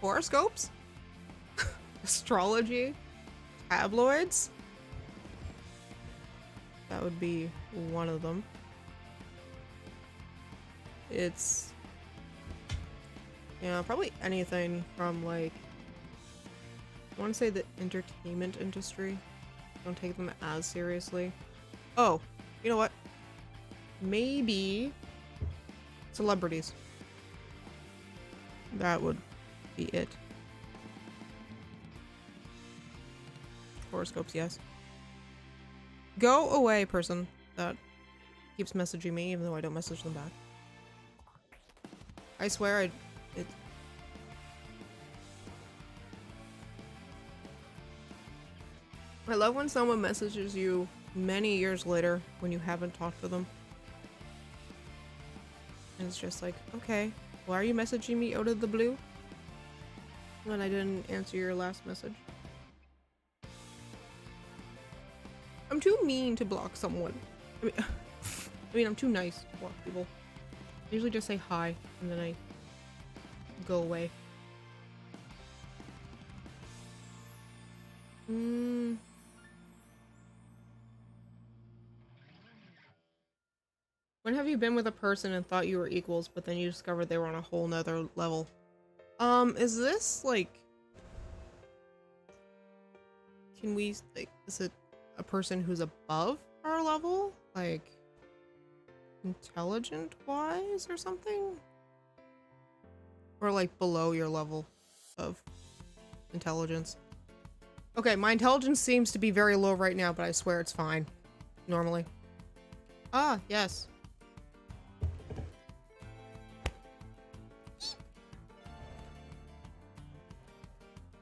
Horoscopes? Astrology? Tabloids? That would be one of them. It's, you know, probably anything from like, I want to say the entertainment industry. Don't take them as seriously. Oh, you know what? Maybe celebrities. That would be it. Horoscopes, yes. Go away, person that keeps messaging me even though I don't message them back. I swear I love when someone messages you many years later when you haven't talked to them. And it's just like, okay, why are you messaging me out of the blue when I didn't answer your last message? I'm too mean to block someone. I mean, I'm too nice to block people. I usually just say hi and then I go away. When have you been with a person and thought you were equals, but then you discovered they were on a whole nother level? Is this like, can we, like, is it a person who's above our level? Like, intelligent wise or something? Or like below your level of intelligence? Okay, my intelligence seems to be very low right now, but I swear it's fine. Normally. Ah, yes.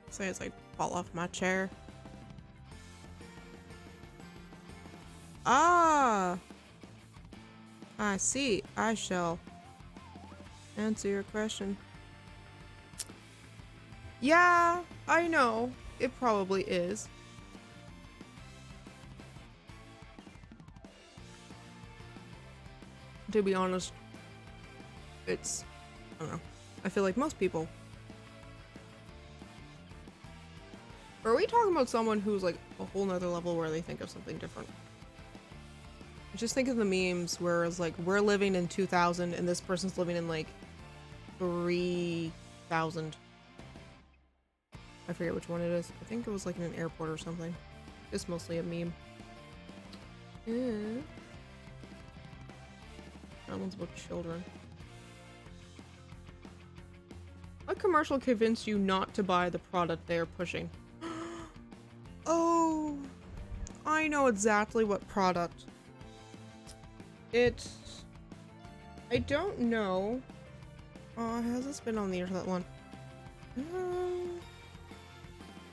Say it's like fall off my chair. Ah! I see. I shall answer your question. Yeah, I know. It probably is. To be honest, it's, I don't know. I feel like most people. Or are we talking about someone who's like a whole nother level where they think of something different? Just think of the memes where it's like, we're living in 2000 and this person's living in like 3000. I forget which one it is. I think it was like in an airport or something. It's mostly a meme. Yeah. That one's about children. What commercial convinced you not to buy the product they are pushing? Oh, I know exactly what product. I don't know. Has this been on the internet one?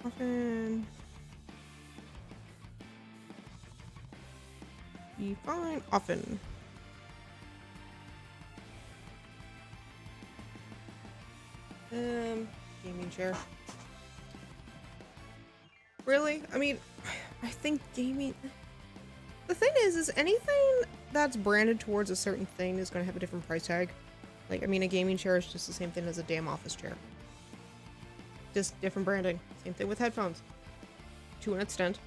Often. Be fine. Often. Gaming chair. Really? I mean, I think gaming... The thing is anything that's branded towards a certain thing is going to have a different price tag. Like, I mean, a gaming chair is just the same thing as a damn office chair. Just different branding. Same thing with headphones. To an extent.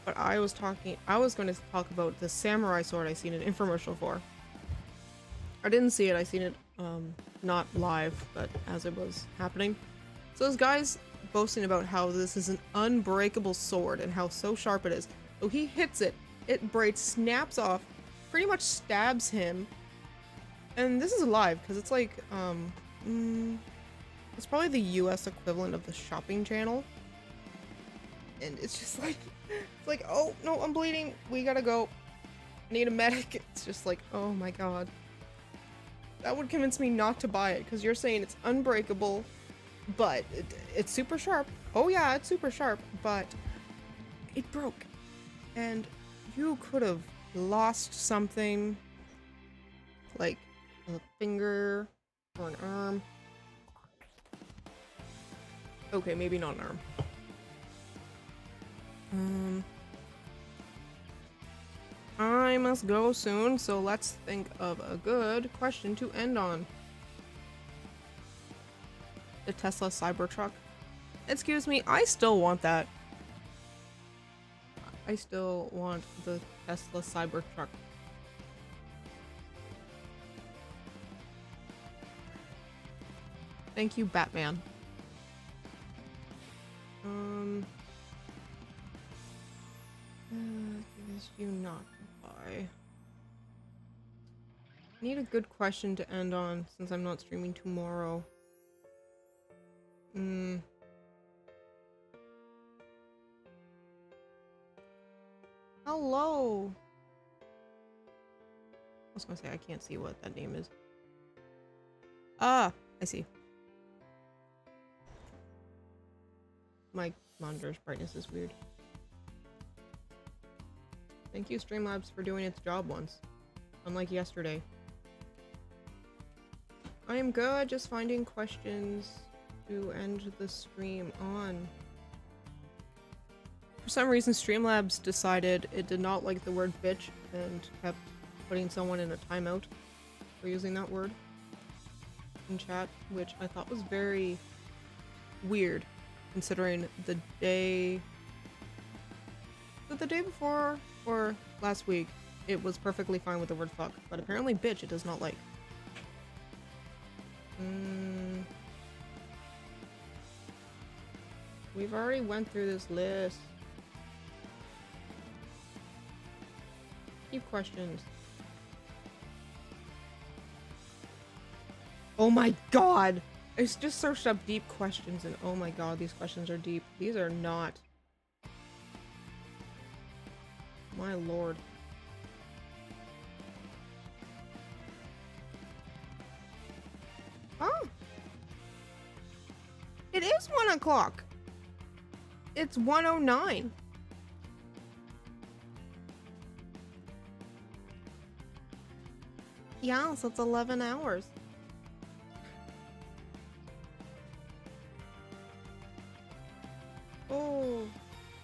But I was going to talk about the samurai sword I seen an infomercial for. I didn't see it. I seen it, not live, but as it was happening. So this guy's boasting about how this is an unbreakable sword and how so sharp it is. So he hits it. It breaks, snaps off, pretty much stabs him. And this is live, because it's like, it's probably the US equivalent of the shopping channel. And it's just like, it's like, oh, no, I'm bleeding. We gotta go. Need a medic. It's just like, oh my god. That would convince me not to buy it, because you're saying it's unbreakable, but it's super sharp. Oh yeah, it's super sharp, but it broke. And you could have lost something, like a finger or an arm. Okay, maybe not an arm. I must go soon, so let's think of a good question to end on. The Tesla Cybertruck. Excuse me, I still want that. I still want the Tesla Cybertruck. Thank you, Batman. This you not buy. Need a good question to end on since I'm not streaming tomorrow. Hello. I was gonna say I can't see what that name is. Ah, I see. My monitor's brightness is weird. Thank you, Streamlabs, for doing its job once. Unlike yesterday. I am good, just finding questions to end the stream on. For some reason, Streamlabs decided it did not like the word bitch and kept putting someone in a timeout for using that word in chat, which I thought was very weird, considering the day... the day before or last week, it was perfectly fine with the word fuck, but apparently bitch it does not like. We've already went through this list. Keep questions. Oh my god! I just searched up deep questions and oh my god, these questions are deep. These are not. My lord. Oh! It is 1 o'clock! It's 1:09. Yeah, so it's 11 hours. Oh.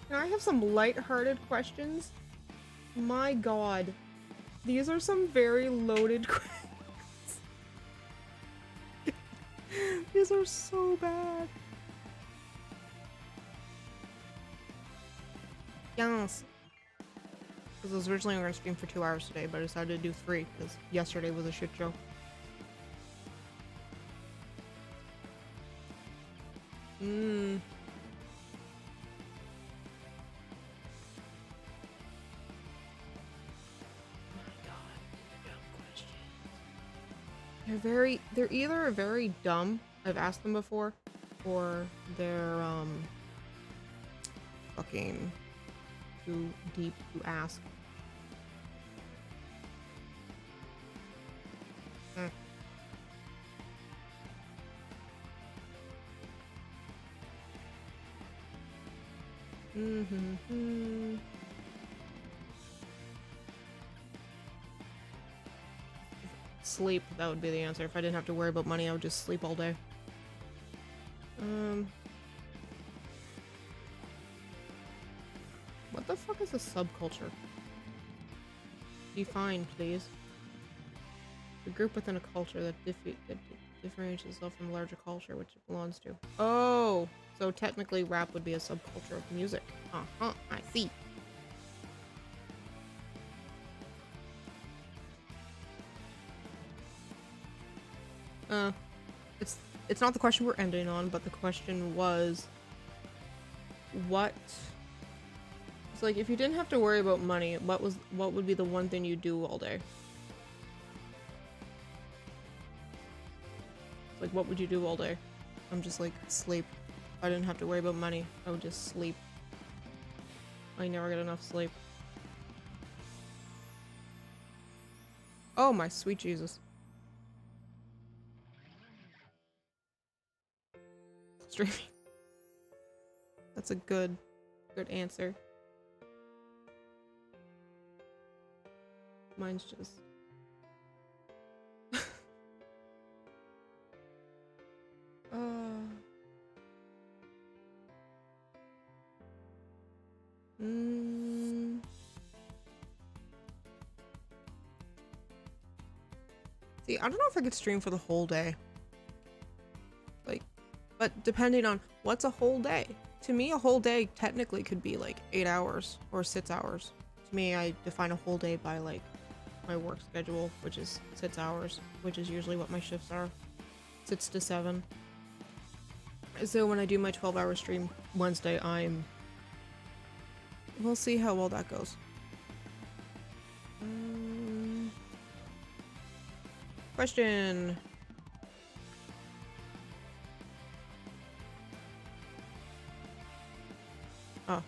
Can I have some light-hearted questions? My god. These are some very loaded questions. These are so bad. Yes. Because I was originally going to stream for 2 hours today, but I decided to do 3 because yesterday was a shit show. They're either very dumb, I've asked them before, or they're, fucking too deep to ask. Sleep, that would be the answer. If I didn't have to worry about money, I would just sleep all day. What the fuck is a subculture? Define, please. A group within a culture that differentiates itself from a larger culture which it belongs to. Oh! So technically rap would be a subculture of music. Uh-huh, I see. It's not the question we're ending on, but the question was, what? It's like, if you didn't have to worry about money, what would be the one thing you do all day? Like, what would you do all day? I'm just like, sleep. If I didn't have to worry about money, I would just sleep. I never get enough sleep. Oh my sweet Jesus. Streaming. That's a good answer. Mine's just... See, I don't know if I could stream for the whole day. Like, but depending on what's a whole day. To me, a whole day technically could be like 8 hours or 6 hours. To me, I define a whole day by like my work schedule, which is 6 hours, which is usually what my shifts are. 6 to 7. So when I do my 12-hour stream Wednesday, we'll see how well that goes. Question. Oh.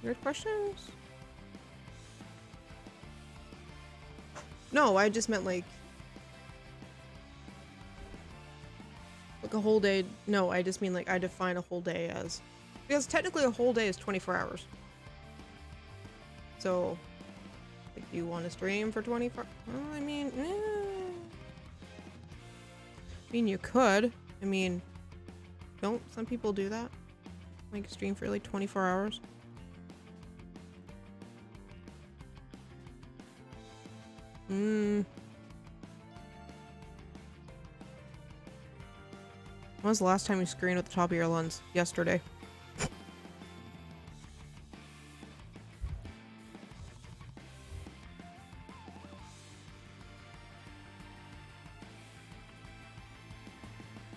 Weird questions? No, I just meant like a whole day. No, I just mean like I define a whole day as, because technically a whole day is 24 hours. So, like, do you want to stream for 24? Well, I mean, you could. I mean, don't some people do that? Like stream for like 24 hours? When was the last time you screened at the top of your lens? Yesterday.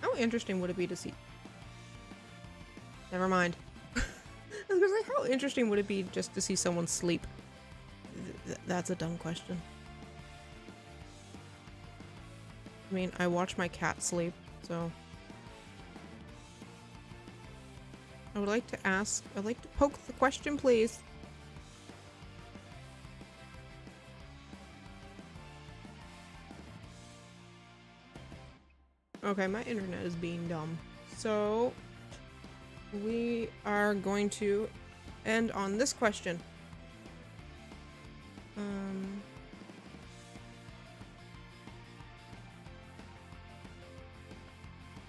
How interesting would it be to see? Never mind. I was gonna say, how interesting would it be just to see someone sleep? That's a dumb question. I mean, I watch my cat sleep, so... I'd like to poke the question, please. Okay, my internet is being dumb. So, we are going to end on this question.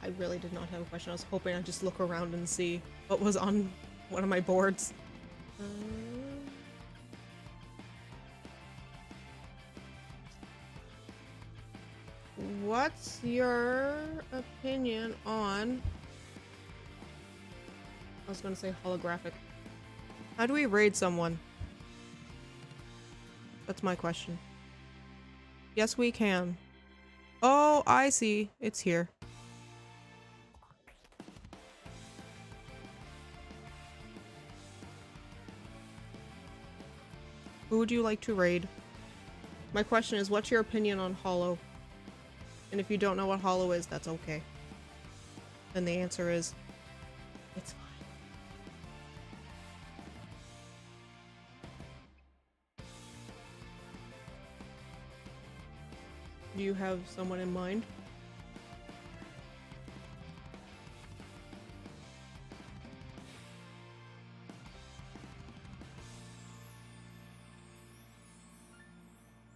I really did not have a question. I was hoping I'd just look around and see what was on one of my boards. What's your opinion on... I was gonna say holographic. How do we raid someone? That's my question. Yes, we can. Oh, I see. It's here. Who would you like to raid? My question is, what's your opinion on Hollow? And if you don't know what Hollow is, that's okay. Then the answer is, it's fine. Do you have someone in mind?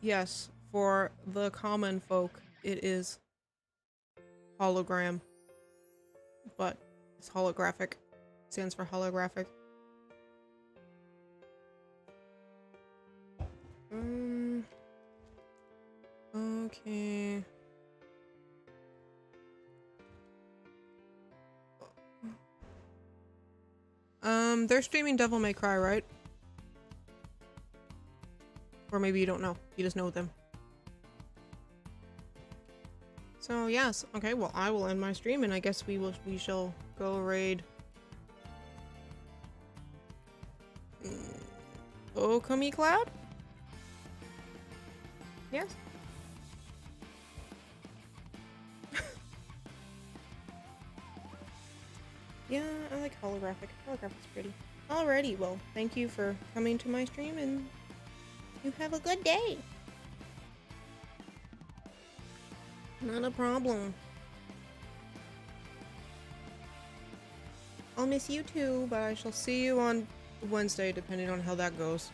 Yes, for the common folk, it is hologram, but it's holographic. It stands for holographic. Okay. They're streaming Devil May Cry, right? Or maybe you don't know. You just know them. So yes, okay, well I will end my stream and I guess we shall go raid Okami Cloud? Yes. Yeah, I like holographic. Holographic's pretty. Alrighty, well, thank you for coming to my stream, and you have a good day. Not a problem. I'll miss you too, but I shall see you on Wednesday, depending on how that goes.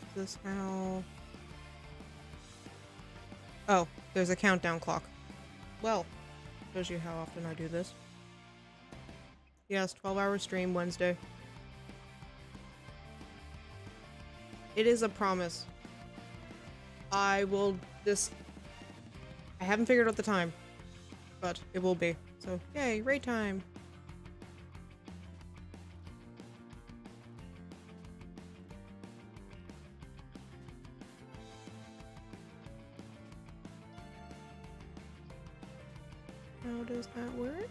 Is this how... Oh, there's a countdown clock. Well, shows you how often I do this. Yes, 12-hour stream Wednesday. It is a promise. I will I haven't figured out the time, but it will be. So, yay, raid time. How does that work?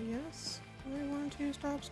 Yes. I want to stop